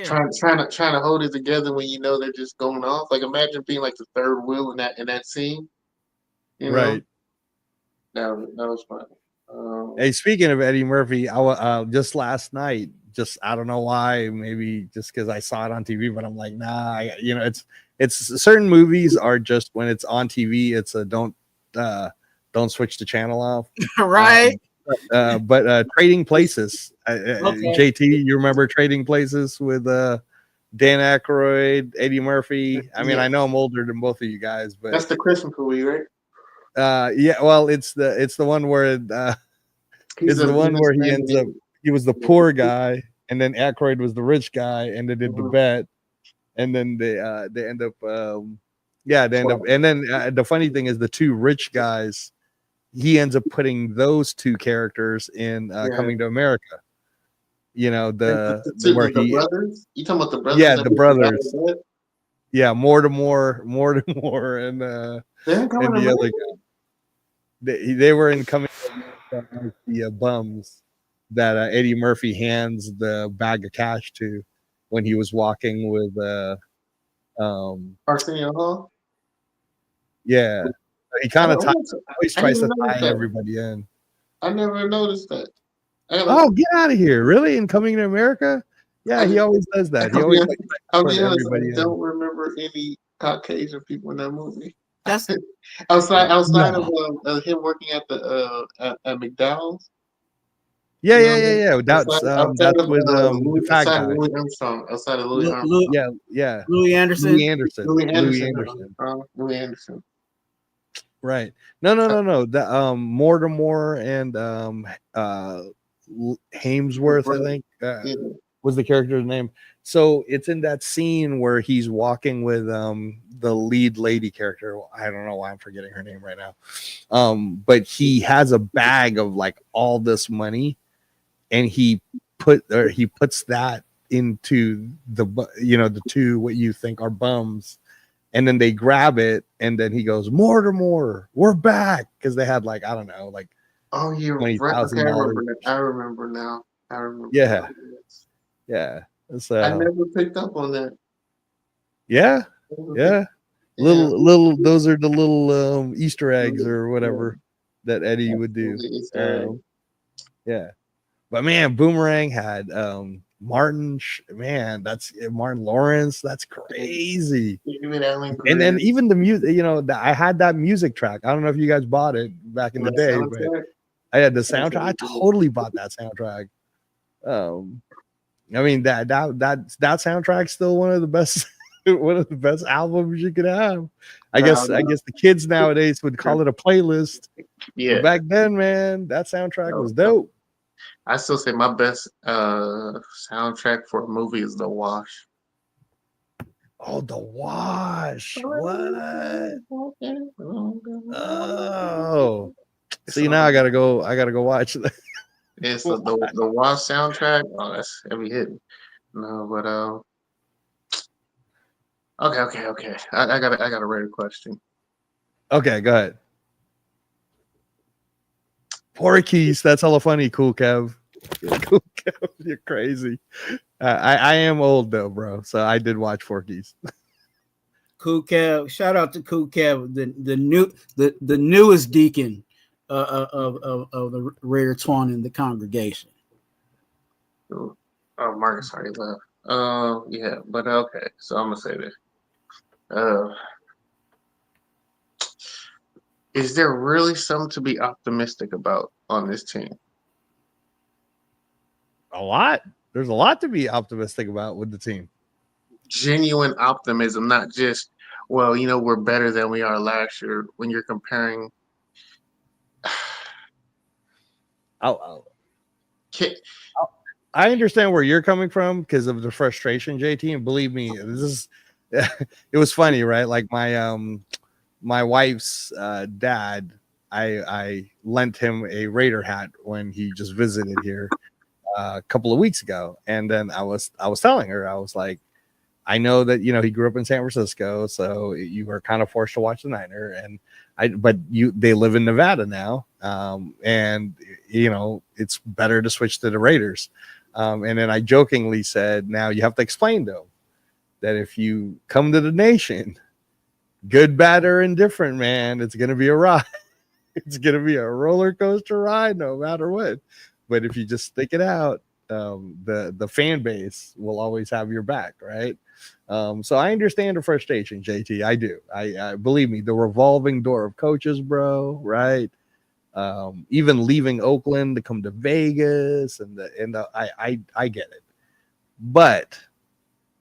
Trying to hold it together when you know they're just going off. Like imagine being like the third wheel in that scene. You know? Right. That was funny. Hey, speaking of Eddie Murphy, I just last night, just I don't know why, maybe just because I saw it on TV, but I'm like, nah, it's certain movies are just when it's on TV, it's a don't switch the channel off. Right. But Trading Places, JT, you remember Trading Places with Dan Aykroyd, Eddie Murphy? I mean, I know I'm older than both of you guys, but that's the Christmas movie, right? Yeah, well, it's the one where it's the one where he ends up, he was the poor guy, and then Aykroyd was the rich guy, and they did the bet, and then they end up, and then the funny thing is the two rich guys he ends up putting those two characters in Coming to America. You know, where the he, brothers. You talking about the brothers? yeah, that the was brothers, bad? yeah, more to more, and They're coming and to the other America? guy. They were in Coming to America, the bums that Eddie Murphy hands the bag of cash to when he was walking with Arsenio Hall. yeah, he I kind of don't- always I tries didn't to notice tie that. everybody in. I never noticed that. Oh, get out of here! Really? In Coming to America? Yeah, he always does that. He always like, I'll put be honest, everybody I in. don't remember any Caucasian people in that movie. That's outside No. of him working at the at McDonald's. Yeah, You yeah, know, yeah, yeah. outside That's of with the fat outside of guy. Louis Armstrong, outside of Louis Lu- Armstrong. Lu- Yeah, yeah. Louis Anderson. Louis Anderson. Louis Louis Anderson. Anderson. Louis Anderson. Right. No. That Mortimer and Hamesworth, I think, Yeah. was the character's name. So it's in that scene where he's walking with the lead lady character. I don't know why I'm forgetting her name right now. But he has a bag of like all this money, and he puts that into the two what you think are bums, and then they grab it, and then he goes, Mortimer, we're back, because they had like, I don't know, like Oh, you're right. Okay, $20,000. I remember now. I remember. Yeah. now. Yeah. I So never picked up on that. yeah. Yeah. Little those are the little Easter eggs or whatever that Eddie would do. Yeah. But man, Boomerang had Martin Lawrence. That's crazy. And then even the music, I had that music track. I don't know if you guys bought it back in the day, but I had the soundtrack. I totally bought that soundtrack. I mean that soundtrack's still one of the best albums you could have. I guess the kids nowadays would call it a playlist. Yeah. But back then, man, that soundtrack was dope. I still say my best soundtrack for a movie is The Wash. Oh, The Wash. What? Oh. See, now I gotta go watch that. Yeah, so the Wash soundtrack. Oh, that's heavy hitting. No, but okay. I got a Raider question. Okay, go ahead. Porky's, that's hella funny. Cool Kev. Cool Kev, you're crazy. I am old though, bro. So I did watch Porky's. Cool Kev. Shout out to Cool Kev, the newest deacon of the Raider Twuan in the congregation. Oh, Marcus already left. Yeah, but okay. So I'm gonna say this. Is there really something to be optimistic about on this team? A lot. There's a lot to be optimistic about with the team. Genuine optimism, not just, well, we're better than we are last year. When you're comparing, I understand where you're coming from because of the frustration, JT, and believe me, it was funny, right? Like my wife's dad, I lent him a Raider hat when he just visited here a couple of weeks ago, and then I was telling her, I was like, I know that he grew up in San Francisco, so you were kind of forced to watch the Niner, but they live in Nevada now, and it's better to switch to the Raiders, and then I jokingly said, now you have to explain to them that if you come to the nation, good, bad, or indifferent, man, it's gonna be a ride. It's gonna be a roller coaster ride, no matter what. But if you just stick it out, the fan base will always have your back, right? So I understand the frustration, JT. I do. I believe me, the revolving door of coaches, bro. Right? Even leaving Oakland to come to Vegas, I get it. But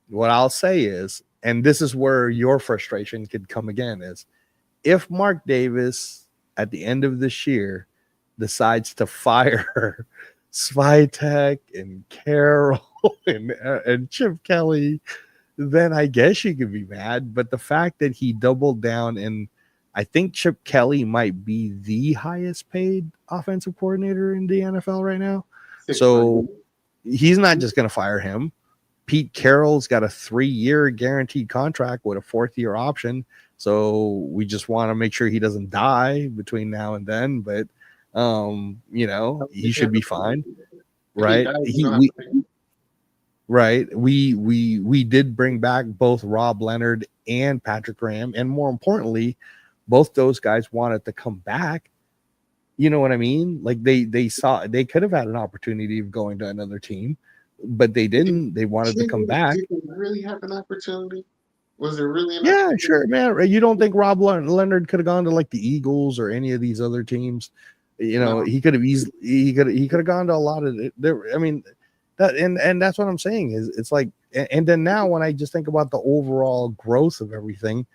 what I'll say is, and this is where your frustration could come again, is if Mark Davis at the end of this year decides to fire Svitek and Carroll and Chip Kelly, then I guess you could be mad. But the fact that he doubled down and I think Chip Kelly might be the highest paid offensive coordinator in the NFL right now. So he's not just going to fire him. Pete Carroll's got a 3-year guaranteed contract with a 4th-year option. So we just want to make sure he doesn't die between now and then. But, he should be fine. Right. We did bring back both Rob Leonard and Patrick Graham. And more importantly, both those guys wanted to come back. You know what I mean? Like they could have had an opportunity of going to another team, but they didn't. They wanted to come back. Did they really have an opportunity? Was there really an opportunity? Sure, man. You don't think Rob Leonard could have gone to like the Eagles or any of these other teams? No. He could have easily he could have gone to a lot of there. I mean, that and that's what I'm saying is it's like, and then now when I just think about the overall growth of everything,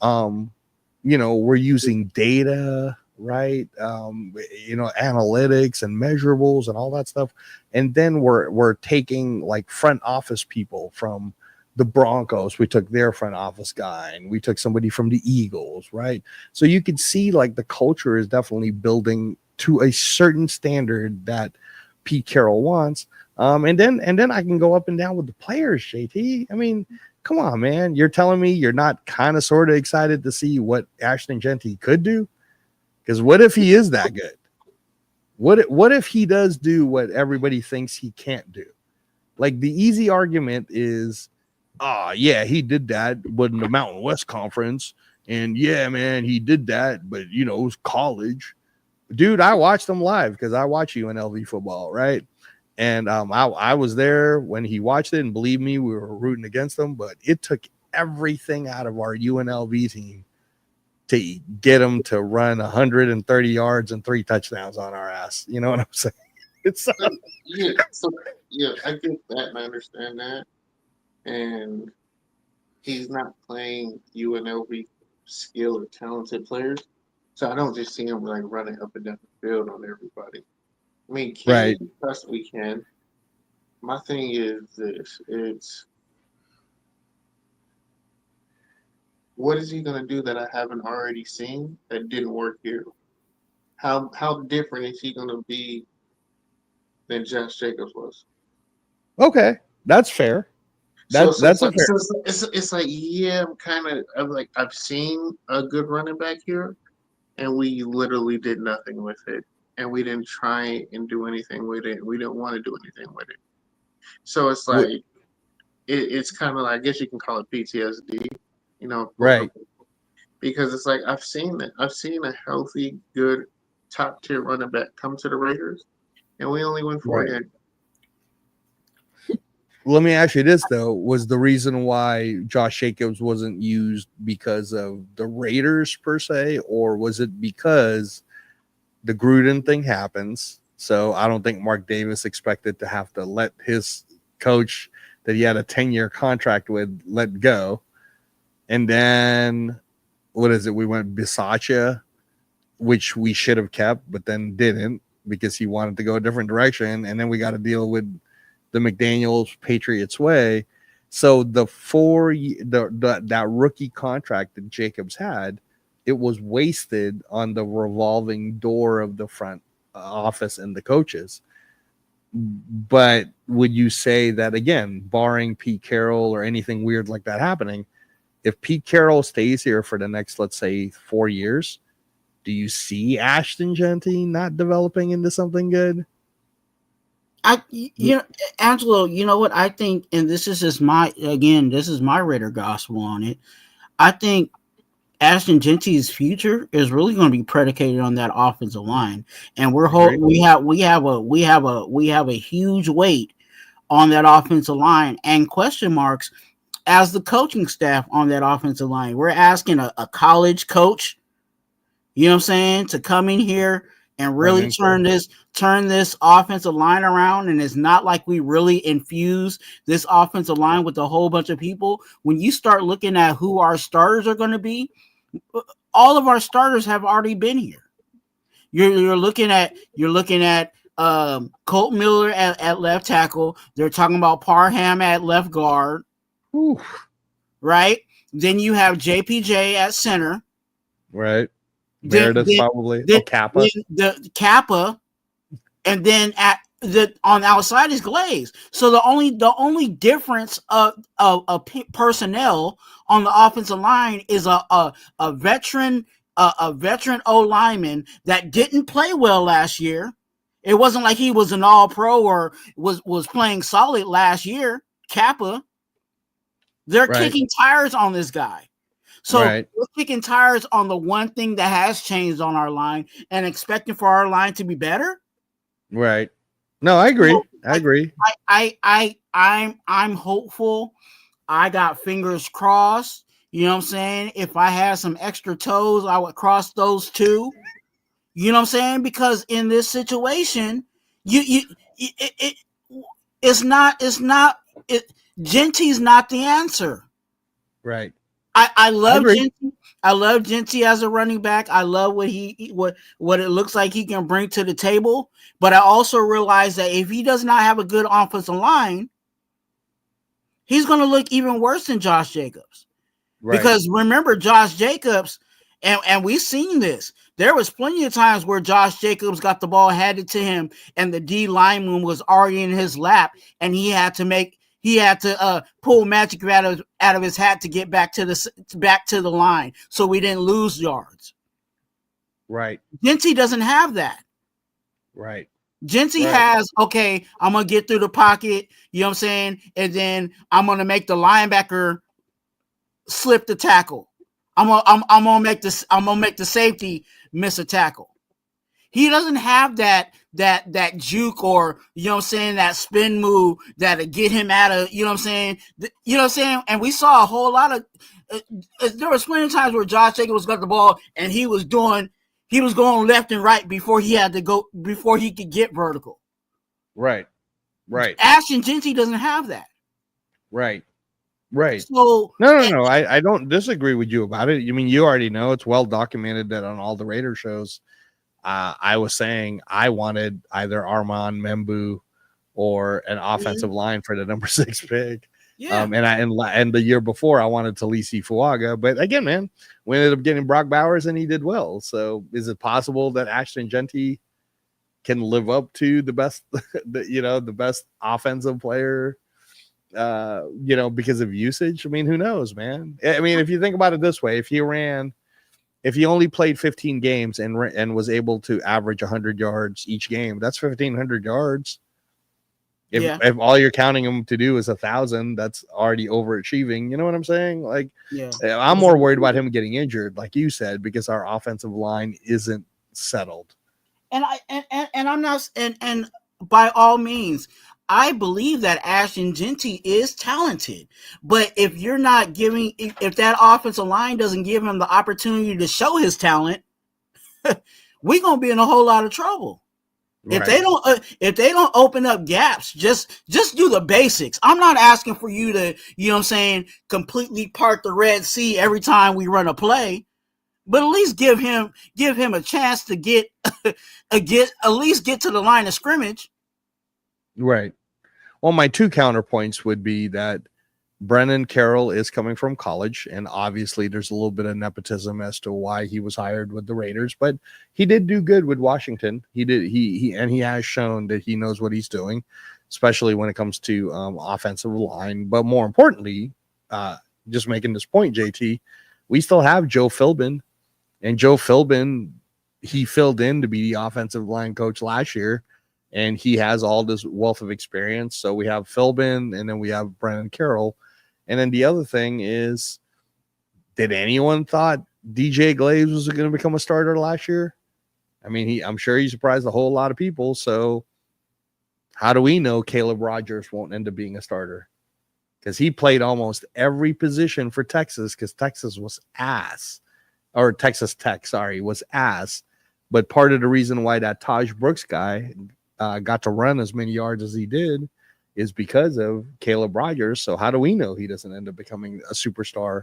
we're using data, right? Analytics and measurables and all that stuff. And then we're taking like front office people from the Broncos. We took their front office guy and we took somebody from the Eagles, right? So you could see like the culture is definitely building to a certain standard that Pete Carroll wants. And then I can go up and down with the players, JT. I mean, come on, man. You're telling me you're not kind of sort of excited to see what Ashton Jeanty could do? Because what if he is that good? What if he does do what everybody thinks he can't do? Like the easy argument is, he did that in the Mountain West Conference. And yeah, man, he did that, but it was college. Dude, I watched him live because I watch UNLV football, right? And I was there when he watched it, and believe me, we were rooting against him, but it took everything out of our UNLV team to get him to run 130 yards and 3 touchdowns on our ass. You know what I'm saying? It's I get that and I understand that. And he's not playing UNLV skilled or talented players. So I don't just see him like running up and down the field on everybody. I mean, can we trust? We can. My thing is this: it's what is he going to do that I haven't already seen that didn't work here? How different is he going to be than Josh Jacobs was? Okay, that's fair. That's fair. It's like, yeah, I've seen a good running back here, and we literally did nothing with it. And we didn't try and do anything with it. We didn't want to do anything with it. So it's like, it's kind of like, I guess you can call it PTSD, right? Because it's like, I've seen a healthy, good, top tier running back come to the Raiders, and we only win 4 games. Let me ask you this though: was the reason why Josh Jacobs wasn't used because of the Raiders per se, or was it because the Gruden thing happens? So I don't think Mark Davis expected to have to let his coach that he had a 10-year contract with let go. And then what is it? We went Bisaccia, which we should have kept, but then didn't because he wanted to go a different direction. And then we got to deal with the McDaniels Patriots way. So that rookie contract that Jacobs had, it was wasted on the revolving door of the front office and the coaches. But would you say that, again, barring Pete Carroll or anything weird like that happening, if Pete Carroll stays here for the next, let's say, 4 years, do you see Ashton Jeanty not developing into something good? Angelo, you know what I think, and this is my Raider gospel on it. I think Ashton Jeanty's future is really going to be predicated on that offensive line, and we have a huge weight on that offensive line and question marks as the coaching staff on that offensive line. We're asking a college coach, you know what I'm saying, to come in here and really turn this offensive line around. And it's not like we really infuse this offensive line with a whole bunch of people. When you start looking at who our starters are going to be, all of our starters have already been here. You're looking at Colt Miller at left tackle. They're talking about Parham at left guard. Ooh. Right? Then you have JPJ at center. Right. Then, Meredith then, probably. then, Oh, Kappa. then the Kappa, and then at the on the outside is Glaze. So the only difference of personnel on the offensive line is a veteran veteran O lineman that didn't play well last year. It wasn't like he was an all pro or was playing solid last year. Kappa, they're Right. kicking tires on this guy. So Right. we're kicking tires on the one thing that has changed on our line and expecting for our line to be better. Right. No, I agree. So, I agree. I'm hopeful. I got fingers crossed. You know what I'm saying? If I had some extra toes, I would cross those too. You know what I'm saying? Because in this situation, it's not Genty's not the answer. Right. I I love agree. Genty. I love Genty as a running back. I love what it looks like he can bring to the table. But I also realize that if he does not have a good offensive line, he's going to look even worse than Josh Jacobs. Right. Because remember, Josh Jacobs, and we've seen this. There was plenty of times where Josh Jacobs got the ball handed to him, and the D lineman was already in his lap, and he had to pull magic out of his hat to get back to the line, so we didn't lose yards. Right. Genty doesn't have that. Right. Genty Right. has, okay, I'm gonna get through the pocket, you know what I'm saying, and then I'm gonna make the linebacker slip the tackle. I'm gonna make the safety miss a tackle. He doesn't have that juke, or you know what I'm saying, that spin move that'll get him out of, you know what I'm saying, and we saw a whole lot of there was plenty of times where Josh Jacobs got the ball and he was going left and right before he could get vertical. Right. Right. Ashton Genty doesn't have that. Right. Right. So No. I don't disagree with you about it. I mean, you already know it's well documented that on all the Raider shows, I was saying I wanted either Armand Membu or an offensive line for the number 6 pick. yeah. And the year before I wanted Talisi Fuaga, but again, man, we ended up getting Brock Bowers and he did well. So is it possible that Ashton Genty can live up to the best, the best offensive player, because of usage? I mean, who knows, man? I mean, if you think about it this way, if he only played 15 games and was able to average 100 yards each game, that's 1,500 yards. If all you're counting him to do is 1,000, that's already overachieving. You know what I'm saying? Like, I'm more worried about him getting injured, like you said, because our offensive line isn't settled. And I'm not, and by all means, I believe that Ashton Genty is talented, but if that offensive line doesn't give him the opportunity to show his talent, we're gonna be in a whole lot of trouble. Right. If they don't open up gaps, just do the basics. I'm not asking for you to, you know what I'm saying, completely part the Red Sea every time we run a play, but at least give him a chance to get to the line of scrimmage. Right. Well, my two counterpoints would be that Brennan Carroll is coming from college, and obviously there's a little bit of nepotism as to why he was hired with the Raiders, but he did do good with Washington. He has shown that he knows what he's doing, especially when it comes to offensive line. But more importantly, just making this point, JT, we still have Joe Philbin, and Joe Philbin, he filled in to be the offensive line coach last year, and he has all this wealth of experience. So we have Philbin, and then we have Brennan Carroll. And then the other thing is, did anyone thought DJ Glaze was going to become a starter last year? I mean, I'm sure he surprised a whole lot of people. So how do we know Caleb Rogers won't end up being a starter? Because he played almost every position for Texas, because Texas was ass. Or Texas Tech, sorry, was ass. But part of the reason why that Taj Brooks guy got to run as many yards as he did is because of Caleb Rogers. So how do we know he doesn't end up becoming a superstar,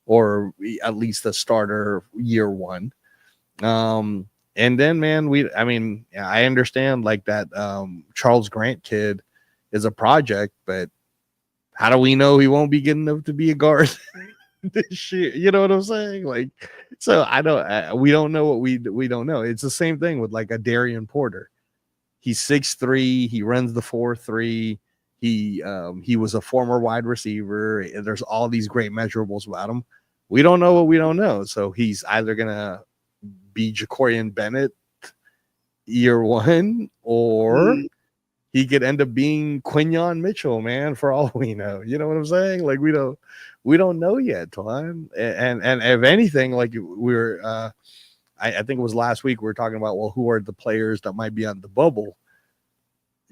or at least a starter year one? And then, man, I understand like that Charles Grant kid is a project, but how do we know he won't be good enough to be a guard? this shit. You know what I'm saying? Like, so I don't. We don't know what we don't know. It's the same thing with like a Darian Porter. He's 6'3". He runs the 4.3. He was a former wide receiver. There's all these great measurables about him. We don't know what we don't know. So he's either gonna be Jacorian Bennett year one, or he could end up being Quinyon Mitchell, man, for all we know. You know what I'm saying? Like we don't know yet, Twuan. And if anything, like we were I think it was last week we were talking about, well, who are the players that might be on the bubble?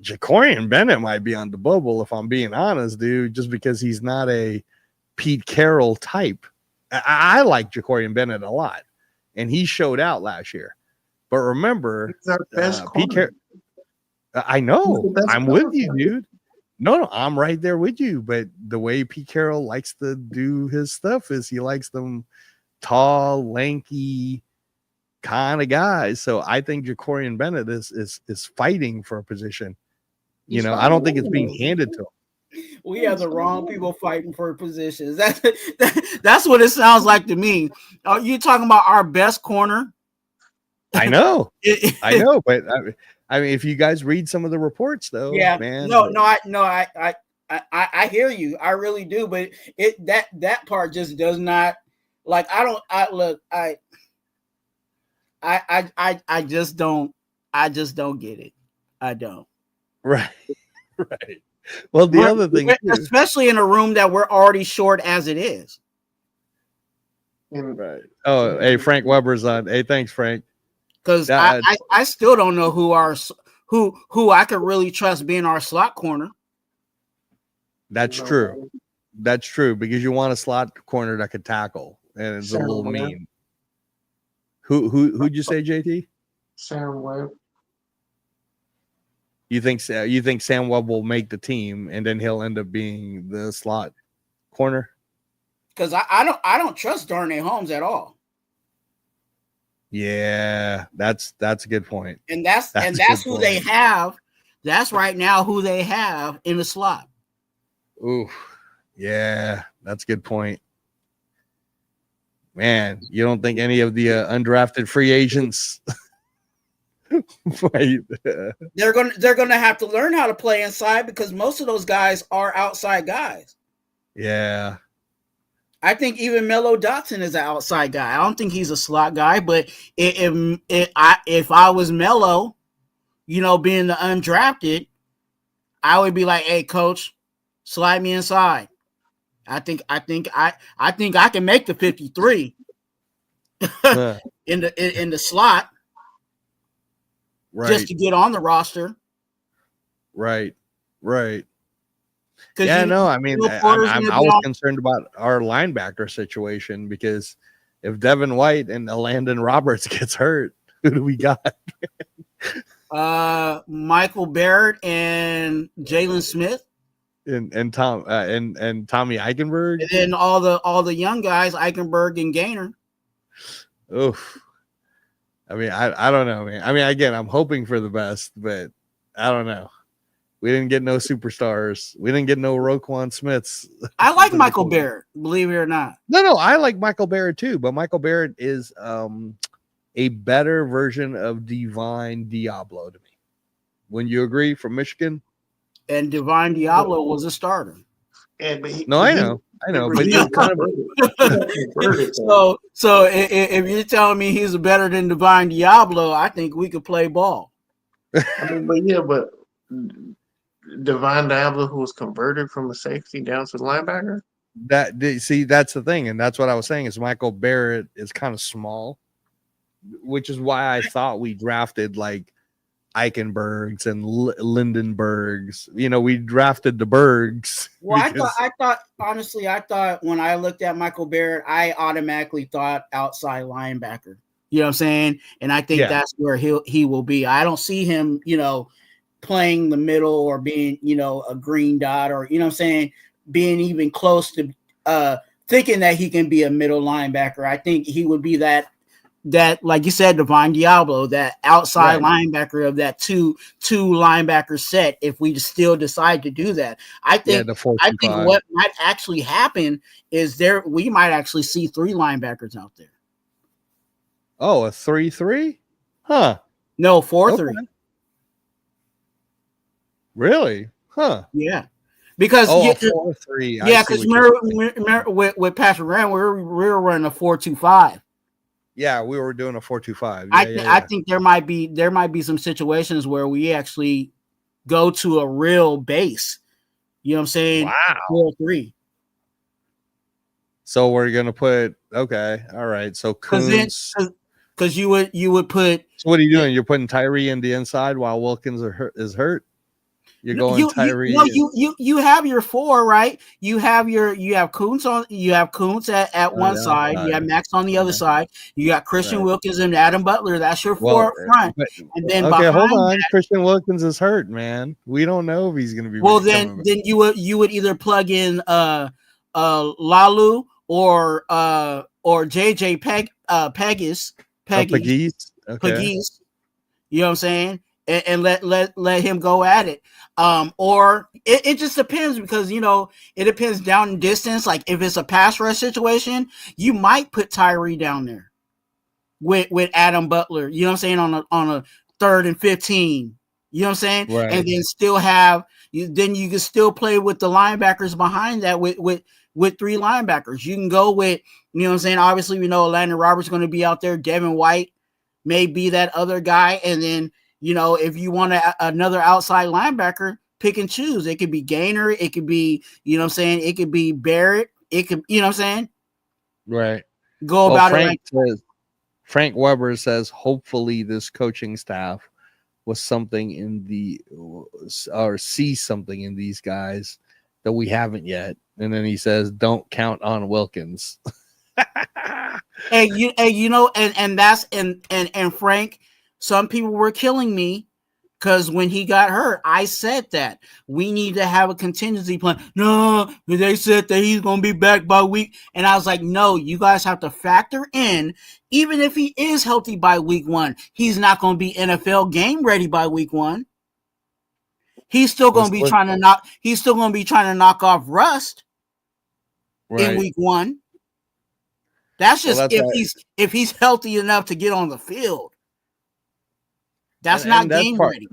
Jacorian Bennett might be on the bubble, if I'm being honest, dude, just because he's not a Pete Carroll type. I like Jacorian Bennett a lot, and he showed out last year. But remember, He's our best Pete Carroll. I know. I'm with you, dude. No, I'm right there with you. But the way Pete Carroll likes to do his stuff is he likes them tall, lanky kind of guys. So I think Jacorian Bennett is fighting for a position. You know, I don't think it's being handed to him. We have the wrong people fighting for positions. That's what it sounds like to me. Are you talking about our best corner? I know, I know, but I mean, if you guys read some of the reports, though, yeah, man, I hear you, I really do, but that part just does not, like, I just don't get it. I don't. Right. Well, the other thing, especially in a room that we're already short as it is. Right. Oh, hey, Frank Weber's on. Hey, thanks, Frank. Because I still don't know who I could really trust being our slot corner. That's true. That's true, because you want a slot corner that could tackle, and it's a little mean. Who'd you say, JT? Sam Webb. You think Sam Webb will make the team, and then he'll end up being the slot corner? Because I don't trust Darnay Holmes at all. Yeah, that's a good point. And that's who they have. That's right now who they have in the slot. Ooh, yeah, that's a good point. Man, you don't think any of the undrafted free agents? They're gonna have to learn how to play inside, because most of those guys are outside guys. Yeah. I think even Melo Dotson is an outside guy. I don't think he's a slot guy, but if I was Melo, being the undrafted, I would be like, "Hey, coach, slide me inside. I think I can make the 53 in the slot, right, just to get on the roster." Right. Yeah, no, I mean, I was concerned about our linebacker situation, because if Devin White and Landon Roberts gets hurt, who do we got? Michael Barrett and Jalen Smith, and Tommy Eichenberg, and then all the young guys, Eichenberg and Gaynor. Oof. I mean, I don't know, man. I mean, again, I'm hoping for the best, but I don't know. We didn't get no superstars. We didn't get no Roquan Smiths. I like Michael Barrett, believe it or not. No, I like Michael Barrett too, but Michael Barrett is a better version of Divine Diablo to me. Wouldn't you agree, from Michigan? And Divine Diablo was a starter. Yeah, but I know, but he's kind of so if you're telling me he's better than Divine Diablo, I think we could play ball. I mean, but Divine Diablo, who was converted from a safety down to the linebacker. That's the thing, and that's what I was saying, is Michael Barrett is kind of small, which is why I thought we drafted like Eichenbergs and Lindenbergs. We drafted the Bergs. Well, I thought honestly, when I looked at Michael Barrett, I automatically thought outside linebacker. You know what I'm saying? And I think that's where he will be. I don't see him, playing the middle or being, a green dot, or, what I'm saying, being even close to thinking that he can be a middle linebacker. I think he would be that that, like you said, Divine Diablo, that outside Right. linebacker of that two linebacker set. If we still decide to do that, Yeah, the I think 4-2-5. what might actually happen is we might actually see 3 linebackers out there. Oh, a 3-3? Huh. No, 4-3. Okay. Really? Huh. Yeah, because Oh, a 4-3. I yeah, see because what you're saying. remember with Patrick Graham, we were running a 4-2-5. Yeah, we were doing a 4-2-5. Yeah, I think there might be some situations where we actually go to a real base. You know what I'm saying? Wow. 4-3. So we're gonna put okay. All right. So Coons. Because you would put So what are you doing? You're putting Tyree in the inside while Wilkins is hurt. You're going Tyree. You have your 4, right? You have Kuntz at one side. You have Max on the other side. You got Christian Wilkins and Adam Butler. That's your 4 up front. And then okay, hold behind on. Christian Wilkins is hurt, man. We don't know if he's going to be. Well, then you would either plug in Lalu or JJ Pegues. Okay. You know what I'm saying? And let him go at it. Or it just depends, because it depends down in distance. Like if it's a pass rush situation, you might put Tyree down there with Adam Butler. You know what I'm saying, on a 3rd and 15. You know what I'm saying? Right. And then still have then you can still play with the linebackers behind that with 3 linebackers. You can go with, you know what I'm saying? Obviously, we know Landon Roberts going to be out there. Devin White may be that other guy. And then, if you want another outside linebacker, pick and choose. It could be Gaynor. It could be, you know what I'm saying? It could be Barrett. It could, you know what I'm saying? Right. Go about it. Frank Weber says, hopefully this coaching staff was something or see something in these guys that we haven't yet. And then he says, don't count on Wilkins. And that's and Frank, some people were killing me because when he got hurt, I said that we need to have a contingency plan. No, they said that he's going to be back by week. And I was like, no, you guys have to factor in, even if he is healthy by week 1, he's not going to be NFL game ready by week 1. He's still going to be trying to knock off rust in week 1. That's just if he's healthy enough to get on the field. That's not game ready.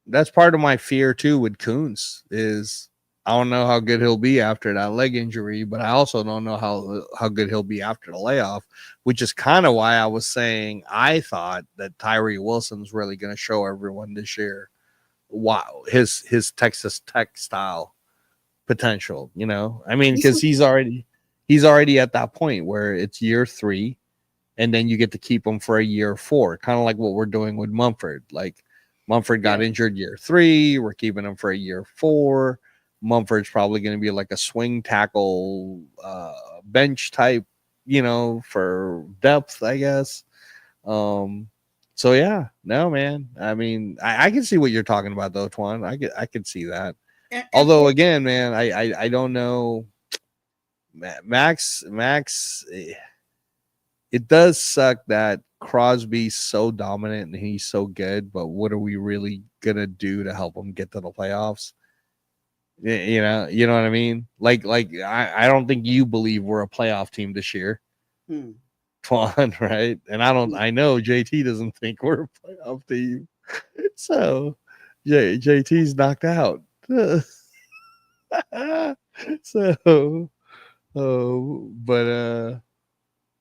That's part of my fear too with Kuntz is I don't know how good he'll be after that leg injury, but I also don't know how good he'll be after the layoff, which is kind of why I was saying I thought that Tyree Wilson's really going to show everyone this year. Wow, his Texas Tech style potential, I mean, because he's already at that point where it's year 3, and then you get to keep him for a year 4, kind of like what we're doing with Mumford. Like Mumford got injured year 3, we're keeping him for a year 4. Mumford's probably going to be like a swing tackle, bench type, for depth, I guess. So yeah, no, man. I mean, I can see what you're talking about though, Twuan. I could see that. Although again, man, I don't know. Max, it does suck that Crosby's so dominant and he's so good, but what are we really gonna do to help him get to the playoffs? You know what I mean? Like I don't think you believe we're a playoff team this year. Twuan, right? And I know JT doesn't think we're a playoff team. So JT's knocked out. So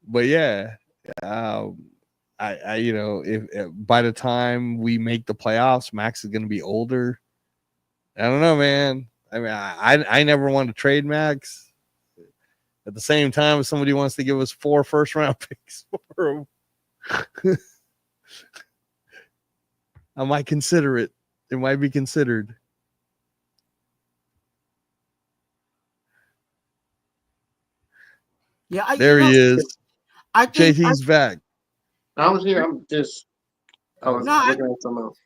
but yeah, I if by the time we make the playoffs, Max is going to be older. I don't know, man. I mean, I never want to trade Max. At the same time, if somebody wants to give us 4 first-round picks for him, I might consider it. It might be considered. Yeah, there he is. JT's back. I was here. I was looking at something else.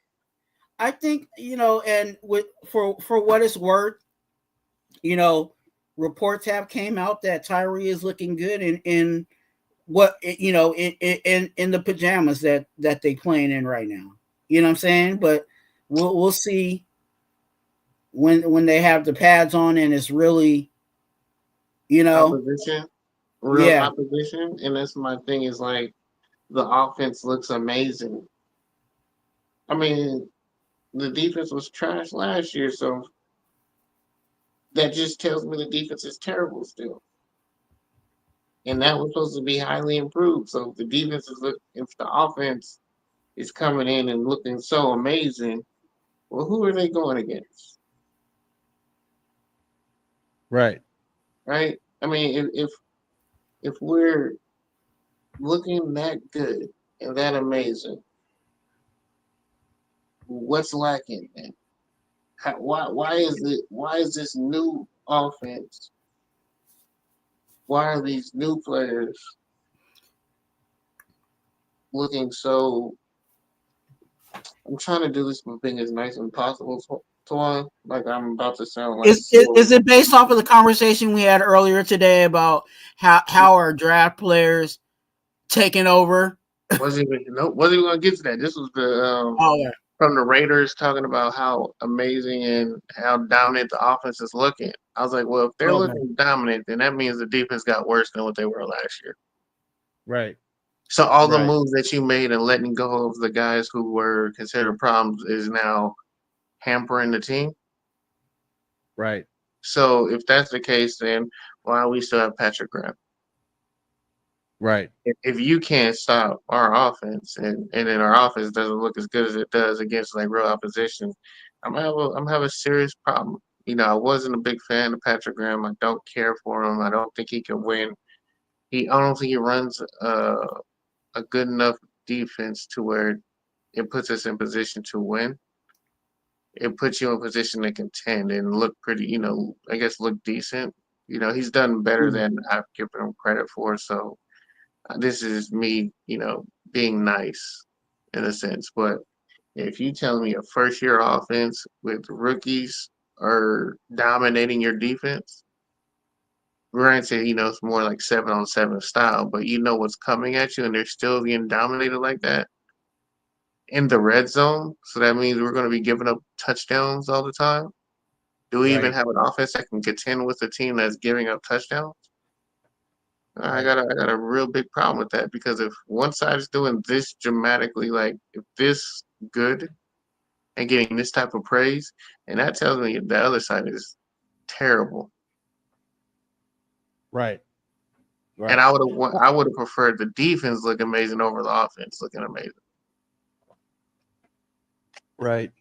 I think, and for what it's worth, reports have came out that Tyree is looking good in what in the pajamas that they playing in right now. You know what I'm saying? But we'll see when they have the pads on and it's really, Opposition, real yeah. opposition, and that's my thing. Is like the offense looks amazing. I mean, the defense was trash last year, so that just tells me the defense is terrible still. And that was supposed to be highly improved. So if the defense is if the offense is coming in and looking so amazing, well, who are they going against? Right. Right? I mean, if we're looking that good and that amazing, what's lacking then? Why is this new offense? Why are these new players looking so? I'm trying to do this thing as nice as possible, Twuan. Like I'm about to sound like Is it based off of the conversation we had earlier today about how our draft players taking over? Wasn't even gonna get to that. This was the Oh, from the Raiders talking about how amazing and how dominant the offense is looking. I was like, well, if they're okay. looking dominant, then that means the defense got worse than what they were last year. Right. So all the Right. moves that you made and letting go of the guys who were considered problems is now hampering the team. Right. So if that's the case, then why we still have Patrick Graham? Right. If you can't stop our offense and then our offense doesn't look as good as it does against like real opposition, I'm gonna have a serious problem. I wasn't a big fan of Patrick Graham. I don't care for him. I don't think he can win. I don't think he runs a good enough defense to where it puts us in position to win. It puts you in position to contend and look pretty, I guess look decent. He's done better than I've given him credit for. So this is me, being nice in a sense. But if you tell me a first year offense with rookies are dominating your defense, granted, it's more like 7-on-7 style, but you know what's coming at you and they're still being dominated like that in the red zone. So that means we're going to be giving up touchdowns all the time. Do we even Right. have an offense that can contend with a team that's giving up touchdowns? I Right. got a real big problem with that because if one side is doing this dramatically, like if this good and getting this type of praise, and that tells me the other side is terrible. Right. And Right. I would have preferred the defense look amazing over the offense looking amazing. Right.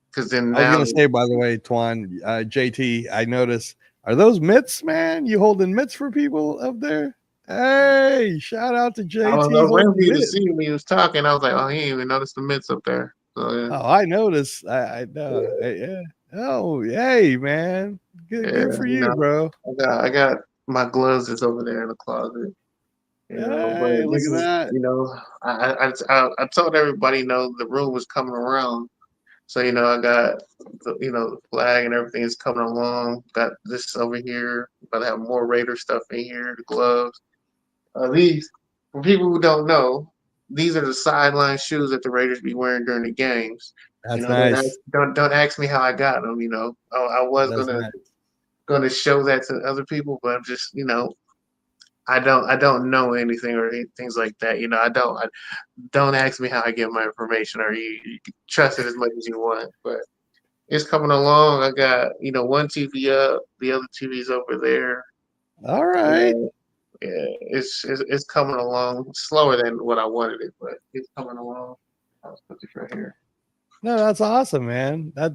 Because then I was now gonna say, by the way, Twuan, JT, I noticed. Are those mitts, man? You holding mitts for people up there? Hey, shout out to I was JT waiting holding for you to mitts. see when he was talking. I was like, oh, he didn't even notice the mitts up there. So Oh, I noticed. I know. Yeah. Oh, hey, man. yeah, Good for you, bro. I got my gloves is over there in the closet. Hey, But look this at is, that. I told everybody, the room was coming around. So, I got, the flag and everything is coming along. Got this over here. About to have more Raider stuff in here, the gloves. These, for people who don't know, these are the sideline shoes that the Raiders be wearing during the games. That's Don't nice. don't ask me how I got them. I was That's nice. gonna show that to other people, but I'm just, I don't know anything or things like that. Don't ask me how I get my information, or you can trust it as much as you want. But it's coming along. I got one TV up, the other TV's over there. All right. Yeah, it's coming along slower than what I wanted it, but it's coming along. I'll put this right here. No, that's awesome, man. That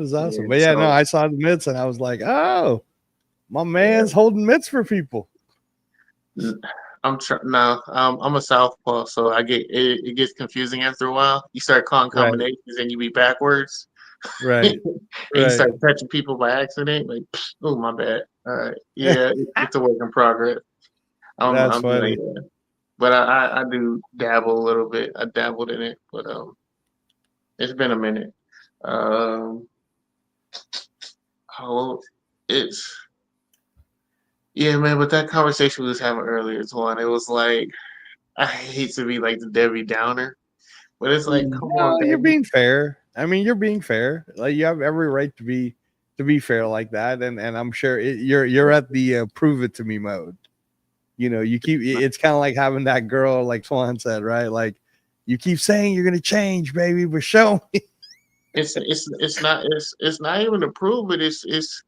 is awesome. Yeah, But yeah, no, so I saw the mitts and I was like, oh, my yeah, man's holding mitts for people. I'm a southpaw, so it gets confusing after a while. You start calling Right, combinations and you be backwards, and right, you right. start touching people by accident. Like, oh my bad. All right, yeah, it's a work in progress. That's I'm like, funny. yeah. But I do dabble a little bit. I dabbled in it, but it's been a minute. Um, oh, it's Yeah, man, but that conversation we was having earlier, Twan, it was like I hate to be like the Debbie Downer, but it's like, come on, No, you're baby. being fair. I mean, you're being fair. Like you have every right to be fair like that, and I'm sure you're at the prove it to me mode. You know, you keep it's kind of like having that girl, like Swan said, right? Like you keep saying you're gonna change, baby, but show me. It's not even to prove it. It's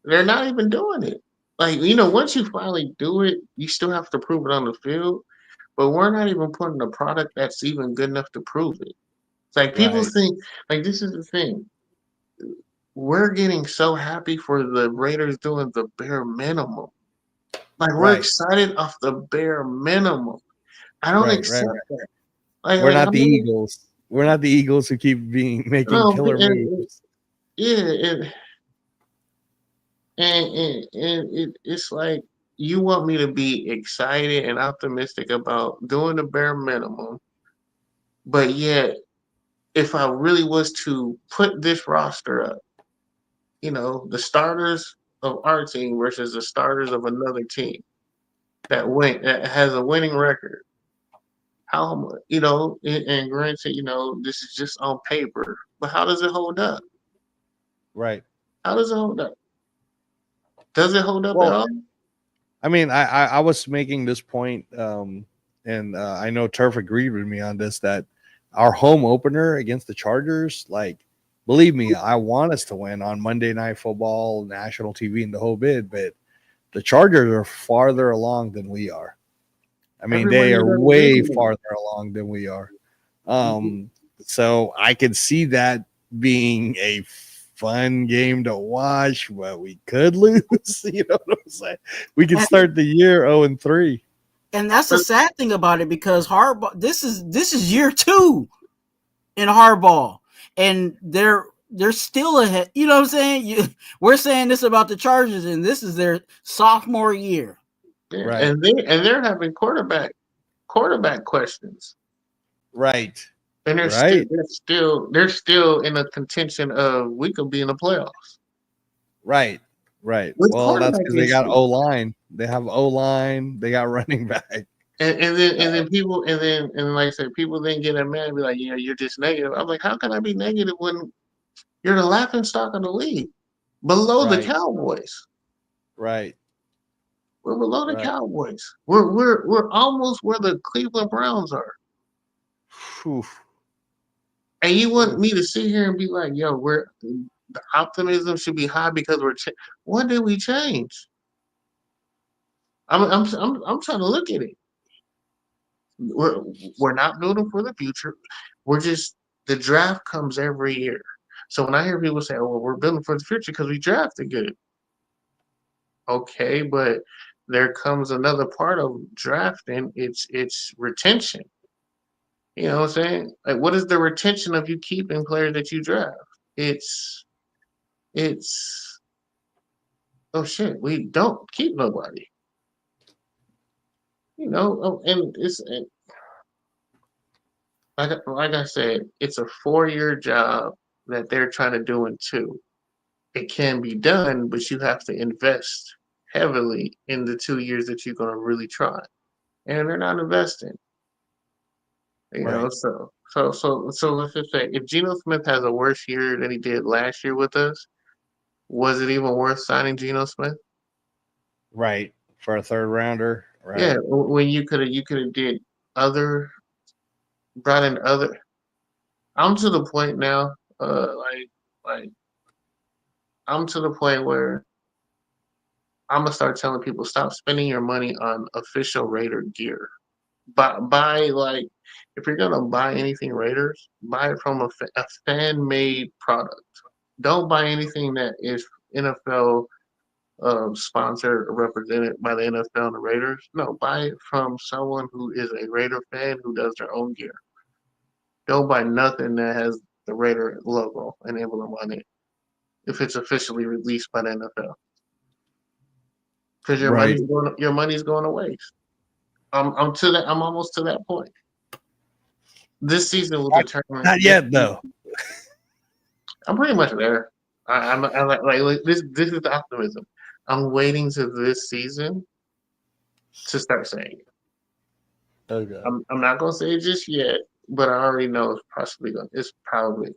they're not even doing it. Like, once you finally do it, you still have to prove it on the field. But we're not even putting a product that's even good enough to prove it. It's like people Right, think, like, this is the thing. We're getting so happy for the Raiders doing the bare minimum. Like, we're right, excited off the bare minimum. I don't right. accept that. Like, We're like not I'm the not, Eagles. We're not the Eagles who keep being making no, killer moves. yeah, it's like you want me to be excited and optimistic about doing the bare minimum, but yet if I really was to put this roster up, the starters of our team versus the starters of another team that has a winning record, how and granted, this is just on paper, but how does it hold up? Right. How does it hold up? Does it hold up at Well, all? I mean, I was making this point, and I know Turf agreed with me on this that our home opener against the Chargers, like, believe me, I want us to win on Monday Night Football, national TV, and the whole bit, but the Chargers are farther along than we are. I mean, they Everybody are does agree way with me. farther along than we are. So I could see that being a fun game to watch, but we could lose. You know what I'm saying? We could start the year 0-3. And that's the But sad thing about it because Harbaugh. This is year 2 in Harbaugh, and they're still ahead. You know what I'm saying? We're saying this about the Chargers, and this is their sophomore year. yeah, Right. and they're having quarterback questions. Right. And Right. they're still in a contention of we could be in the playoffs Right. Right. with Well, that's quarterback because they got issues. O line. They have O line. They got running back. And then people and like I said, people then get mad and be like, yeah, you're just negative. I'm like, how can I be negative when you're the laughing stock of the league? Below the Right. Cowboys. Right. We're below the Right. Cowboys. We're almost where the Cleveland Browns are. Whew. And you want Whew. me to sit here and be like, yo, the optimism should be high because what did we change? I'm trying to look at it. We're we're not building for the future. We're just the draft comes every year. So when I hear people say, "Oh, well, we're building for the future because we drafted good," okay, but there comes another part of drafting. It's retention. You know what I'm saying? Like, what is the retention of you keeping players that you draft? It's it's oh shit, we don't keep nobody. And like I said, it's a 4-year job that they're trying to do in 2. It can be done, but you have to invest heavily in the 2 years that you're going to really try. And they're not investing, Right. so let's just say if Geno Smith has a worse year than he did last year with us, was it even worth signing Geno Smith? Right. For a third rounder. Yeah, Right. when you could have did other brought in other. I'm to the point now, like I'm to the point where I'm gonna start telling people stop spending your money on official Raider gear. Buy like if you're gonna buy anything Raiders, buy it from a fan made product. Don't buy anything that is NFL sponsored or represented by the NFL and the Raiders. No, buy it from someone who is a Raider fan who does their own gear. Don't buy nothing that has the Raider logo and emblem on it if it's officially released by the NFL because Right. your money's going to waste. I'm to that. I'm almost to that point. This season will determine. Not yet, though. I'm pretty much there. I like this. This is the optimism. I'm waiting to this season to start saying it. Okay. I'm not gonna say it just yet, but I already know it's probably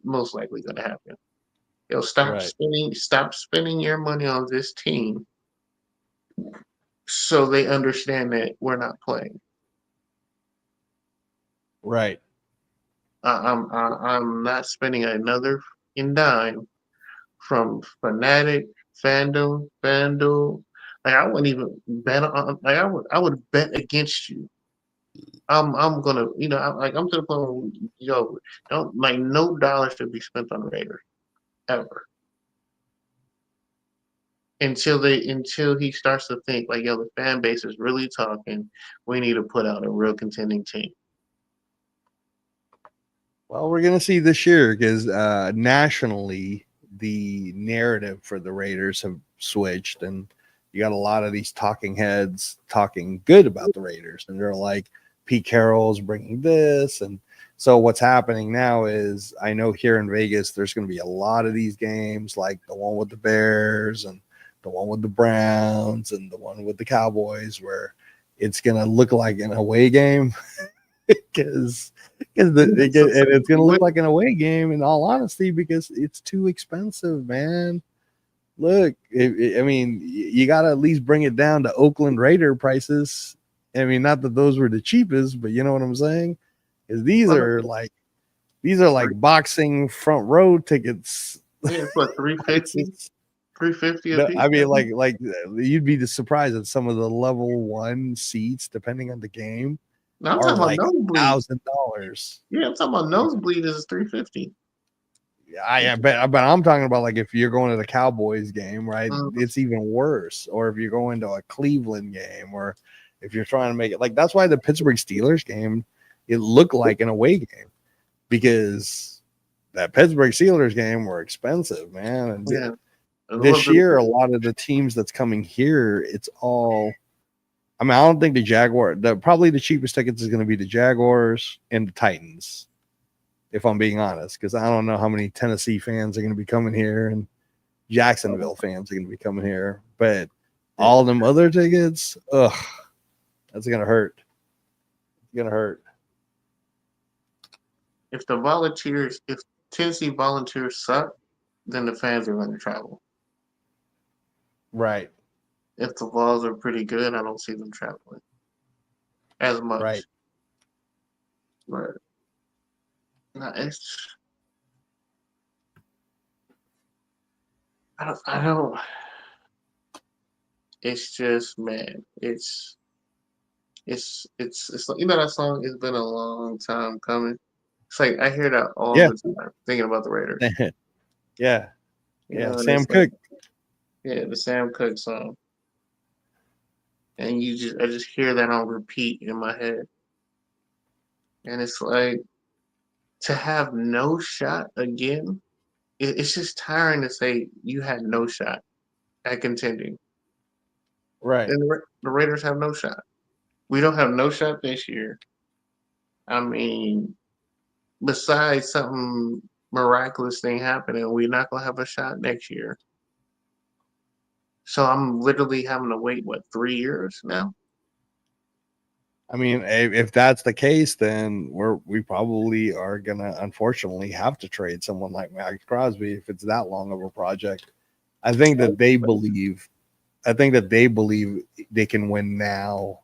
most likely gonna happen. Yo, Right. stop spending your money on this team so they understand that we're not playing. Right. I'm not spending another dime from Fanatic, FanDuel. Like I wouldn't even bet on. Like I would bet against you. I'm gonna, I'm to the point where, don't like no dollar should be spent on Raiders ever until he starts to think like, yo, the fan base is really talking. We need to put out a real contending team. Well, we're gonna see this year because nationally the narrative for the Raiders have switched, and you got a lot of these talking heads talking good about the Raiders, and they're like, Pete Carroll's bringing this, and so what's happening now is I know here in Vegas there's going to be a lot of these games, like the one with the Bears and the one with the Browns and the one with the Cowboys, where it's going to look like an away game because and it's going to look like an away game in all honesty because it's too expensive, man. Look, I mean, you got to at least bring it down to Oakland Raider prices. I mean, not that those were the cheapest, but you know what I'm saying? Is these are like boxing front row tickets. Yeah, it's what 350, 350 a No, piece. I mean, like you'd be surprised at some of the level 1 seats, depending on the game, No, I'm are talking like about nosebleed. $1,000. Yeah, I'm talking about nosebleed is 350. But I'm talking about like if you're going to the Cowboys game, right? It's even worse. Or if you're going to a Cleveland game, or if you're trying to make it like that's why the Pittsburgh Steelers game, it looked like an away game because that Pittsburgh Steelers game were expensive, man. And Yeah. this year, a lot of the teams that's coming here, it's all. I mean, I don't think probably the cheapest tickets is going to be the Jaguars and the Titans, if I'm being honest, because I don't know how many Tennessee fans are going to be coming here and Jacksonville fans are going to be coming here. But all them other tickets, that's going to hurt. It's going to hurt. If Tennessee Volunteers suck, then the fans are going to travel. Right. If the Vols are pretty good, I don't see them traveling as much. Right. But no, I don't. It's just, man. It's like, that song. It's been a long time coming. It's like I hear that all the time, thinking about the Raiders. Yeah. Sam Cooke. Cooke. The Sam Cooke song. And I just hear that on repeat in my head. And it's like, to have no shot again, it's just tiring to say you had no shot at contending. Right. And the Raiders have no shot. We don't have no shot this year. I mean, besides something miraculous thing happening, we're not going to have a shot next year. So I'm literally having to wait, 3 years now? I mean, if that's the case, then we probably are gonna unfortunately have to trade someone like Max Crosby if it's that long of a project. I think that they believe they can win now.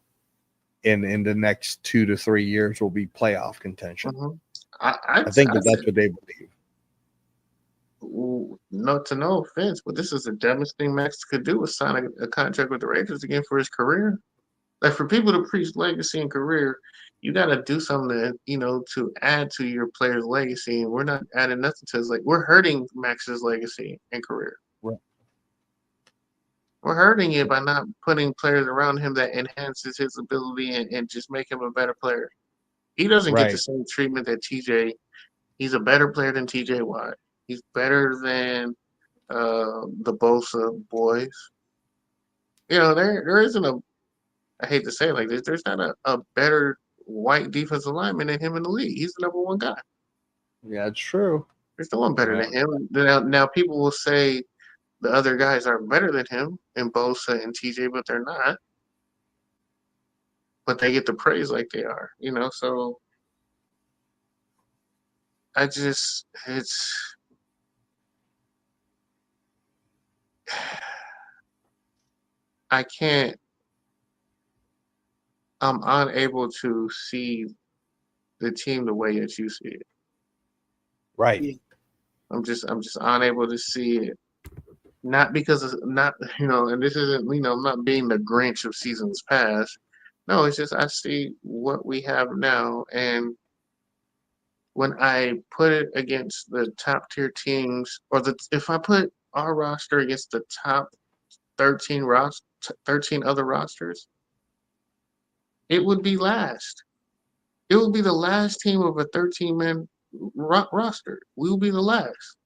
In the next 2 to 3 years will be playoff contention. Mm-hmm. I think that's what they believe. No offense, but this is the dumbest thing Max could do was sign a contract with the Raiders again for his career. Like, for people to preach legacy and career, you got to do something to add to your player's legacy. And we're not adding nothing to his. Like, we're hurting Max's legacy and career. Right. We're hurting it by not putting players around him that enhances his ability and just make him a better player. He doesn't get the same treatment that TJ. He's a better player than TJ Watt. He's better than the Bosa boys. There isn't a. I hate to say it like this. There's not a better white defensive lineman than him in the league. He's the number one guy. Yeah, it's true. There's no one better than him. Now people will say the other guys are better than him in Bosa and TJ, but they're not. But they get the praise like they are, So I can't. I'm unable to see the team the way that you see it. Right. I'm just unable to see it. Not because it's not, and this isn't, I'm not being the Grinch of seasons past. No, it's just I see what we have now, and when I put it against the top tier teams, if I put our roster against the top 13 other rosters, it would be last. It would be the last team of a 13-man roster. We will be the last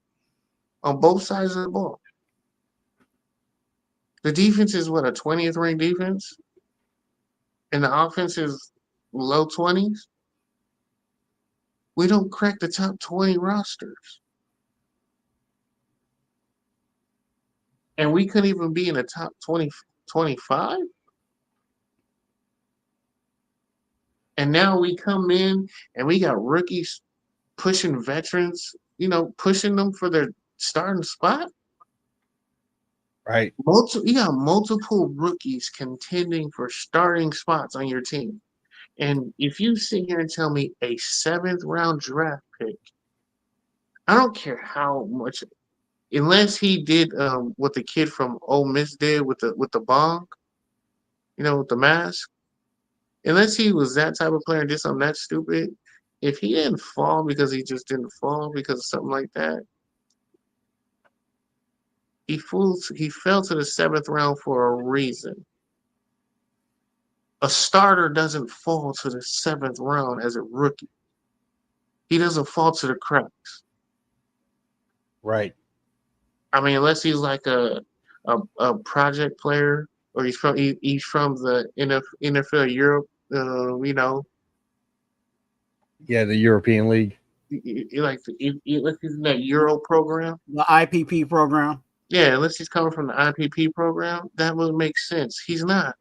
on both sides of the ball. The defense is what, a 20th ranked defense? And the offense is low 20s? We don't crack the top 20 rosters. And we couldn't even be in the top 20, 25? And now we come in and we got rookies pushing veterans, pushing them for their starting spot. Right. You got multiple rookies contending for starting spots on your team. And if you sit here and tell me a 7th round draft pick, I don't care how much, unless he did what the kid from Ole Miss did with the bong, with the mask. Unless he was that type of player and did something that stupid, if he didn't fall because he just didn't fall because of something like that, he fell to the 7th round for a reason. A starter doesn't fall to the 7th round as a rookie. He doesn't fall to the cracks. Right. I mean, unless he's like a project player, or he's from the NFL Europe, Yeah, the European League. Unless he's in that Euro program, The IPP program. Yeah, unless he's coming from the IPP program, that would make sense. He's not.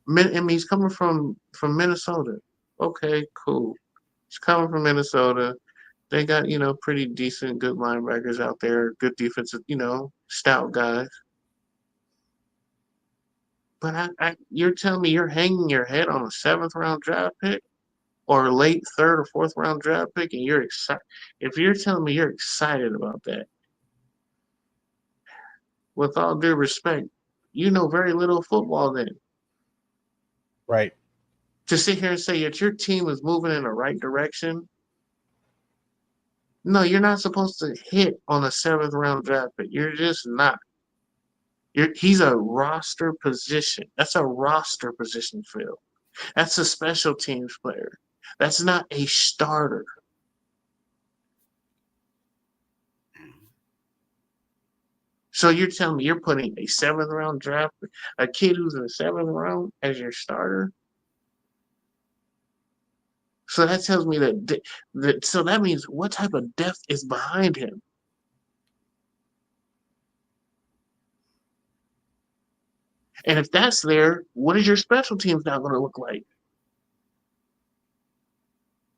I mean, he's coming from Minnesota. Okay, cool. He's coming from Minnesota. They got, pretty decent, good linebackers out there, good defensive, stout guys. But you're telling me you're hanging your head on a 7th round draft pick or late 3rd or 4th round draft pick, and you're excited. If you're telling me you're excited about that, with all due respect, you know very little football then. Right. To sit here and say that your team is moving in the right direction. No, you're not supposed to hit on a 7th round draft pick. You're just not. He's a roster position. That's a roster position, Phil. That's a special teams player. That's not a starter. So you're telling me you're putting a 7th round draft, a kid who's in the 7th round as your starter? So that tells me so that means what type of depth is behind him? And if that's there, what is your special teams now going to look like?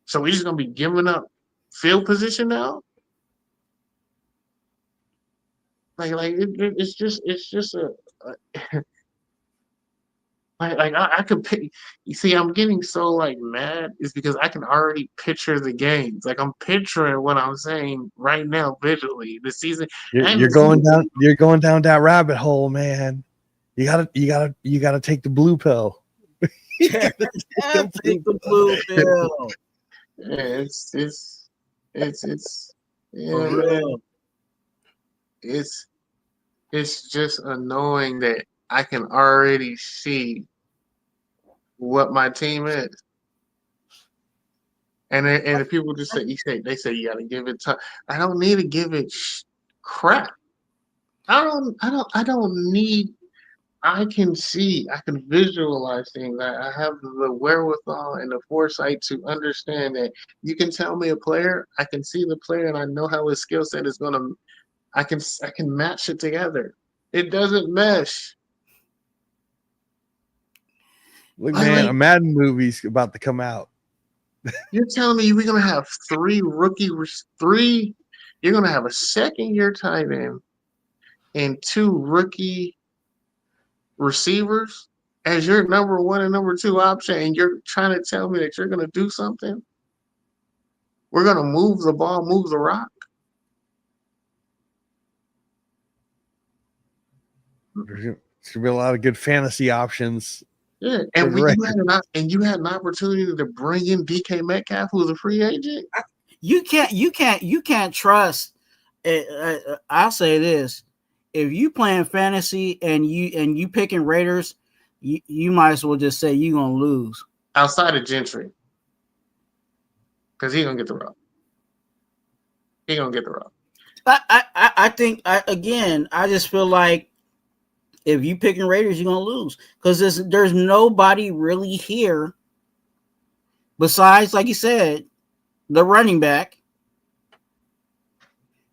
So we're just going to be giving up field position now? It's just a I could pick. You see, I'm getting so mad is because I can already picture the games. I'm picturing what I'm saying right now visually. The season. You're going down. You're going down that rabbit hole, man. You gotta take the blue pill. Take the blue pill. Yeah, For real. It's just annoying that I can already see what my team is. And if people just say they say you gotta give it time. I don't need to give it crap. I don't need I can see, I can visualize things. I have the wherewithal and the foresight to understand that you can tell me a player, I can see the player, and I know how his skill set is gonna. I can match it together. It doesn't mesh. Look, I man, like a Madden movie's about to come out. you're telling me we're gonna have three. You're gonna have a second year tight end and two rookie receivers as your number one and number two option, and you're trying to tell me that you're gonna do something? We're gonna move the ball, move the rock. There's gonna be a lot of good fantasy options. Yeah, For and the record. you had an opportunity to bring in DK Metcalf, who's a free agent. You can't trust. I'll say this: if you playing fantasy and you picking Raiders, you might as well just say you're gonna lose. Outside of Gentry, because he's gonna get the rub. He gonna get the rub. I think I just feel like if you picking Raiders, you're gonna lose because there's nobody really here besides, like you said, the running back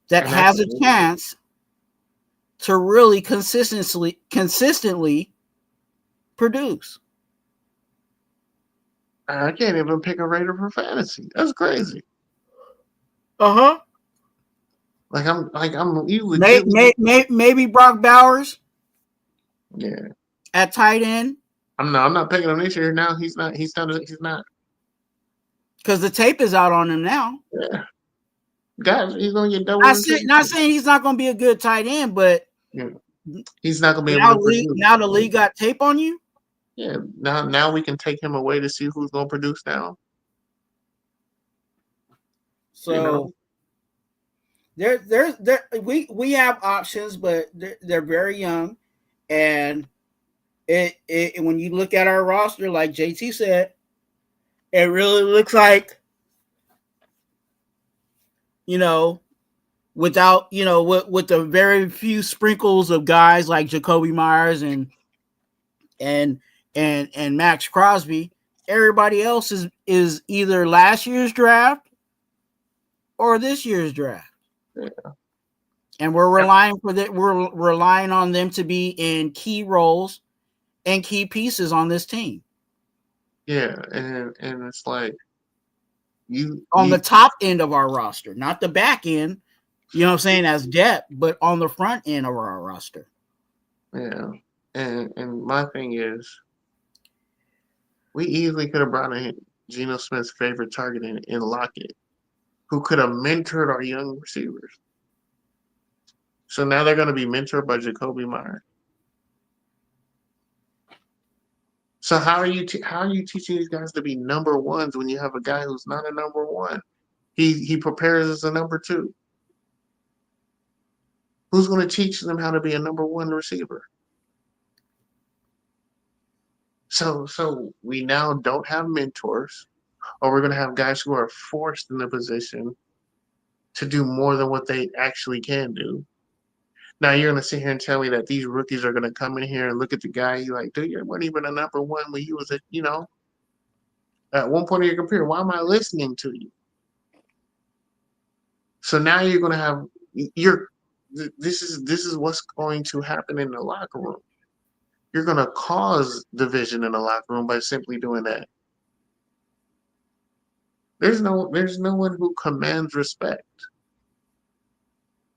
that And has that's a chance to really consistently produce. I can't even pick a Raider for fantasy. That's crazy. Uh-huh. I'm you legitimately. Maybe Brock Bowers Yeah. at tight end I'm not picking him this year. Now he's not. He's not. because the tape is out on him now. Yeah. Guys, he's gonna get double. Not saying he's not going to be a good tight end, but Yeah. He's not gonna be able to produce. Now the league got tape on you. Yeah. Now we can take him away to see who's gonna produce now. So You know? we have options, but they're very young, and it when you look at our roster, like JT said, it really looks like, without with the very few sprinkles of guys like Jacoby Myers and Max Crosby, everybody else is either last year's draft or this year's draft. Yeah. And we're relying on them to be in key roles and key pieces on this team. Yeah, and it's like the top end of our roster, not the back end, you know what I'm saying, as depth, but on the front end of our roster. Yeah. And my thing is, we easily could have brought in Geno Smith's favorite target in Lockett, who could have mentored our young receivers. So now they're going to be mentored by Jacoby Myers. So how are you teaching these guys to be number ones when you have a guy who's not a number one? He prepares as a number two. Who's going to teach them how to be a number one receiver? So we now don't have mentors, or we're going to have guys who are forced in the position to do more than what they actually can do. Now you're going to sit here and tell me that these rookies are going to come in here and look at the guy. You're like, dude, you weren't even a number one when you was at one point in your career. Why am I listening to you? So now you're going to have this is what's going to happen in the locker room. You're going to cause division in the locker room by simply doing that. There's no one who commands respect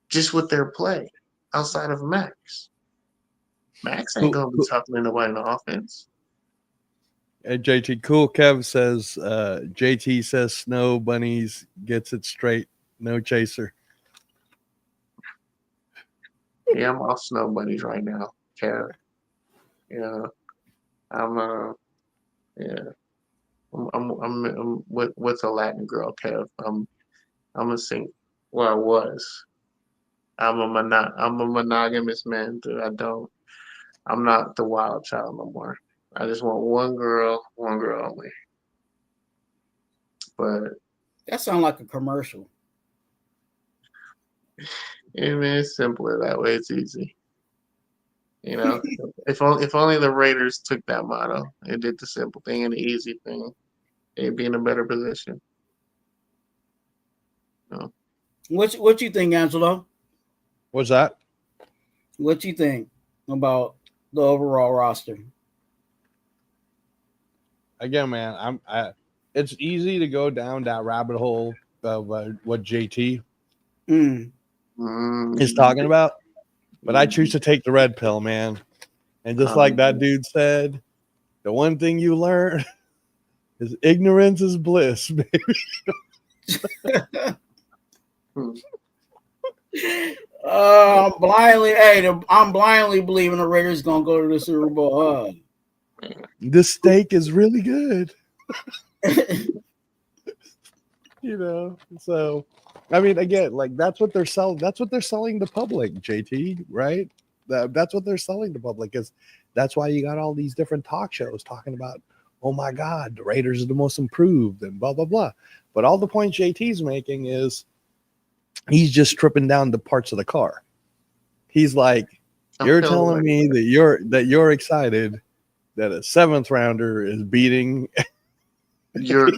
just with their play outside of Max. Max ain't going to be talking to nobody in the offense. And JT Cool Kev says, JT says Snow Bunnies gets it straight. No chaser. Yeah, I'm off Snow Bunnies right now, Kev. Yeah, I'm what's a Latin girl, Kev? I'm a sing. Well, I was. I'm a monogamous man, dude. I'm not the wild child no more. I just want one girl only. But That sounds like a commercial. yeah, man, it's simpler that way. It's easy. You know, if only the Raiders took that motto and did the simple thing and the easy thing, they'd be in a better position. No. What you think, Angelo? What's that? What you think about the overall roster? Again, man, it's easy to go down that rabbit hole of what JT is talking about, but I choose to take the red pill, man. And just like that dude said, the one thing you learn is ignorance is bliss, baby. I'm blindly believing the Raiders gonna go to the Super Bowl. This steak is really good. You know, so I mean, again, like that's what they're selling. That's what they're selling the public, JT, right? That's what they're selling the public, is that's why you got all these different talk shows talking about, oh my God, the Raiders are the most improved and blah blah blah. But all the point JT's making is he's just stripping down the parts of the car. He's like, you're telling me that you're excited that a 7th rounder is beating your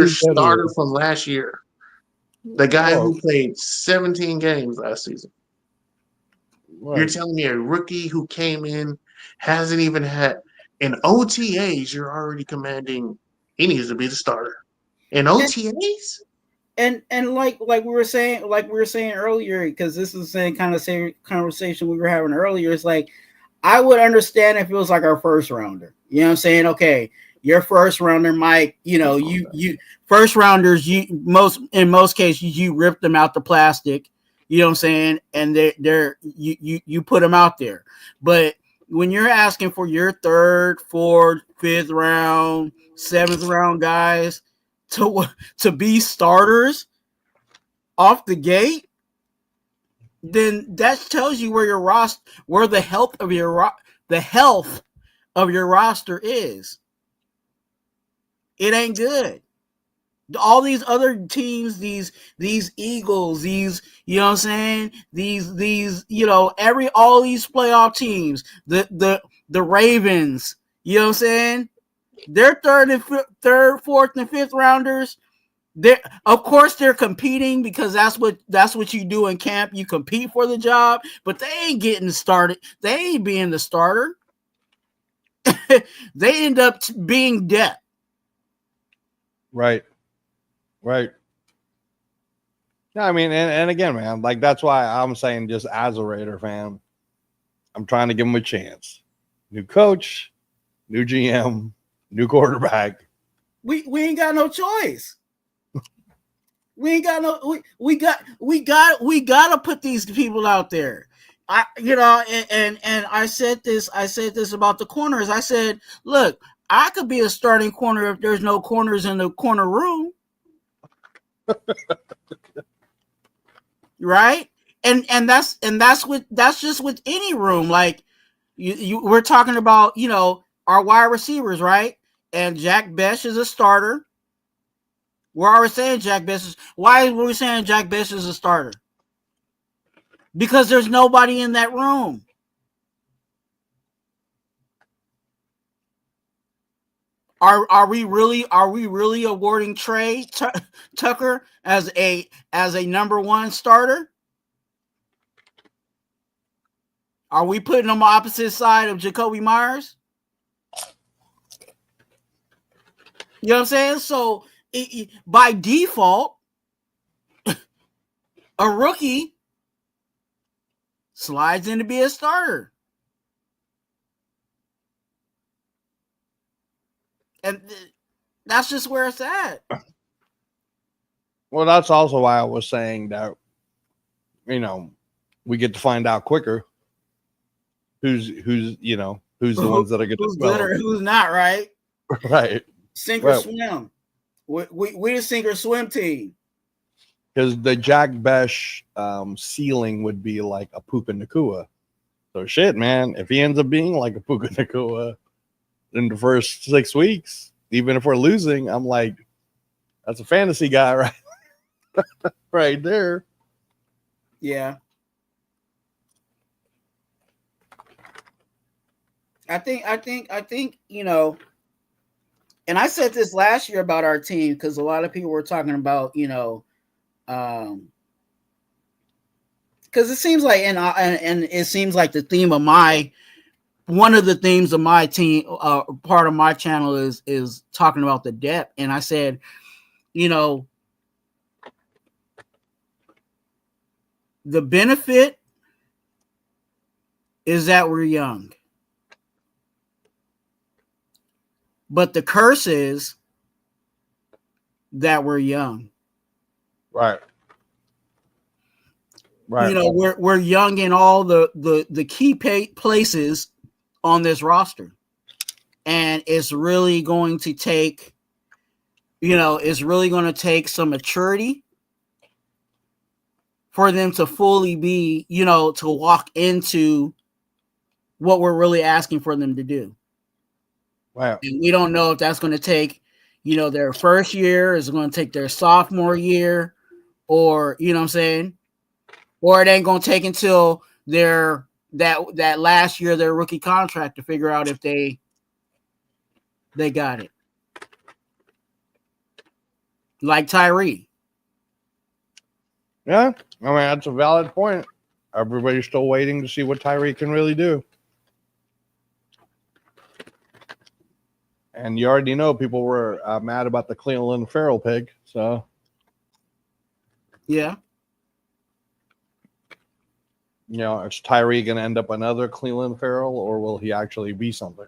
starter from last year, the guy who played 17 games last season. Right. You're telling me a rookie who came in hasn't even had in OTAs. You're already commanding he needs to be the starter in OTAs. And like we were saying earlier, because this is the same conversation we were having earlier. It's like, I would understand if it was like our first rounder. You know what I'm saying? Okay, your first rounder, Mike. You know, you first rounders. In most cases, you rip them out the plastic. You know what I'm saying? And you put them out there. But when you're asking for your 3rd, 4th, 5th round, 7th round guys to be starters off the gate, then that tells you where your roster, where the health of your roster is. It ain't good. All these other teams, these Eagles, these, you know what I'm saying, these you know, all these playoff teams, the Ravens, you know what I'm saying, they're 3rd, 4th, and 5th rounders. Of course they're competing, because that's what you do in camp. You compete for the job, but they ain't getting started. They ain't being the starter. They end up being depth. Right. No, I mean, and again, man, like that's why I'm saying, just as a Raider fan, I'm trying to give them a chance. New coach, new GM, new quarterback. We ain't got no choice. We ain't got no. We got to put these people out there. And I said this about the corners. I said, look, I could be a starting corner if there's no corners in the corner room. Right? And that's just with any room. Like we're talking about, you know, our wide receivers, right? And Jack Besh is a starter. We're already saying Jack Besh is. Why were we saying Jack Besh is a starter? Because there's nobody in that room. Are we really awarding Trey Tucker as a number 1 starter? Are we putting him opposite side of Jacoby Myers? You know what I'm saying? So by default, a rookie slides in to be a starter. And that's just where it's at. Well, that's also why I was saying that, you know, we get to find out quicker who's the ones that are going to who's good or who's not, right? Right. Sink or swim. We the sink or swim team. Because the Jack Besh ceiling would be like a Puka Nacua. So shit, man, if he ends up being like a Puka Nacua in the first 6 weeks, even if we're losing, I'm like, that's a fantasy guy, right? Right there. Yeah. I think, and I said this last year about our team because a lot of people were talking about, because it seems like, and it seems like the theme of one of the themes of my team, part of my channel is talking about the depth. And I said, the benefit is that we're young. But the curse is that we're young. Right. Right. We're young in all the key places on this roster. And it's really going to take, some maturity for them to fully be, to walk into what we're really asking for them to do. Wow. And we don't know if that's going to take, their first year, is it going to take their sophomore year, or, you know what I'm saying? Or it ain't going to take until their that last year of their rookie contract to figure out if they got it. Like Tyree. Yeah, I mean, that's a valid point. Everybody's still waiting to see what Tyree can really do. And you already know people were mad about the Cleveland Farrell pick. So, yeah. Is Tyree going to end up another Cleveland Farrell, or will he actually be something?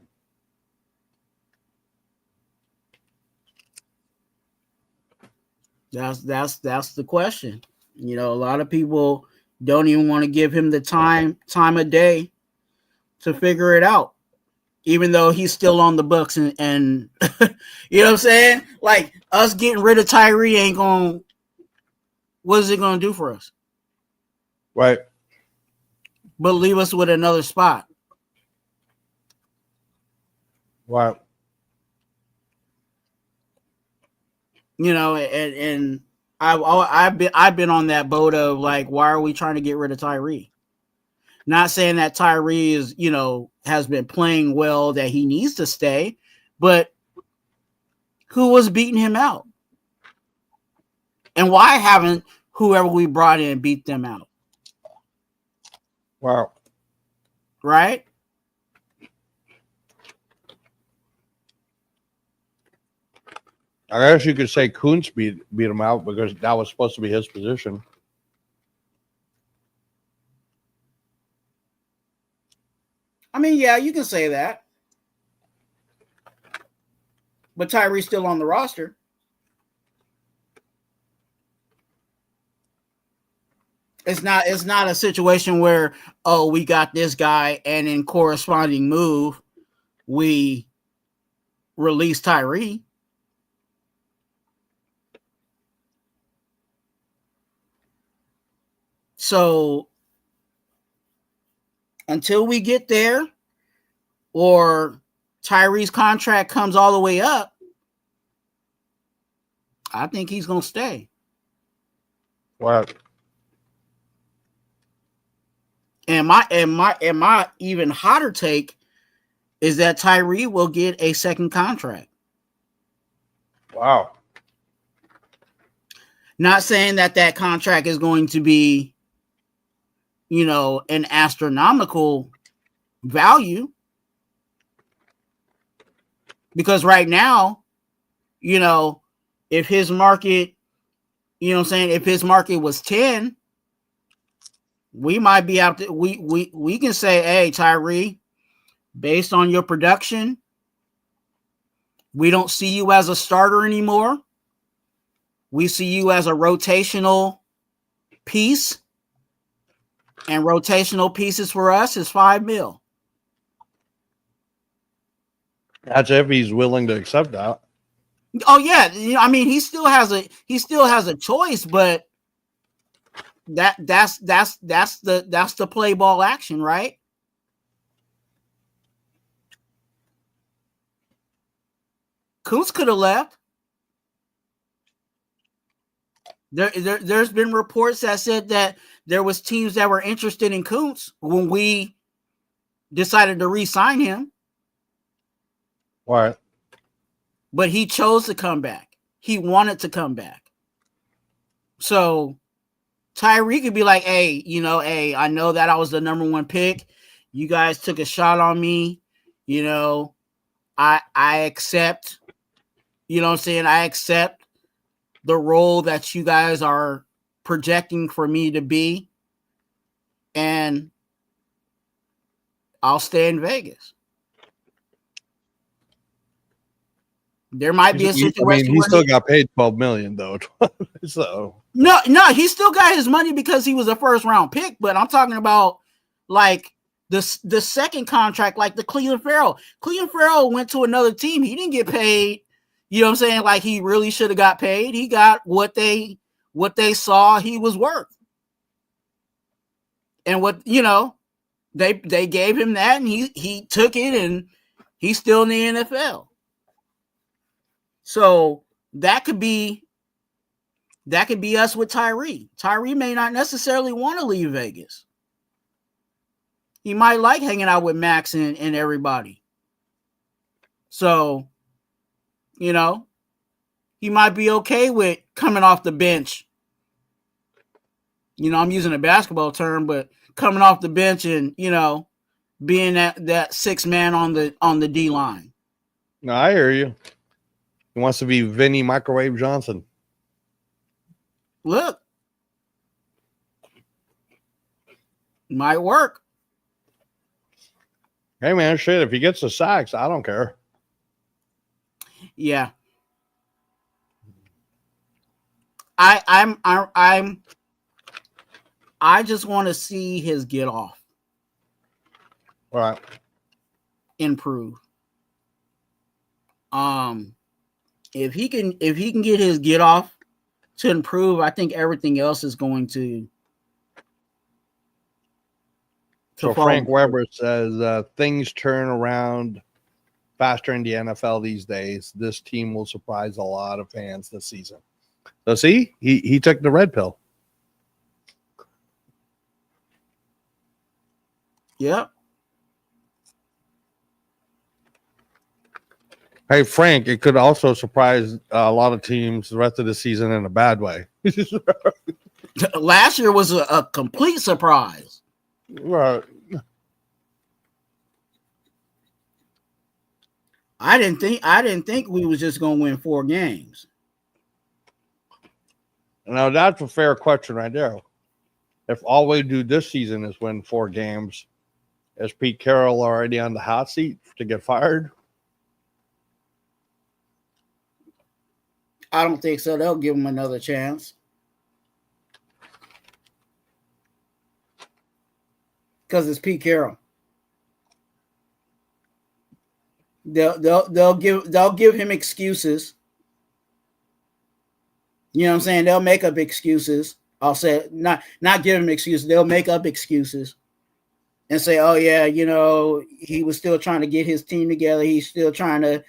That's the question. A lot of people don't even want to give him the time of day to figure it out, even though he's still on the books. And you know what I'm saying? Like, us getting rid of Tyree ain't going. What is it going to do for us? Right. But leave us with another spot. Wow. And I've been on that boat of like, why are we trying to get rid of Tyree? Not saying that Tyree is, has been playing well, that he needs to stay, but who was beating him out? And why haven't whoever we brought in beat them out? Wow. Right? I guess you could say Kuntz beat him out because that was supposed to be his position. I mean, yeah, you can say that. But Tyree's still on the roster. It's not a situation where, oh, we got this guy and in corresponding move, we release Tyree. So until we get there, or Tyree's contract comes all the way up, I think he's going to stay. Wow. And my even hotter take is that Tyree will get a second contract. Wow. Not saying that contract is going to be, an astronomical value. Because right now, if his market, if his market was 10, we might be out there. We can say, hey, Tyree, based on your production, we don't see you as a starter anymore. We see you as a rotational piece. And rotational pieces for us is $5 million. That's if he's willing to accept that. Oh yeah, I mean he still has a choice, but that's the play ball action, right? Kuntz could have left. There's been reports that said that there was teams that were interested in Kuntz when we decided to re-sign him. Right. But he chose to come back. He wanted to come back. So Tyree could be like, hey, hey, I know that I was the number 1 pick. You guys took a shot on me. I accept, what I'm saying? I accept the role that you guys are projecting for me to be. And I'll stay in Vegas. There might be a situation he still got paid $12 million though. So no, he still got his money because he was a first round pick. But I'm talking about like the second contract, like the Cleveland Farrell. Cleveland Farrell went to another team. He didn't get paid. You know what I'm saying? Like he really should have got paid. He got what they saw he was worth, and what they gave him that, and he took it, and he's still in the NFL. So that could be us with Tyree. Tyree may not necessarily want to leave Vegas. He might like hanging out with Max and everybody. So, he might be okay with coming off the bench. I'm using a basketball term, but coming off the bench and, being that 6 man on the D line. No, I hear you. He wants to be Vinny Microwave Johnson. Look, might work. Hey man, shit! If he gets the sacks, I don't care. Yeah, I just want to see his get off. All right. Improve. If he can get his get off to improve, I think everything else is going to So Frank Weber says things turn around faster in the NFL these days. This team will surprise a lot of fans this season. So see, he took the red pill. Yep. Hey, Frank, it could also surprise a lot of teams the rest of the season in a bad way. Last year was a complete surprise. Right. I didn't think we was just going to win 4 games. Now, that's a fair question right there. If all we do this season is win 4 games, is Pete Carroll already on the hot seat to get fired? I don't think so. They'll give him another chance. Because it's Pete Carroll. They'll give him excuses. You know what I'm saying? They'll make up excuses. I'll say not give him excuses. They'll make up excuses and say, oh yeah, he was still trying to get his team together. He's still trying to,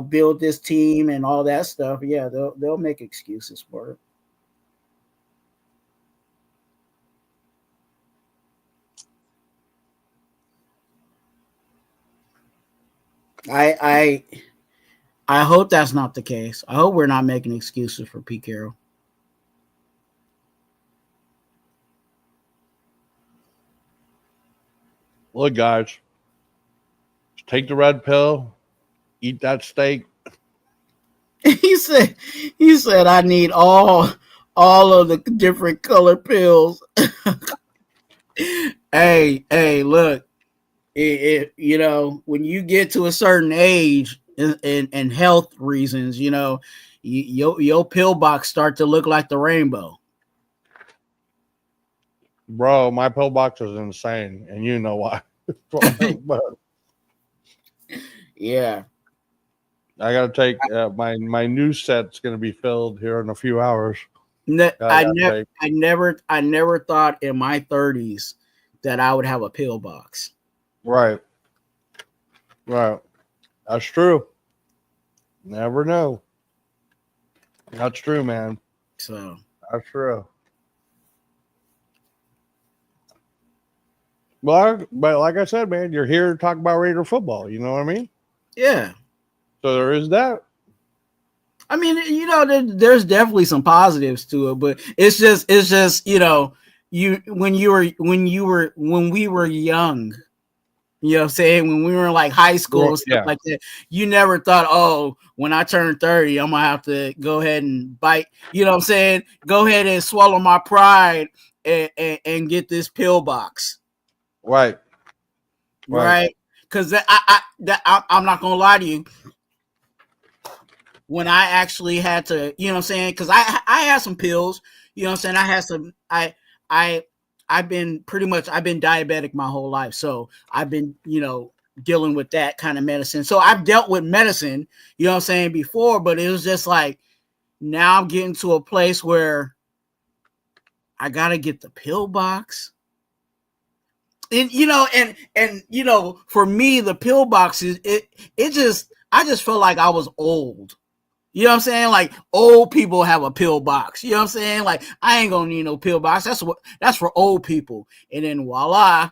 build this team and all that stuff. Yeah, they'll make excuses for it. I hope that's not the case. I hope we're not making excuses for Pete Carroll. Look, guys, just take the red pill, eat that steak. He said, I need all of the different color pills. Hey, look, when you get to a certain age and health reasons, your pill box start to look like the rainbow. Bro, my pill box is insane, and you know why. Yeah. I gotta take my new set's gonna be filled here in a few hours. I never thought in my 30s that I would have a pill box. Right. That's true. Never know. That's true, man. So that's true. Well, but like I said, man, you're here to talk about Raider football. You know what I mean? Yeah. So there is that. I mean, there's definitely some positives to it, but it's just, when we were young, you know what I'm saying? When we were in like high school and stuff like that, you never thought, oh, when I turn 30, I'm gonna have to go ahead and bite, you know what I'm saying? Go ahead and swallow my pride and get this pill box. Right. Because I'm not gonna lie to you. When I actually had to, you know what I'm saying? Because I had some pills, you know what I'm saying? I had some, I've been diabetic my whole life. So I've been, dealing with that kind of medicine. So I've dealt with medicine, you know what I'm saying, before, but it was just like, now I'm getting to a place where I got to get the pill box. And, for me, the pill box is, I just felt like I was old. You know what I'm saying? Like, old people have a pill box. You know what I'm saying? Like, I ain't gonna need no pill box. That's for old people. And then voila,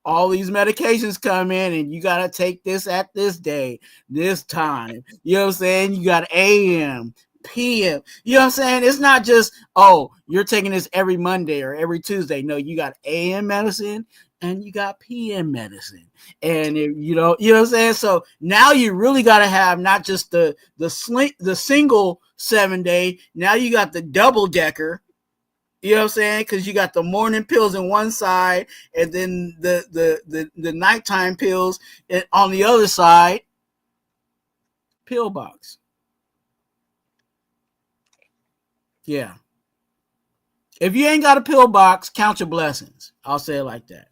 all these medications come in, and you gotta take this at this day, this time. You know what I'm saying? You got AM, PM. You know what I'm saying? It's not just, oh, you're taking this every Monday or every Tuesday. No, you got AM medicine and you got PM medicine. And you know what I'm saying? So now you really got to have not just the single 7-day. Now you got the double decker. You know what I'm saying? Because you got the morning pills on one side, and then the nighttime pills on the other side. Pill box. Yeah. If you ain't got a pill box, count your blessings. I'll say it like that.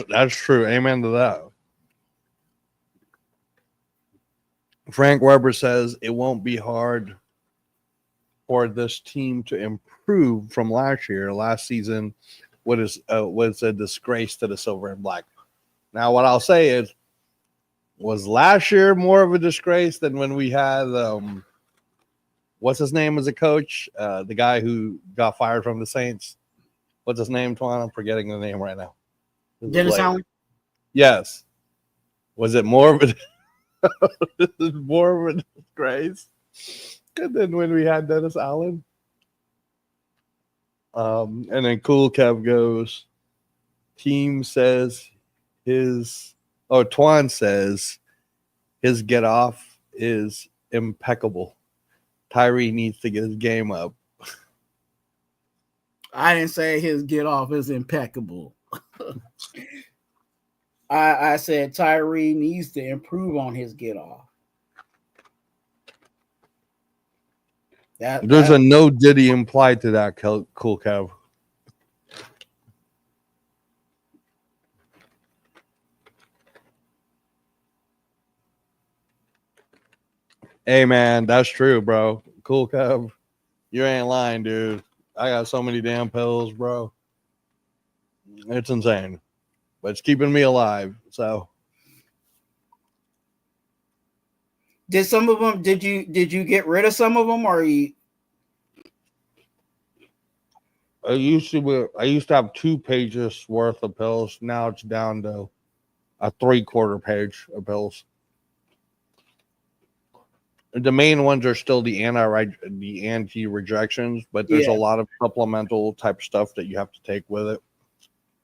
That's true. Amen to that. Frank Weber says it won't be hard for this team to improve from last year. Last season was a disgrace to the silver and black. Now, what I'll say is, was last year more of a disgrace than when we had what's his name as a coach? The guy who got fired from the Saints. What's his name, Twuan? I'm forgetting the name right now. Dennis Allen? Yes. Was it more of a disgrace than when we had Dennis Allen? And then Cool Kev goes, team says Twuan says his get off is impeccable. Tyree needs to get his game up. I didn't say his get off is impeccable. I said Tyree needs to improve on his get off. There's a no Diddy implied to that, Cool Kev. Hey, man, that's true, bro. Cool Kev. You ain't lying, dude. I got so many damn pills, bro. It's insane. But it's keeping me alive. So did some of them did you get rid of some of them, or you? I used to have 2 pages worth of pills. Now it's down to a 3/4 page of pills. The main ones are still the anti-rejections, but there's a lot of supplemental type stuff that you have to take with it,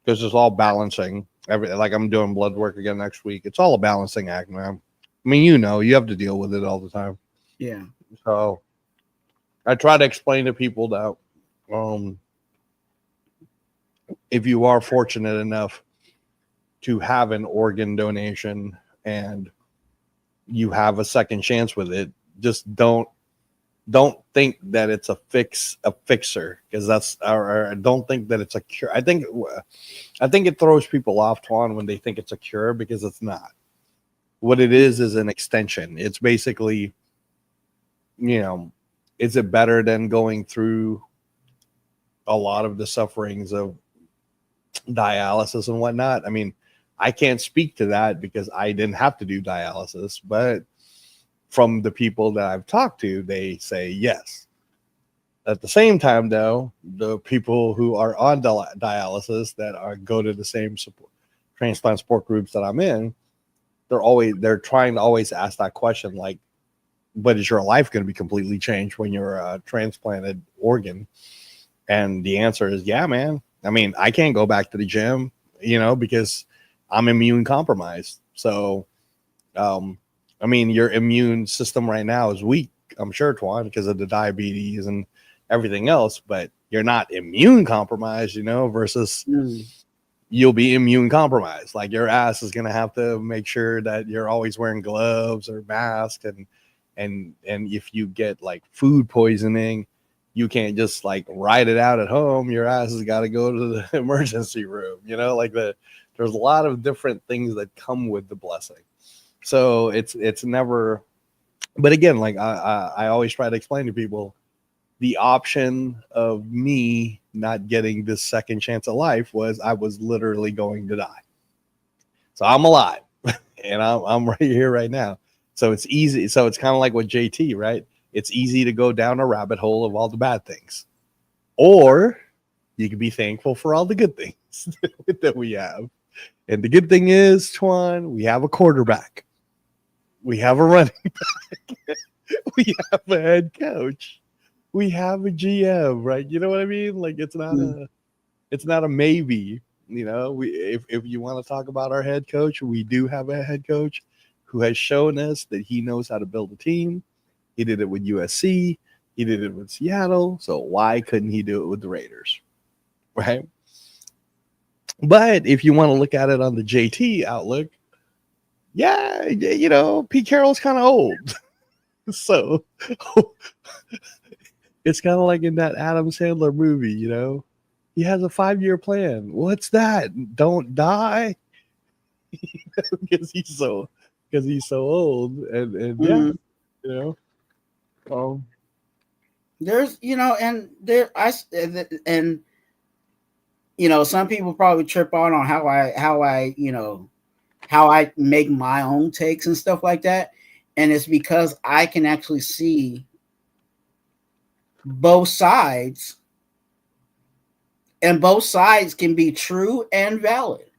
because it's all balancing. Like I'm doing blood work again next week. It's all a balancing act, man. I mean, you have to deal with it all the time. Yeah. So I try to explain to people that if you are fortunate enough to have an organ donation and you have a second chance with it, just don't think that it's a fixer, because that's or don't think that it's a cure. I think it throws people off, Twuan, when they think it's a cure, because it's not. What it is an extension. It's basically, is it better than going through a lot of the sufferings of dialysis and whatnot? I mean, I can't speak to that because I didn't have to do dialysis, but from the people that I've talked to, they say yes. At the same time, though, the people who are on dialysis that go to the same transplant support groups that I'm in, they're trying to always ask that question, like, but is your life going to be completely changed when you're a transplanted organ? And the answer is, yeah, man. I mean, I can't go back to the gym, because I'm immune compromised. So, I mean, your immune system right now is weak, I'm sure, Twuan, because of the diabetes and everything else, but you're not immune compromised, versus you'll be immune compromised. Like your ass is going to have to make sure that you're always wearing gloves or mask. And if you get like food poisoning, you can't just like ride it out at home. Your ass has got to go to the emergency room, there's a lot of different things that come with the blessing. So it's never, but again, like I always try to explain to people, the option of me not getting this second chance at life was I was literally going to die. So I'm alive and I'm right here right now. So it's easy. So it's kind of like with JT, right? It's easy to go down a rabbit hole of all the bad things, or you can be thankful for all the good things that we have. And the good thing is, Twuan, we have a quarterback. We have a running back. We have a head coach. We have a GM, right? You know what I mean? Like it's not a maybe. If you want to talk about our head coach, we do have a head coach who has shown us that he knows how to build a team. He did it with USC. He did it with Seattle. So why couldn't he do it with the Raiders? Right? But if you want to look at it on the JT outlook, yeah, Pete Carroll's kind of old. So it's kind of like in that Adam Sandler movie, he has a 5-year plan. What's that? Don't die. Because he's so old. And There's, and there, and some people probably trip on how I make my own takes and stuff like that. And it's because I can actually see both sides, and both sides can be true and valid.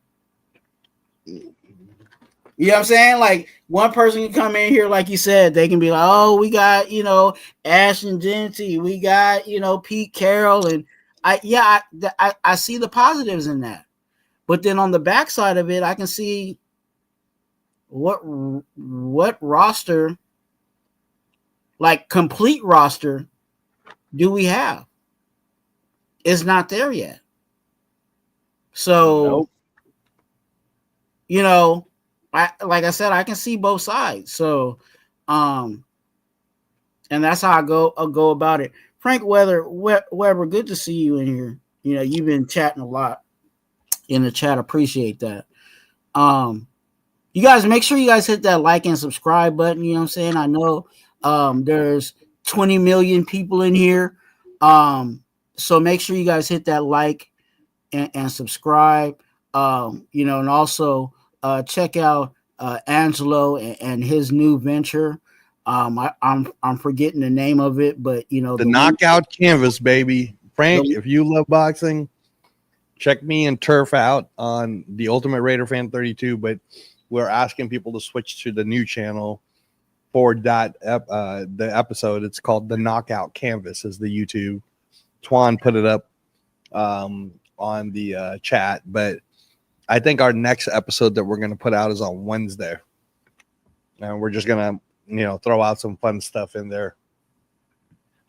You know what I'm saying? Like one person can come in here, like you said, they can be like, oh, we got, Ashton Genty, we got, Pete Carroll. And I see the positives in that. But then on the backside of it, I can see what roster, like complete roster, do we have? It's not there yet. So, nope. like I said, I can see both sides. So, and that's how I'll go about it. Frank Weber, good to see you in here. You've been chatting a lot in the chat. Appreciate that. You guys make sure you guys hit that like and subscribe button. You know what I'm saying? I know there's 20 million people in here. So make sure you guys hit that like and subscribe. And also check out Angelo and his new venture. I'm forgetting the name of it, but the knockout canvas, baby. Frank, if you love boxing, check me and Turf out on the Ultimate Raider Fan 32. But we're asking people to switch to the new channel for that the episode. It's called the Knockout Canvas. Is the YouTube. Twuan put it up on the chat, but I think our next episode that we're going to put out is on Wednesday, and we're just going to throw out some fun stuff in there.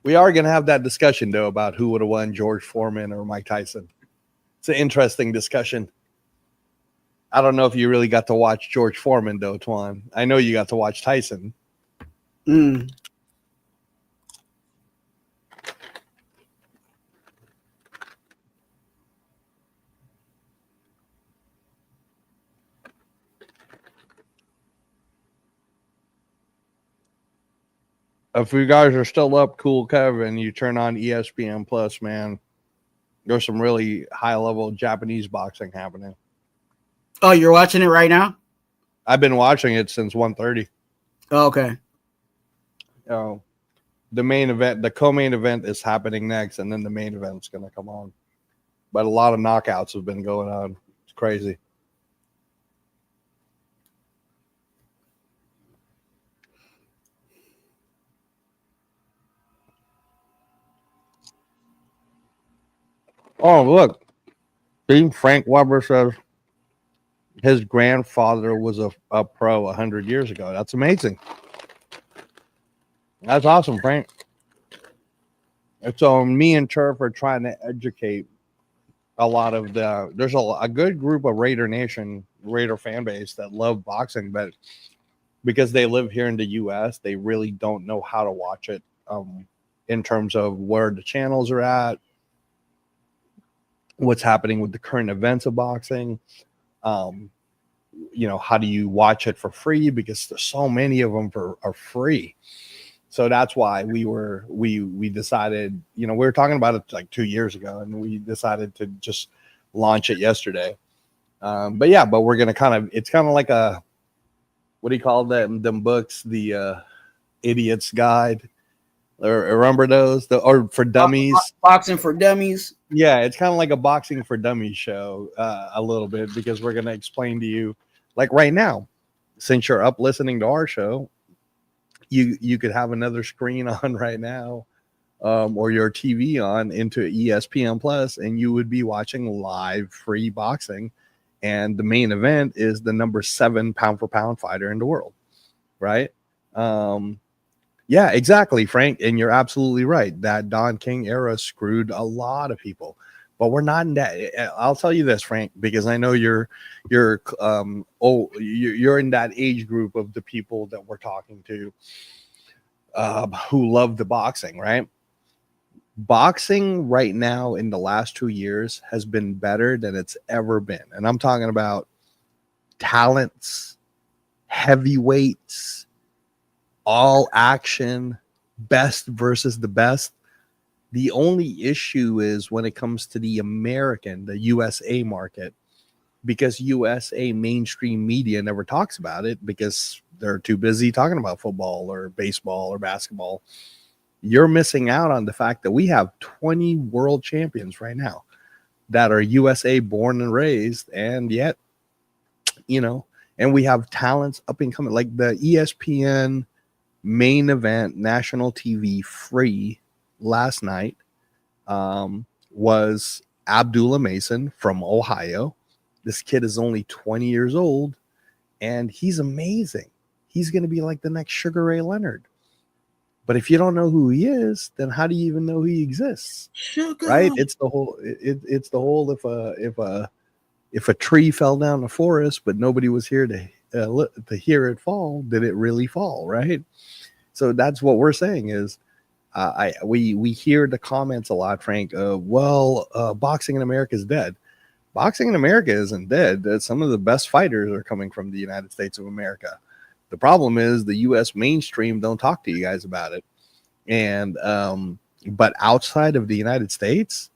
We are going to have that discussion though about who would have won, George Foreman or Mike Tyson. It's an interesting discussion. I don't know if you really got to watch George Foreman though, Twuan. I know you got to watch Tyson. If you guys are still up, cool, Kevin, you turn on ESPN Plus, man. There's some really high level Japanese boxing happening. Oh, you're watching it right now? I've been watching it since 1:30. Oh, okay. Oh, the main event, the co-main event is happening next, and then the main event's going to come on. But a lot of knockouts have been going on. It's crazy. Oh, look. See, Frank Weber says his grandfather was a pro 100 years ago. That's amazing. That's awesome, Frank. And so me and Turf are trying to educate a lot of there's a good group of Raider fan base that love boxing, but because they live here in the US, they really don't know how to watch it in terms of where the channels are at, what's happening with the current events of boxing. How do you watch it for free? Because there's so many of them are free. So that's why we decided, we were talking about it like 2 years ago, and we decided to just launch it yesterday. But we're gonna it's kind of like a, what do you call them books, the Idiot's Guide, or remember those, or for dummies, Boxing for Dummies. Yeah, it's kind of like a boxing for dummies show, a little bit, because we're gonna explain to you, like right now, since you're up listening to our show, you could have another screen on right now, or your TV on into ESPN Plus, and you would be watching live free boxing. And the main event is the number 7 pound for pound fighter in the world, right? Yeah, exactly, Frank. And you're absolutely right. That Don King era screwed a lot of people. But we're not in that. I'll tell you this, Frank, because I know you're in that age group of the people that we're talking to, who love the boxing, right? Boxing right now in the last 2 years has been better than it's ever been. And I'm talking about talents, heavyweights, all action, best versus the best. The only issue is when it comes to the USA market, because USA mainstream media never talks about it because they're too busy talking about football or baseball or basketball. You're missing out on the fact that we have 20 world champions right now that are USA born and raised, and yet, and we have talents up and coming, like the ESPN main event, national TV free last night, was Abdullah Mason from Ohio. This kid is only 20 years old, and he's amazing. He's going to be like the next Sugar Ray Leonard. But if you don't know who he is, then how do you even know he exists? Sugar. Right? It's the whole. It's the whole. If a tree fell down the forest, but nobody was here to hear it fall, did it really fall? Right? So that's what we're saying is, we hear the comments a lot, Frank. Boxing in America is dead. Boxing in America isn't dead. Some of the best fighters are coming from the United States of America. The problem is the U.S. mainstream don't talk to you guys about it. And but outside of the United States,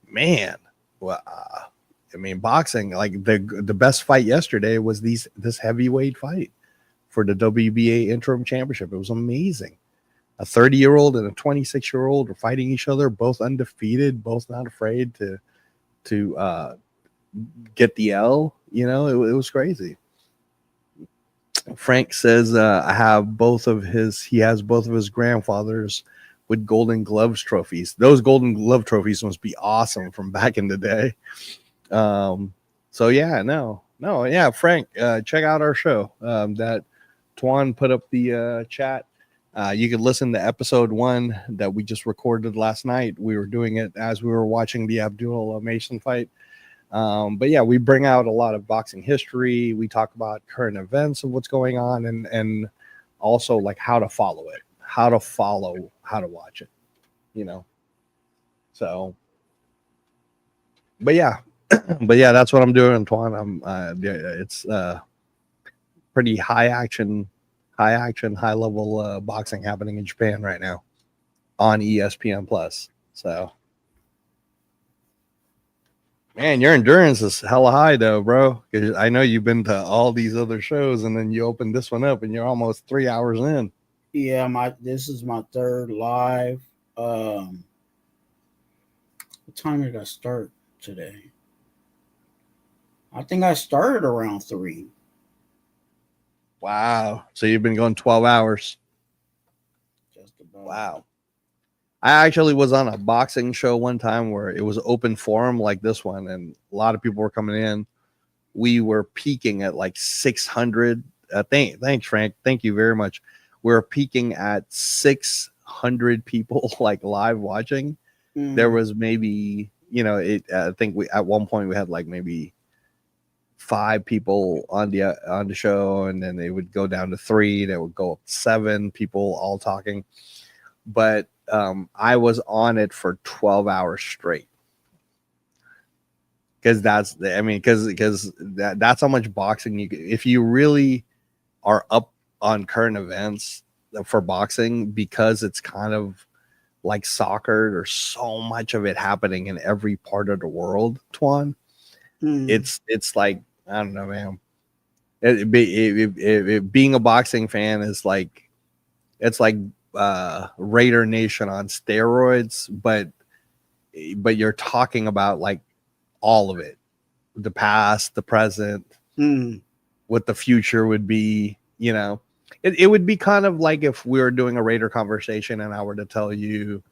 man, boxing, like the best fight yesterday was this heavyweight fight for the WBA interim championship. It was amazing. A 30-year-old and a 26-year-old are fighting each other, both undefeated, both not afraid to get the L. It was crazy. Frank says he has both of his grandfathers with Golden Gloves trophies. Those Golden Glove trophies must be awesome from back in the day. Frank, check out our show that Twuan put up the chat. You could listen to episode 1 that we just recorded last night. We were doing it as we were watching the Abdullah Mason fight. We bring out a lot of boxing history. We talk about current events of what's going on, and also like how to follow it, how to watch it, So, that's what I'm doing, Twuan. It's pretty high action, high level boxing happening in Japan right now on ESPN Plus. So. Man, your endurance is hella high though, bro. Because I know you've been to all these other shows, and then you open this one up, and you're almost 3 hours in. Yeah, this is my third live. What time did I start today? I think I started around 3. Wow. So you've been going 12 hours. Just about. Wow. I actually was on a boxing show one time where it was open forum like this one, and a lot of people were coming in. We were peaking at like 600. Thanks, Frank. Thank you very much. We're peaking at 600 people like live watching. There was maybe, I think we at one point we had like maybe 5 people on the show, and then they would go down to 3. They would go up to 7 people all talking. But I was on it for 12 hours straight. Because that's how much boxing if you really are up on current events for boxing, because it's kind of like soccer. There's so much of it happening in every part of the world, Twuan. It's like, I don't know, man. Being a boxing fan is like, it's like Raider Nation on steroids, but you're talking about like all of it, the past, the present, what the future would be. It would be kind of like if we were doing a Raider conversation and I were to tell you,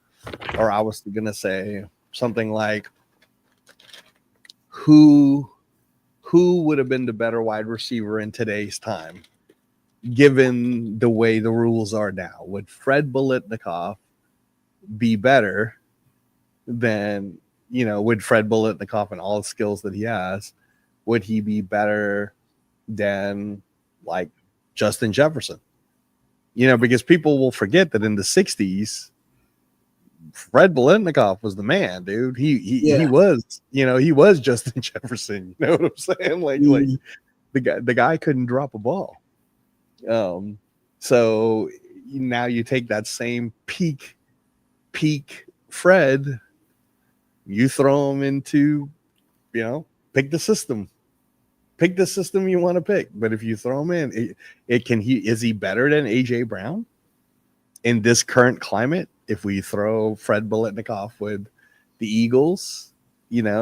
or I was gonna say something like, who would have been the better wide receiver in today's time, given the way the rules are now? Would Fred Biletnikoff be better than, would Fred Biletnikoff and all the skills that he has, would he be better than like Justin Jefferson? Because people will forget that in the 60s, Fred Biletnikoff was the man, dude. He was, he was Justin Jefferson. You know what I'm saying? Like the guy couldn't drop a ball. So now you take that same peak Fred, you throw him into, pick the system you want to pick. But if you throw him in, is he better than AJ Brown in this current climate? If we throw Fred Biletnikoff with the Eagles, could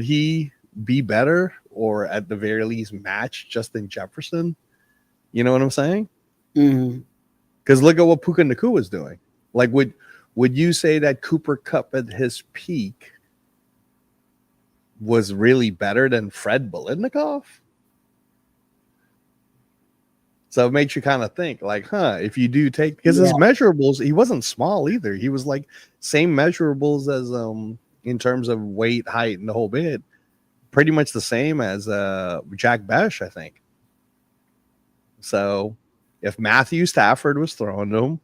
he be better, or at the very least match Justin Jefferson? You know what I'm saying? Because look at what Puka Nacua was doing. Like, would you say that Cooper Kupp at his peak was really better than Fred Biletnikoff? So it makes you kind of think, like, if you do take, because his measurables, he wasn't small either. He was like same measurables as in terms of weight, height, and the whole bit, pretty much the same as Jack Besh, I think. So if Matthew Stafford was throwing to him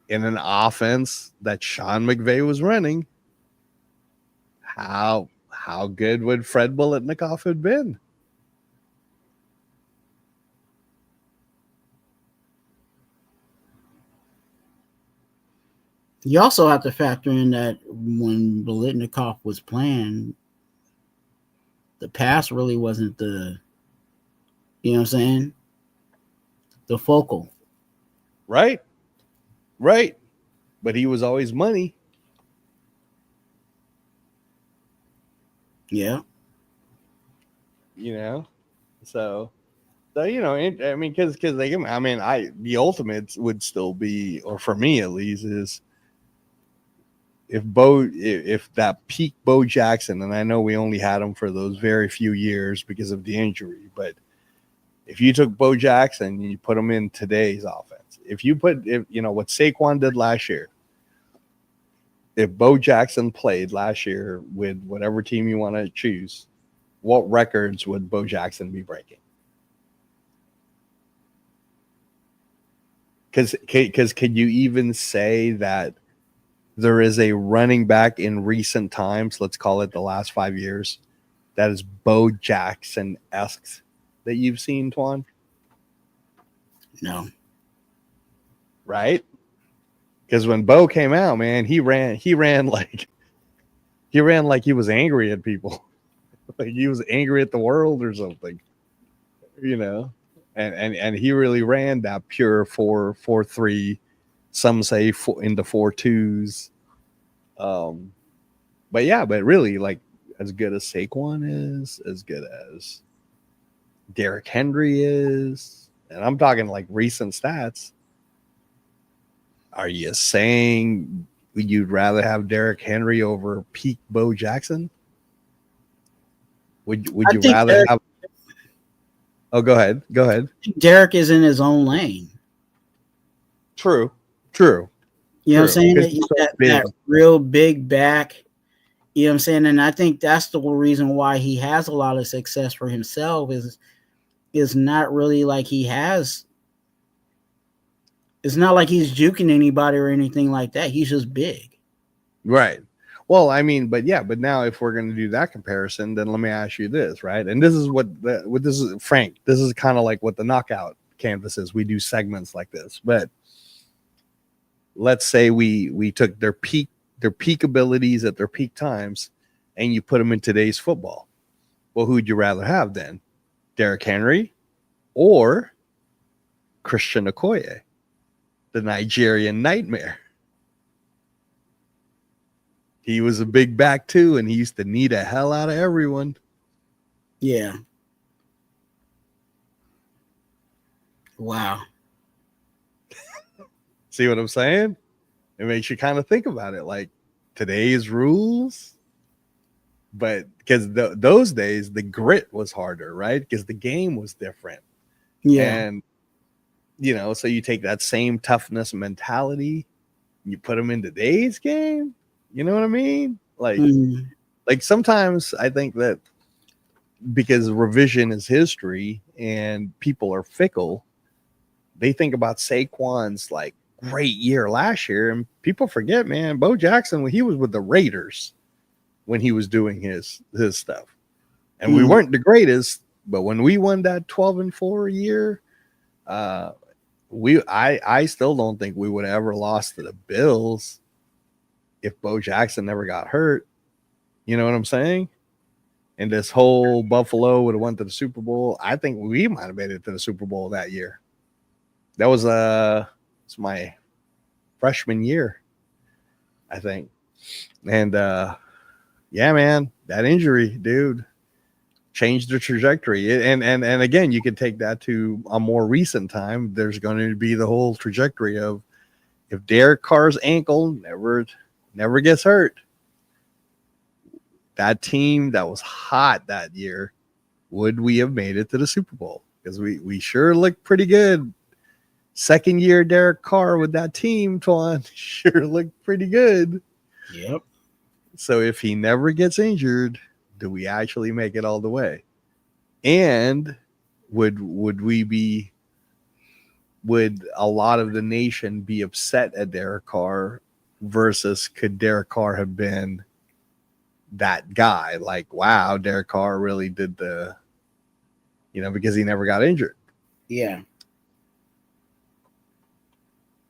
in an offense that Sean McVay was running, how good would Fred Biletnikoff have been? You also have to factor in that when Biletnikoff was playing, the pass really wasn't the, the focal. Right. But he was always money. Yeah. So I mean, because the ultimate would still be, or for me at least, is if that peak Bo Jackson, and I know we only had him for those very few years because of the injury, but if you took Bo Jackson and you put him in today's offense, if what Saquon did last year, if Bo Jackson played last year with whatever team you want to choose, what records would Bo Jackson be breaking? Because can you even say that there is a running back in recent times, let's call it the last 5 years, that is Bo Jackson-esque that you've seen, Twuan? No. Right? Because when Bo came out, man, he ran like he was angry at people. Like he was angry at the world or something. And he really ran that pure 4-4-3, some say in the 4-2s. But really, like, as good as Saquon is, as good as Derrick Henry is, and I'm talking like recent stats, Are you saying you'd rather have Derrick Henry over peak Bo Jackson? Would you rather have? Oh, go ahead. Go ahead. Derek is in his own lane. True. You know what I'm saying? That real big back. You know what I'm saying? And I think that's the reason why he has a lot of success for himself is not really like he has. It's not like he's juking anybody or anything like that. He's just big. Right. Well, I mean, but now if we're going to do that comparison, then let me ask you this, right? And this is what this is, Frank. This is kind of like what the knockout canvas is. We do segments like this, but let's say we took their peak abilities at their peak times, and you put them in today's football. Well, who'd you rather have then? Derrick Henry or Christian Okoye, the Nigerian nightmare? He was a big back too, and he used to knee the hell out of everyone. Yeah. Wow. See what I'm saying? It makes you kind of think about it, like today's rules. But because those days, the grit was harder, right? Because the game was different. Yeah. And, so you take that same toughness mentality, you put them in today's game. You know what I mean? Like sometimes I think that because revision is history and people are fickle, they think about Saquon's like great year last year, and people forget, man, Bo Jackson, when he was with the Raiders, when he was doing his stuff, and we weren't the greatest, but when we won that 12-4 year, I still don't think we would have ever lost to the Bills if Bo Jackson never got hurt. You know what I'm saying? And this whole Buffalo would have went to the Super Bowl. I think we might have made it to the Super Bowl that year. That was it's my freshman year, I think. And yeah, man, that injury, dude, changed the trajectory. And again, you could take that to a more recent time. There's going to be the whole trajectory of if Derek Carr's ankle never gets hurt, that team that was hot that year, would we have made it to the Super Bowl? Because we sure looked pretty good. Second year Derek Carr with that team, Twuan, sure looked pretty good. Yep. So if he never gets injured, do we actually make it all the way? And would a lot of the nation be upset at Derek Carr versus could Derek Carr have been that guy? Like, wow, Derek Carr really did because he never got injured. Yeah.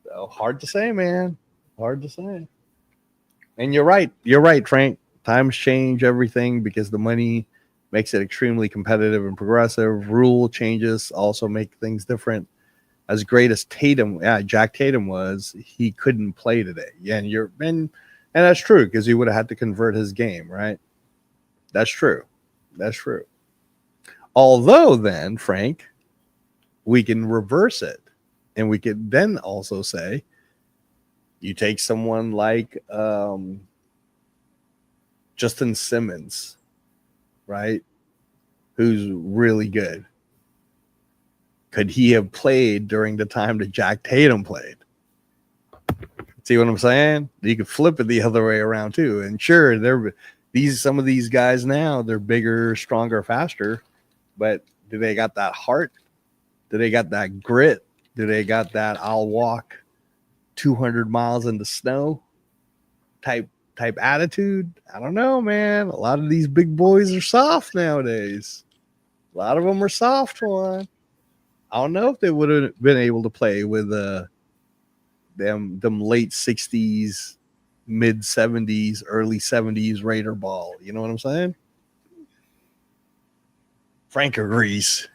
So hard to say, man. Hard to say. And you're right, Frank. Times change everything because the money makes it extremely competitive and progressive. Rule changes also make things different. As great as Jack Tatum was, he couldn't play today. Yeah, and that's true because he would have had to convert his game, right? That's true. Although then, Frank, we can reverse it, and we could then also say, you take someone like Justin Simmons, right? Who's really good. Could he have played during the time that Jack Tatum played? See what I'm saying? You could flip it the other way around too. And sure, some of these guys now, they're bigger, stronger, faster, but do they got that heart? Do they got that grit? Do they got that I'll walk 200 miles in the snow type attitude? I don't know, man. A lot of these big boys are soft nowadays. A lot of them are soft one. I don't know if they would have been able to play with them late 60s, mid 70s, early 70s Raider ball. You know what I'm saying? Frank agrees.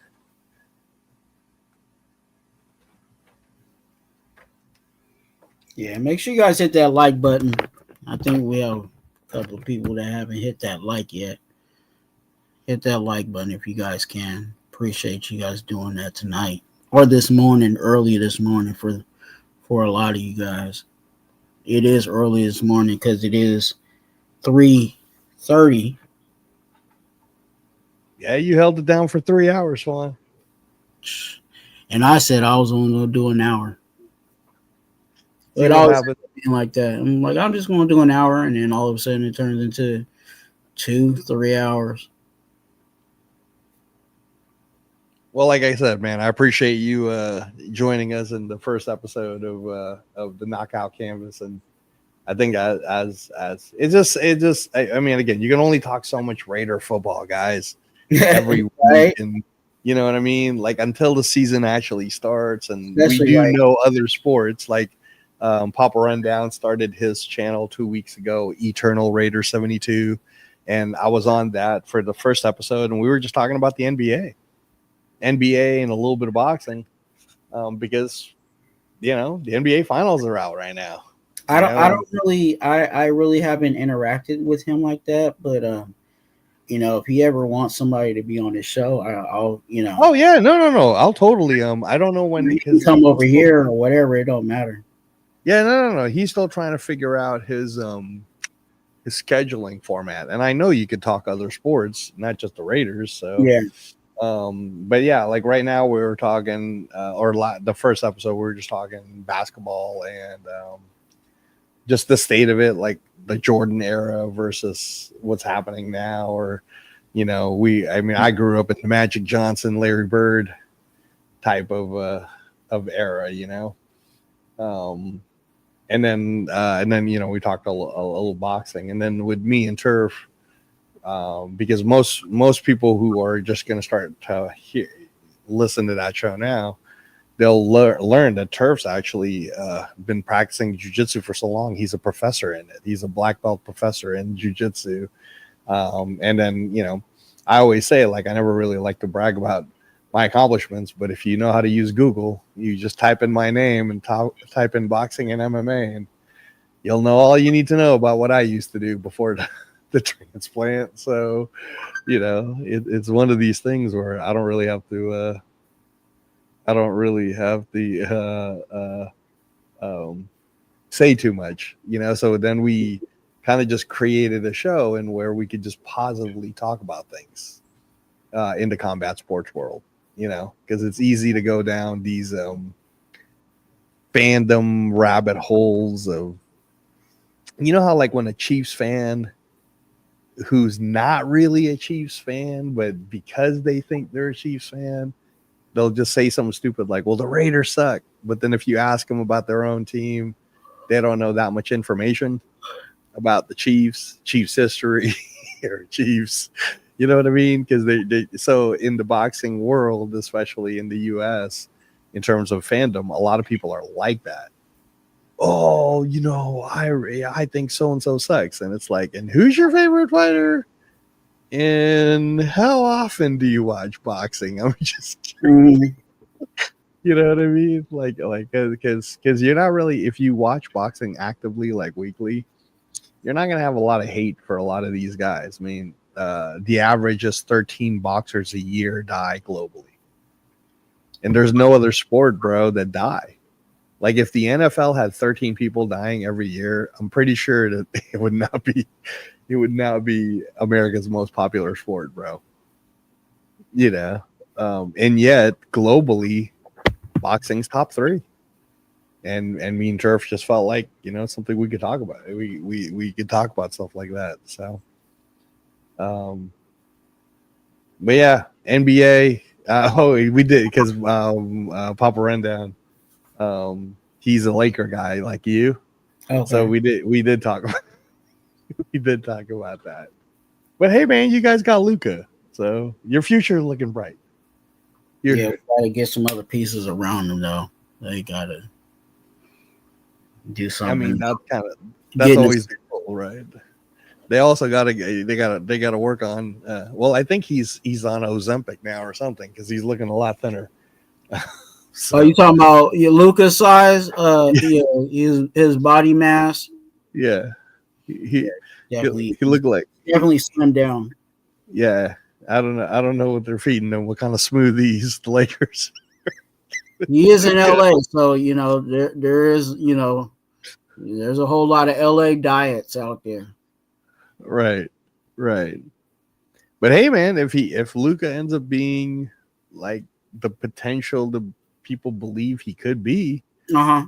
Yeah, make sure you guys hit that like button. I think we have a couple of people that haven't hit that like yet. Hit that like button if you guys can. Appreciate you guys doing that tonight or this morning, early this morning for for a lot of you guys. It is early this morning because it is 3:30. Yeah, you held it down for 3 hours, Swan. And I said I was only going to do an hour. See It what always happened? been like that. I'm like, I'm just going to do an hour, and then all of a sudden it turns into 2-3 hours. Well, like I said, man, I appreciate you joining us in the first episode of the Knockout Canvas, and I think as I mean, again, you can only talk so much Raider football, guys, every Right? week, and you know what I mean, like until the season actually starts, and Especially we do like- know other sports like Papa Rundown started his channel 2 weeks ago, Eternal Raider 72, and I was on that for the first episode, and we were just talking about the NBA, and a little bit of boxing, because you know the NBA finals are out right now. I really haven't interacted with him like that, but you know, if he ever wants somebody to be on his show, I'll you know. Oh yeah, no, I'll totally. I don't know when He can come over here or whatever. It don't matter. Yeah, no. He's still trying to figure out his scheduling format, and I know you could talk other sports, not just the Raiders. So Yeah. But yeah, like right now we were talking, the first episode we were just talking basketball and just the state of it, like the Jordan era versus what's happening now, or you know, I grew up in the Magic Johnson, Larry Bird type of era, you know. And then you know, we talked a little boxing, and then with me and Turf, because most people who are just going to start to listen to that show now, they'll learn that Turf's actually been practicing jiu-jitsu for so long. He's a professor in it. He's a black belt professor in jiu-jitsu. And then, you know, I always say, like, I never really like to brag about my accomplishments, but if you know how to use Google, you just type in my name and type in boxing and MMA, and you'll know all you need to know about what I used to do before the transplant. So, you know, it's one of these things where I don't really have to say too much, you know. So then we kind of just created a show and where we could just positively talk about things in the combat sports world, you know, because it's easy to go down these fandom rabbit holes of, you know, how like when a Chiefs fan who's not really a Chiefs fan, but because they think they're a Chiefs fan, they'll just say something stupid like, well, the Raiders suck. But then if you ask them about their own team, they don't know that much information about the Chiefs history or Chiefs. You know what I mean? Because so in the boxing world, especially in the US, in terms of fandom, a lot of people are like that. Oh, you know, I think so-and-so sucks. And it's like, and who's your favorite fighter? And how often do you watch boxing? I'm just kidding. You know what I mean? Like, because you're not really, if you watch boxing actively, like weekly, you're not going to have a lot of hate for a lot of these guys. I mean, the average is 13 boxers a year die globally. And there's no other sport, bro, that die. Like if the NFL had 13 people dying every year, I'm pretty sure that it would not be America's most popular sport, bro. You know, and yet globally, boxing's top 3. And me and Turf just felt like, you know, something we could talk about. We could talk about stuff like that. So, but yeah, NBA. We did because Papa Rundown. He's a Laker guy like you. Okay. So we did talk about that. But hey, man, you guys got Luka, so your future looking bright. We gotta get some other pieces around him though. They gotta do something. I mean, that's always the goal, right? They also gotta work on. Well, I think he's on Ozempic now or something because he's looking a lot thinner. So, you talking about your Luka's size? His body mass. Yeah, he looked like definitely slimmed down. Yeah, I don't know what they're feeding them. What kind of smoothies the Lakers? He is in LA, so there is there's a whole lot of LA diets out there. Right, right. But hey, man, if Luka ends up being like the potential that people believe he could be, Uh-huh.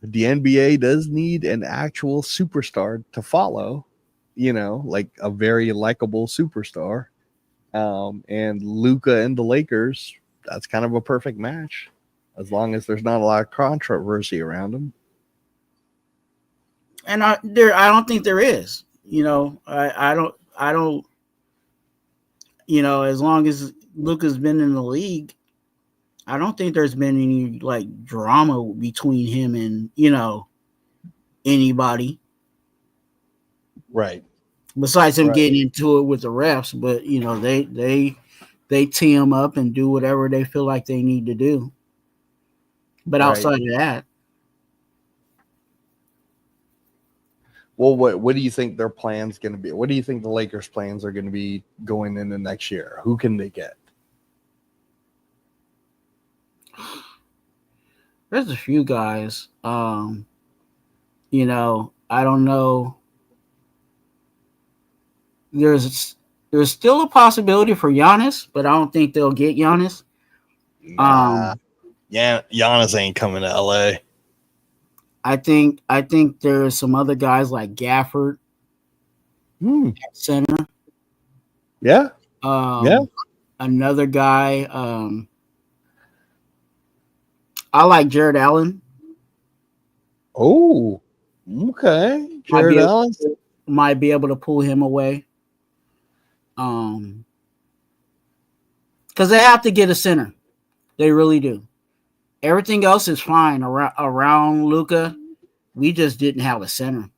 the NBA does need an actual superstar to follow, like a very likable superstar. And Luka and the Lakers, that's kind of a perfect match, as long as there's not a lot of controversy around him. And I don't think there is. I don't. As long as Luka's been in the league, I don't think there's been any like drama between him and anybody. Right. Besides him getting into it with the refs, but they tee him up and do whatever they feel like they need to do. But outside of that, well, what do you think their plan's going to be? What do you think the Lakers' plans are going to be going into next year? Who can they get? there's a few guys. I don't know. There's still a possibility for Giannis, but I don't think they'll get Giannis. Yeah, Giannis ain't coming to LA. I think there's some other guys like Gafford at center. Yeah. Another guy. I like Jared Allen. Oh, okay. Jared Allen might be able to pull him away. Because they have to get a center. They really do. Everything else is fine around Luka. We just didn't have a center,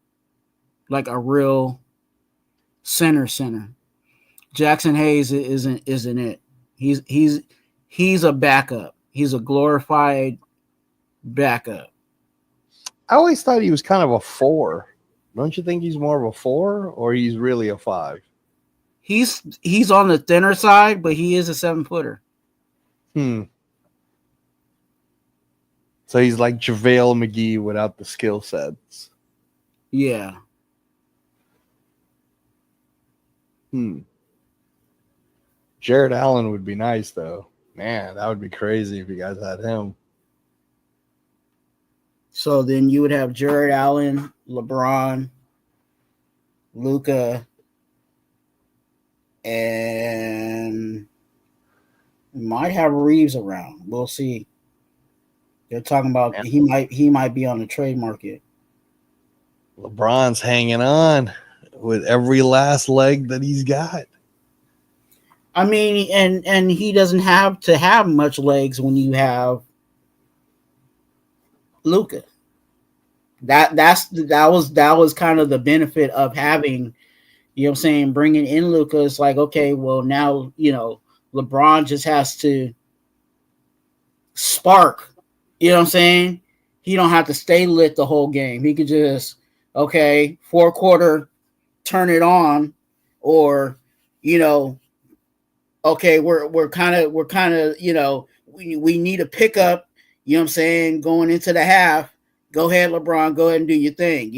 like a real center. Jackson Hayes isn't it. He's a backup. He's a glorified backup. I always thought he was kind of a 4. Don't you think he's more of a 4, or he's really a 5? He's on the thinner side, but he is a 7-footer. So he's like JaVale McGee without the skill sets. Yeah. Jared Allen would be nice, though. Man, that would be crazy if you guys had him. So then you would have Jared Allen, LeBron, Luka, and might have Reeves around. We'll see. They're talking about he might be on the trade market. LeBron's hanging on with every last leg that he's got. I mean, and he doesn't have to have much legs when you have Luka. That was kind of the benefit of having, bringing in Luka. It's like, okay, well now, LeBron just has to spark. You know what I'm saying? He don't have to stay lit the whole game. He could just, okay, 4 quarter, turn it on, or, okay, we're kind of, we need a pickup, you know what I'm saying, going into the half. Go ahead, LeBron, go ahead and do your thing,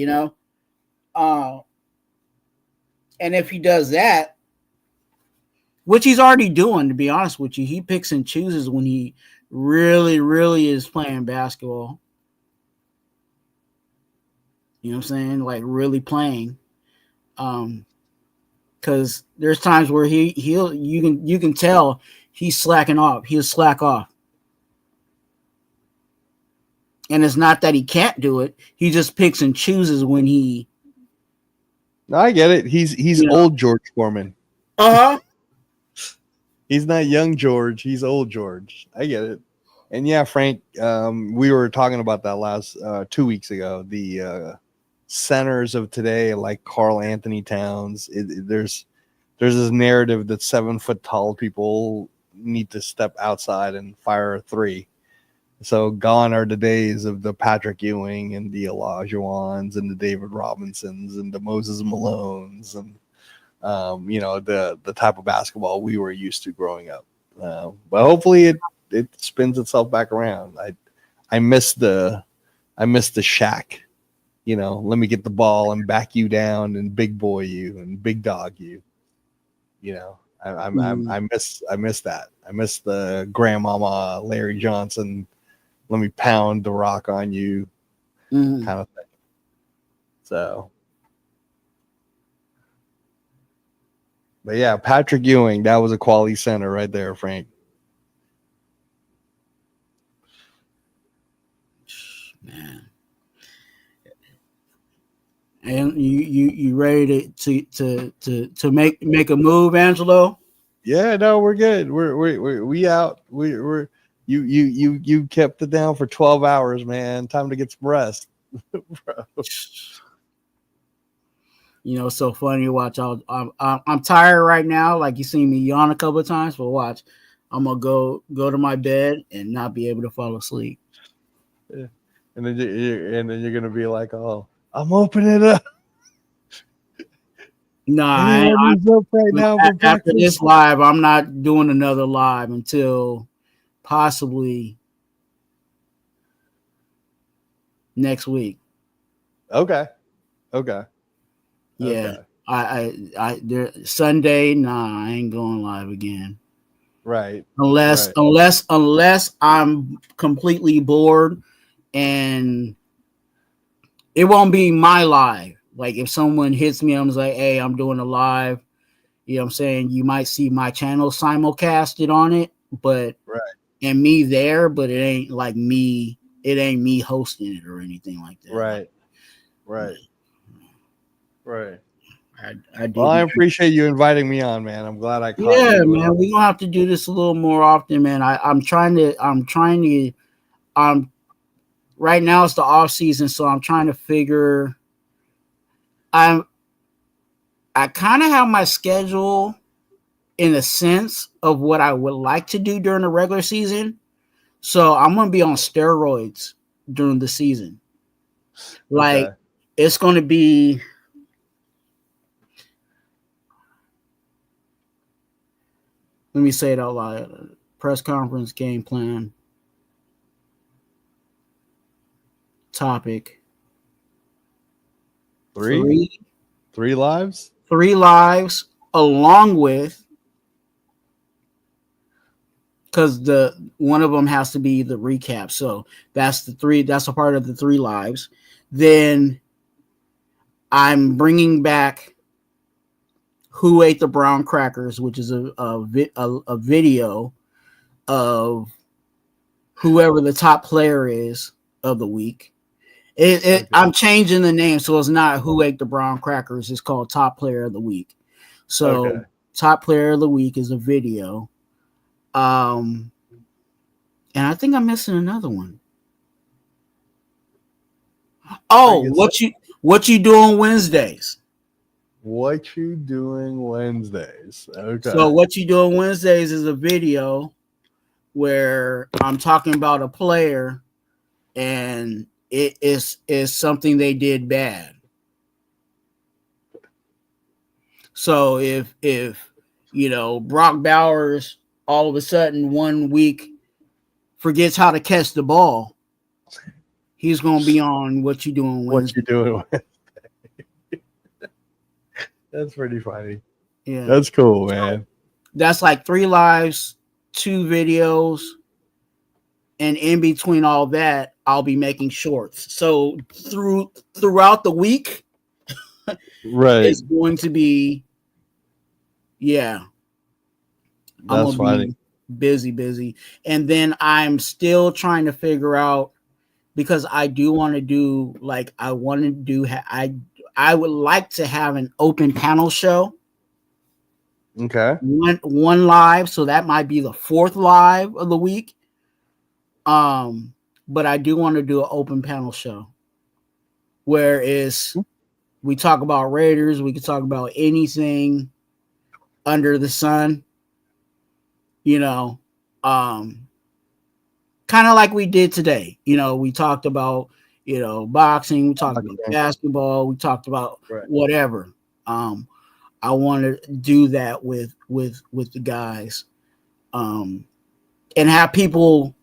And if he does that, which he's already doing, to be honest with you, he picks and chooses when he really, really is playing basketball. You know what I'm saying? Like really playing. Because there's times where you can tell he's slacking off. He'll slack off. And it's not that he can't do it. He just picks and chooses when he. No, I get it. He's old George Foreman. He's not young George. He's old George. I get it. And yeah, Frank, we were talking about that last 2 weeks ago. The centers of today, like Karl Anthony Towns, there's this narrative that 7 foot tall people need to step outside and fire a 3. So gone are the days of the Patrick Ewing and the Olajuwons and the David Robinsons and the Moses Malones and the type of basketball we were used to growing up. But hopefully it spins itself back around. I miss the shack. You know, let me get the ball and back you down and big boy you and big dog you. You know, I miss that. I miss the grandmama Larry Johnson. Let me pound the rock on you, kind of thing. So, but yeah, Patrick Ewing, that was a quality center right there, Frank. Man. And you ready to make a move, Angelo? Yeah, no, we're good. We out. We're you kept it down for 12 hours, man. Time to get some rest. You know, it's so funny to watch. I'm tired right now. Like you seen me yawn a couple of times, but watch, I'm gonna go to my bed and not be able to fall asleep. Yeah. And then you're gonna be like, "Oh, I'm opening it up." Nah, up right now after this live, I'm not doing another live until possibly next week. Okay. Yeah. Okay. There Sunday, nah, I ain't going live again. Right. Unless I'm completely bored and it won't be my live. Like if someone hits me, I'm like, hey, I'm doing a live. You know what I'm saying? You might see my channel simulcasted on it, but and me there, but it ain't like me. It ain't me hosting it or anything like that. Right. I appreciate you inviting me on, man. I'm glad I caught you. Yeah, man. We're gonna have to do this a little more often, man. I'm trying to right now it's the off season, so I'm trying to figure I kind of have my schedule in a sense of what I would like to do during the regular season. So I'm gonna be on steroids during the season. Like it's gonna be let me say it out loud. Press conference, game plan, topic. Three lives? 3 lives along with because one of them has to be the recap. So that's a part of the 3 lives. Then I'm bringing back Who Ate the Brown Crackers, which is a video of whoever the top player is of the week. I'm changing the name, so it's not Who Ate the Brown Crackers. It's called Top Player of the Week. So Top Player of the Week is a video. And I think I'm missing another one. Oh, what you doing Wednesdays? What you doing Wednesdays? Okay. So what you doing Wednesdays is a video where I'm talking about a player and it is something they did bad. So if Brock Bowers all of a sudden one week forgets how to catch the ball, he's gonna be on What You Doing Wednesday. What You Doing Wednesday? That's pretty funny. Yeah, that's cool, man. That's like 3 lives, 2 videos, and in between all that, I'll be making shorts. So throughout the week, it's going to be, I'm gonna be busy, and then I'm still trying to figure out because I do want to do I would like to have an open panel show. Okay. One live, so that might be the 4th live of the week. But I do want to do an open panel show where we talk about Raiders, we can talk about anything under the sun, kind of like we did today. We talked about, boxing, we talked about basketball, we talked about whatever. I want to do that with the guys. and have people,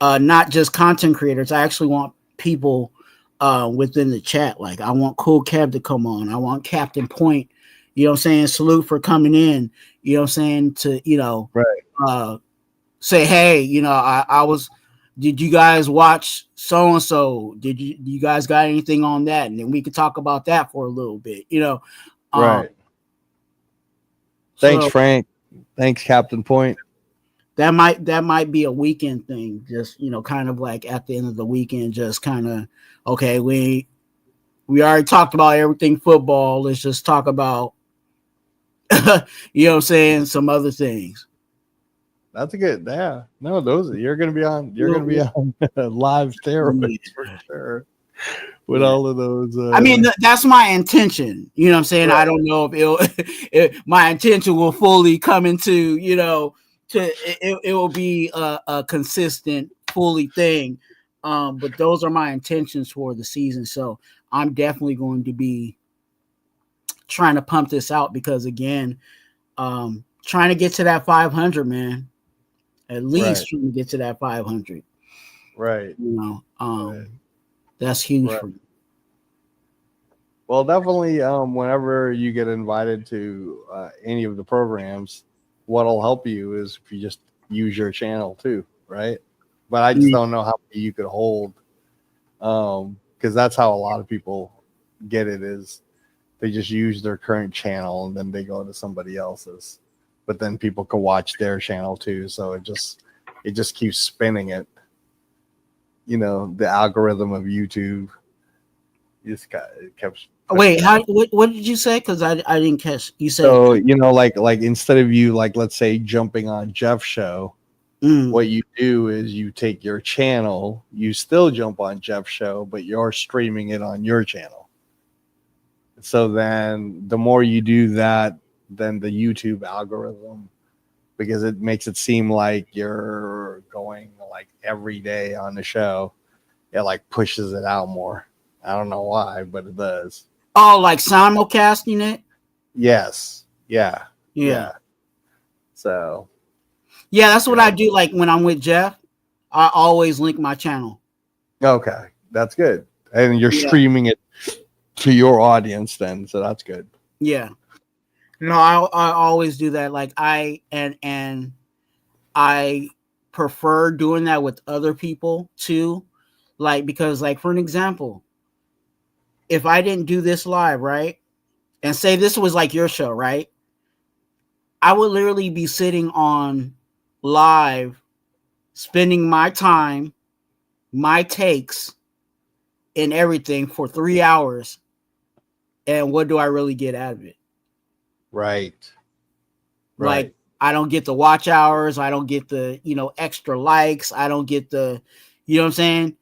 not just content creators. I actually want people within the chat. Like I want Cool Kev to come on. I want Captain Point. You know what I'm saying? Salute for coming in. You know what I'm saying? To, you know, Right. Say, hey, you know, I was, did you guys watch so and so? Did you guys got anything on that? And then we could talk about that for a little bit, you know. Right. Thanks, So Frank. Thanks, Captain Point. that might be a weekend thing, just, you know, kind of like at the end of the weekend, just kind of, okay, we already talked about everything football. Let's just talk about, you know what I'm saying, some other things. That's a good, yeah. No, those you're gonna be on live steroids for sure. With all of those, I mean, that's my intention. You know what I'm saying? Right. I don't know if my intention will fully come into, you know, it will be a consistent, fully thing. But those are my intentions for the season. So I'm definitely going to be trying to pump this out because, again, trying to get to that 500, man. At least trying to get to that 500. Right. You know, that's huge for me. Well, definitely, whenever you get invited to any of the programs, what'll help you is if you just use your channel too, right? But I just don't know how many you could hold, because that's how a lot of people get it, is they just use their current channel and then they go to somebody else's, but then people can watch their channel too, so it just keeps spinning it. You know, the algorithm of YouTube just kept. Wait, what did you say? Because I didn't catch. You said, so, you know, like instead of you, like, let's say jumping on Jeff's show, what you do is you take your channel, you still jump on Jeff's show, but you're streaming it on your channel. So then the more you do that, then the YouTube algorithm, because it makes it seem like you're going like every day on the show, it like pushes it out more. I don't know why, but it does. Oh, like simulcasting it? Yes. Yeah. So. Yeah, that's what I do. Like when I'm with Jeff, I always link my channel. Okay, that's good. And you're streaming it to your audience then, so that's good. Yeah. No, I always do that. Like I prefer doing that with other people too. Like, because, like, for an example, if I didn't do this live, right, and say this was like your show, right, I would literally be sitting on live, spending my time, my takes, and everything for 3 hours. And what do I really get out of it? Right. Like, I don't get the watch hours. I don't get the, you know, extra likes. I don't get the, you know what I'm saying?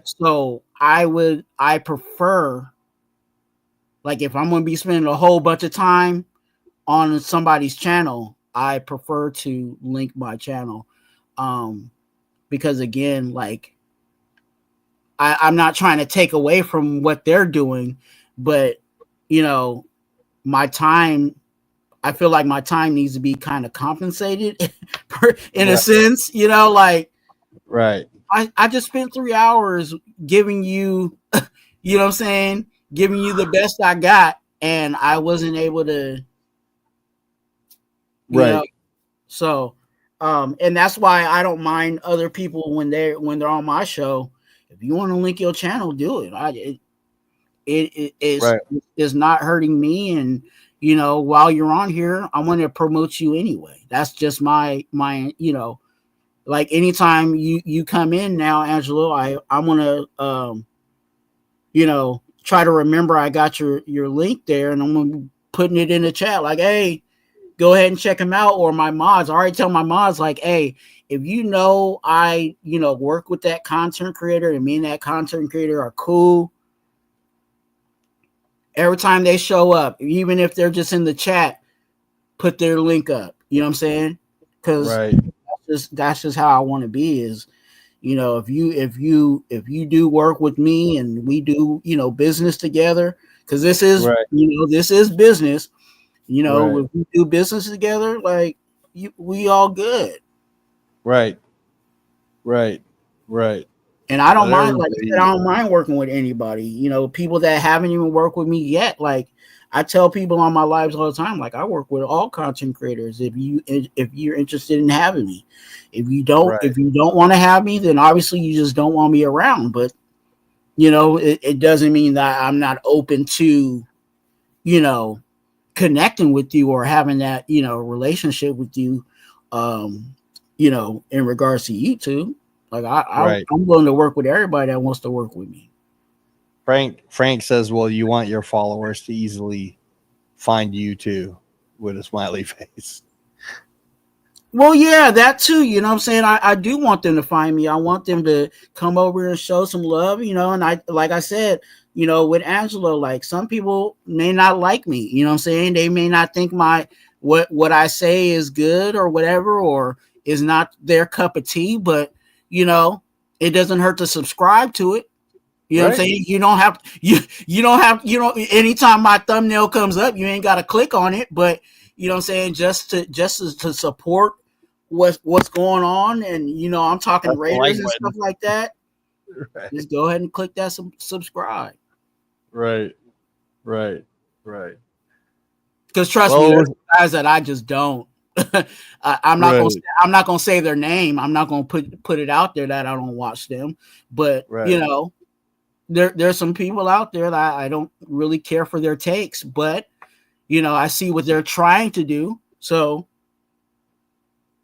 So I prefer, like, if I'm going to be spending a whole bunch of time on somebody's channel, I prefer to link my channel. Because, again, like, I'm not trying to take away from what they're doing, but, you know, my time, I feel like my time needs to be kind of compensated in a sense, you know, like, I just spent 3 hours giving you, you know what I'm saying, giving you the best I got, and I wasn't able to, you know, so, and that's why I don't mind other people when they're on my show. If you want to link your channel, do it. It is not hurting me, and, you know, while you're on here, I want to promote you anyway. That's just my, you know, like, anytime you come in now, Angelo, I want to, you know, try to remember I got your link there, and I'm going to be putting it in the chat. Like, hey, go ahead and check them out. Or my mods, I already tell my mods, like, hey, if you know I, you know, work with that content creator and me and that content creator are cool, every time they show up, even if they're just in the chat, put their link up. You know what I'm saying? Because that's just how I want to be. Is, you know, if you do work with me and we do, you know, business together, because this is you know, this is business. You know, if we do business together, like, we all good. Right. Right. Right. And I don't But mind, like I said, everybody, I don't mind working with anybody. You know, people that haven't even worked with me yet. Like I tell people on my lives all the time, like I work with all content creators. If you're interested in having me, right. if you don't want to have me, then obviously you just don't want me around. But you know, it doesn't mean that I'm not open to, you know, connecting with you or having that, you know, relationship with you, um, you know, in regards to YouTube. Like Right. I'm willing to work with everybody that wants to work with me. Frank says, well, you want your followers to easily find you too, with a smiley face. Well, yeah, that too. You know what I'm saying? I do want them to find me. I want them to come over and show some love, you know. And like I said, you know, with Angelo, like some people may not like me, you know what I'm saying? They may not think what I say is good or whatever, or is not their cup of tea, but you know, it doesn't hurt to subscribe to it. You know what I'm Right. saying? You don't anytime my thumbnail comes up, you ain't gotta click on it, but you know what I'm saying, to support what's going on, and you know, I'm talking That's the like Raiders and stuff button. like that. Right. Just go ahead and click that subscribe. Right. Right. Right. Because trust me, Well, there's guys that I just don't. I'm right. not gonna say their name. I'm not gonna put it out there that I don't watch them. But you Right. know, there's some people out there that I don't really care for their takes, but you know, I see what they're trying to do, so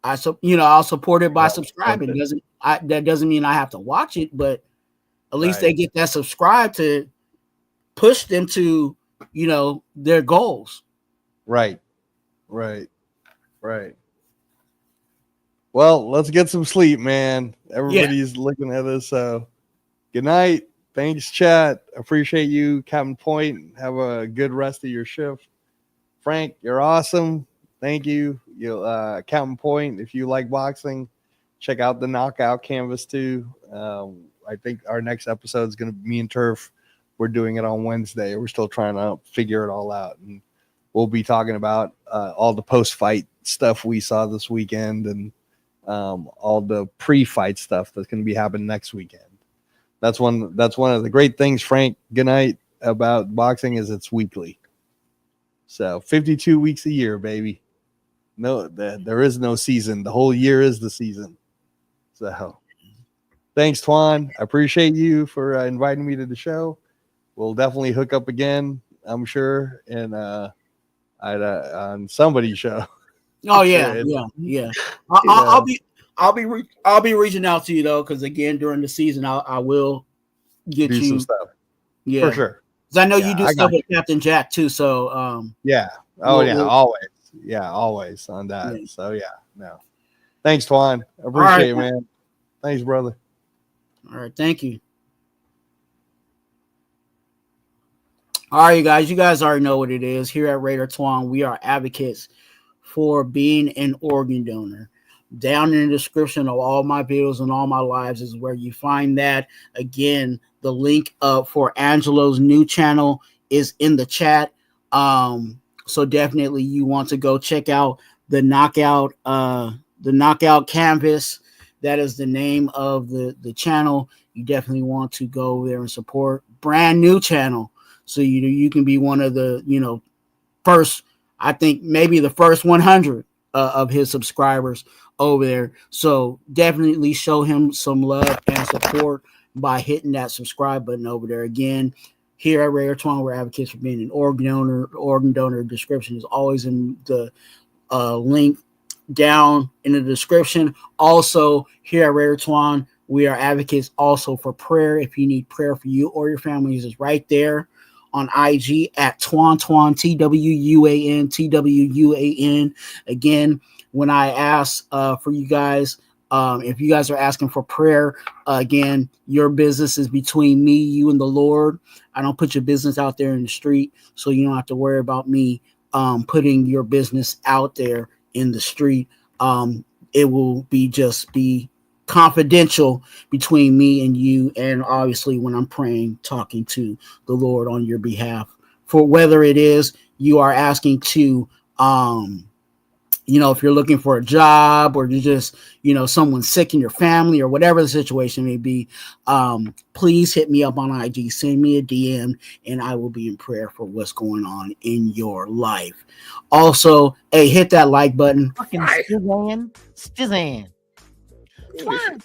I'll support it by Yeah. subscribing. That doesn't mean I have to watch it, but at least Right. they get that subscribe to push them to, you know, their goals. Right. Right. Right. Well, let's get some sleep, man. Yeah. Everybody's looking at us. So good night. Thanks, chat. Appreciate you, Captain Point. Have a good rest of your shift. Frank, you're awesome. Thank you. You, Captain Point. If you like boxing, check out the Knockout Canvas too. I think our next episode is going to be me and Turf. We're doing it on Wednesday. We're still trying to figure it all out, and we'll be talking about all the post-fight stuff we saw this weekend, and all the pre-fight stuff that's going to be happening next weekend. That's one of the great things, Frank, good night, about boxing is it's weekly. So 52 weeks a year, baby. No, there is no season. The whole year is the season. So thanks, Twuan. I appreciate you for inviting me to the show. We'll definitely hook up again, I'm sure, and on somebody's show. Oh yeah, yeah. I'll be reaching out to you though, because again, during the season, I will get do you some stuff. Yeah, For sure. because I know Yeah, you do I stuff got with Captain Jack too. So yeah. Oh yeah, always. Yeah, always on that. Yeah. So yeah, no. Thanks, Twuan. I appreciate it, man. Thanks, brother. All right, thank you. All right, you guys. You guys already know what it is. Here at Raider Twuan, we are advocates for being an organ donor. Down in the description of all my videos and all my lives is where you find that. Again, the link for Angelo's new channel is in the chat. So definitely you want to go check out the knockout canvas. That is the name of the channel. You definitely want to go there and support. Brand new channel. So you can be one of the, you know, first, I think maybe the first 100 of his subscribers over there. So definitely show him some love and support by hitting that subscribe button over there. Again, here at Raider Twuan, we're advocates for being an organ donor. Organ donor description is always in the link down in the description. Also, here at Raider Twuan, we are advocates also for prayer. If you need prayer for you or your families, is right there on IG at Twuan, TWUAN. Again, when I ask for you guys, if you guys are asking for prayer, again, your business is between me, you, and the Lord. I don't put your business out there in the street, so you don't have to worry about me putting your business out there in the street. It will be confidential between me and you, and obviously when I'm praying, talking to the Lord on your behalf, for whether it is you are asking to if you're looking for a job or you're just, someone's sick in your family or whatever the situation may be, please hit me up on IG, send me a DM, and I will be in prayer for what's going on in your life. Also, hey, hit that like button. Fucking Stizan. Twuan, hey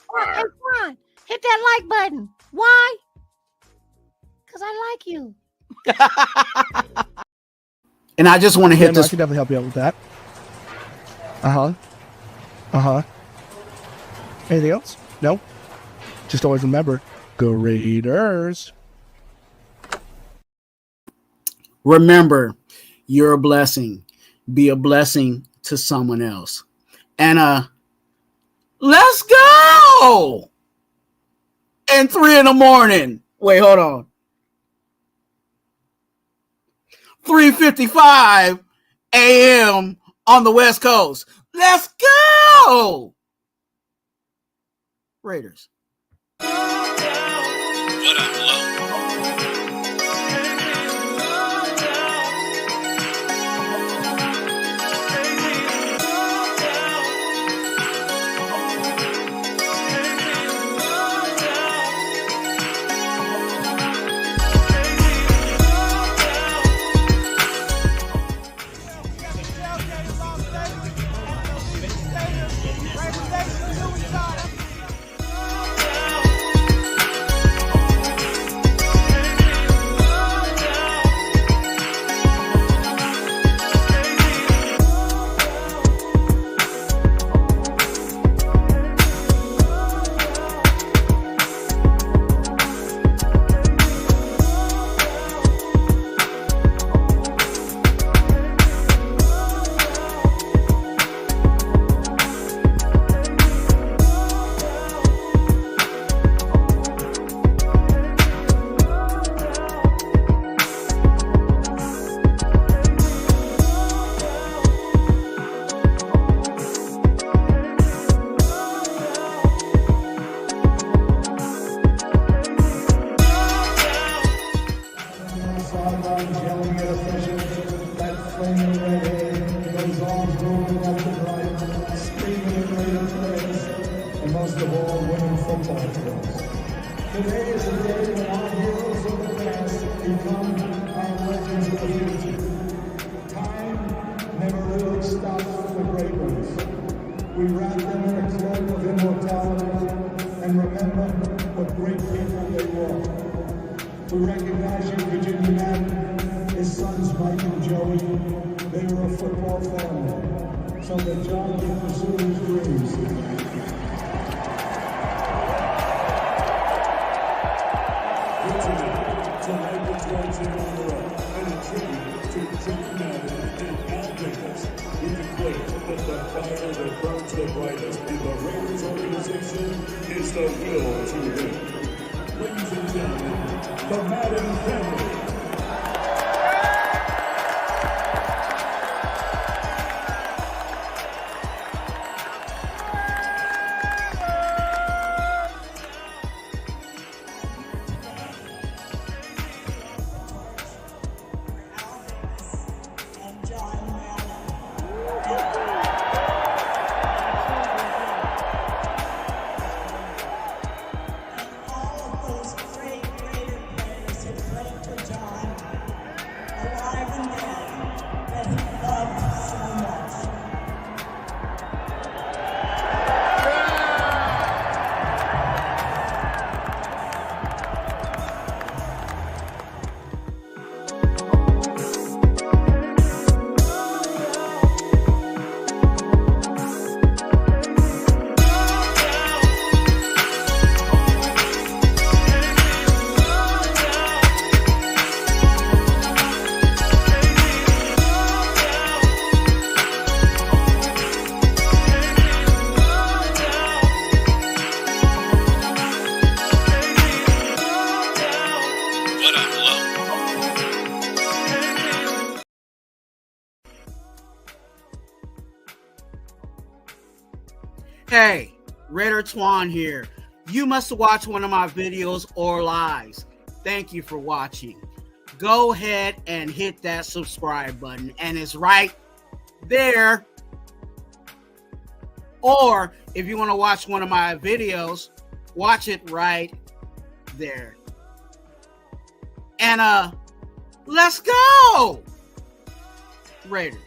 Twuan, hit that like button. Why? Because I like you. And I just want to hit I this. can definitely help you out with that. Anything else? No? Just always remember, go Raiders. Remember, you're a blessing. Be a blessing to someone else. And let's go! And 3 a.m. Wait, hold on. 3:55 a.m. on the West Coast. Let's go! Raiders. What up, love? Hey, Raider Twuan here. You must watch one of my videos or lives. Thank you for watching. Go ahead and hit that subscribe button, and it's right there. Or if you want to watch one of my videos, watch it right there. And let's go, Raiders.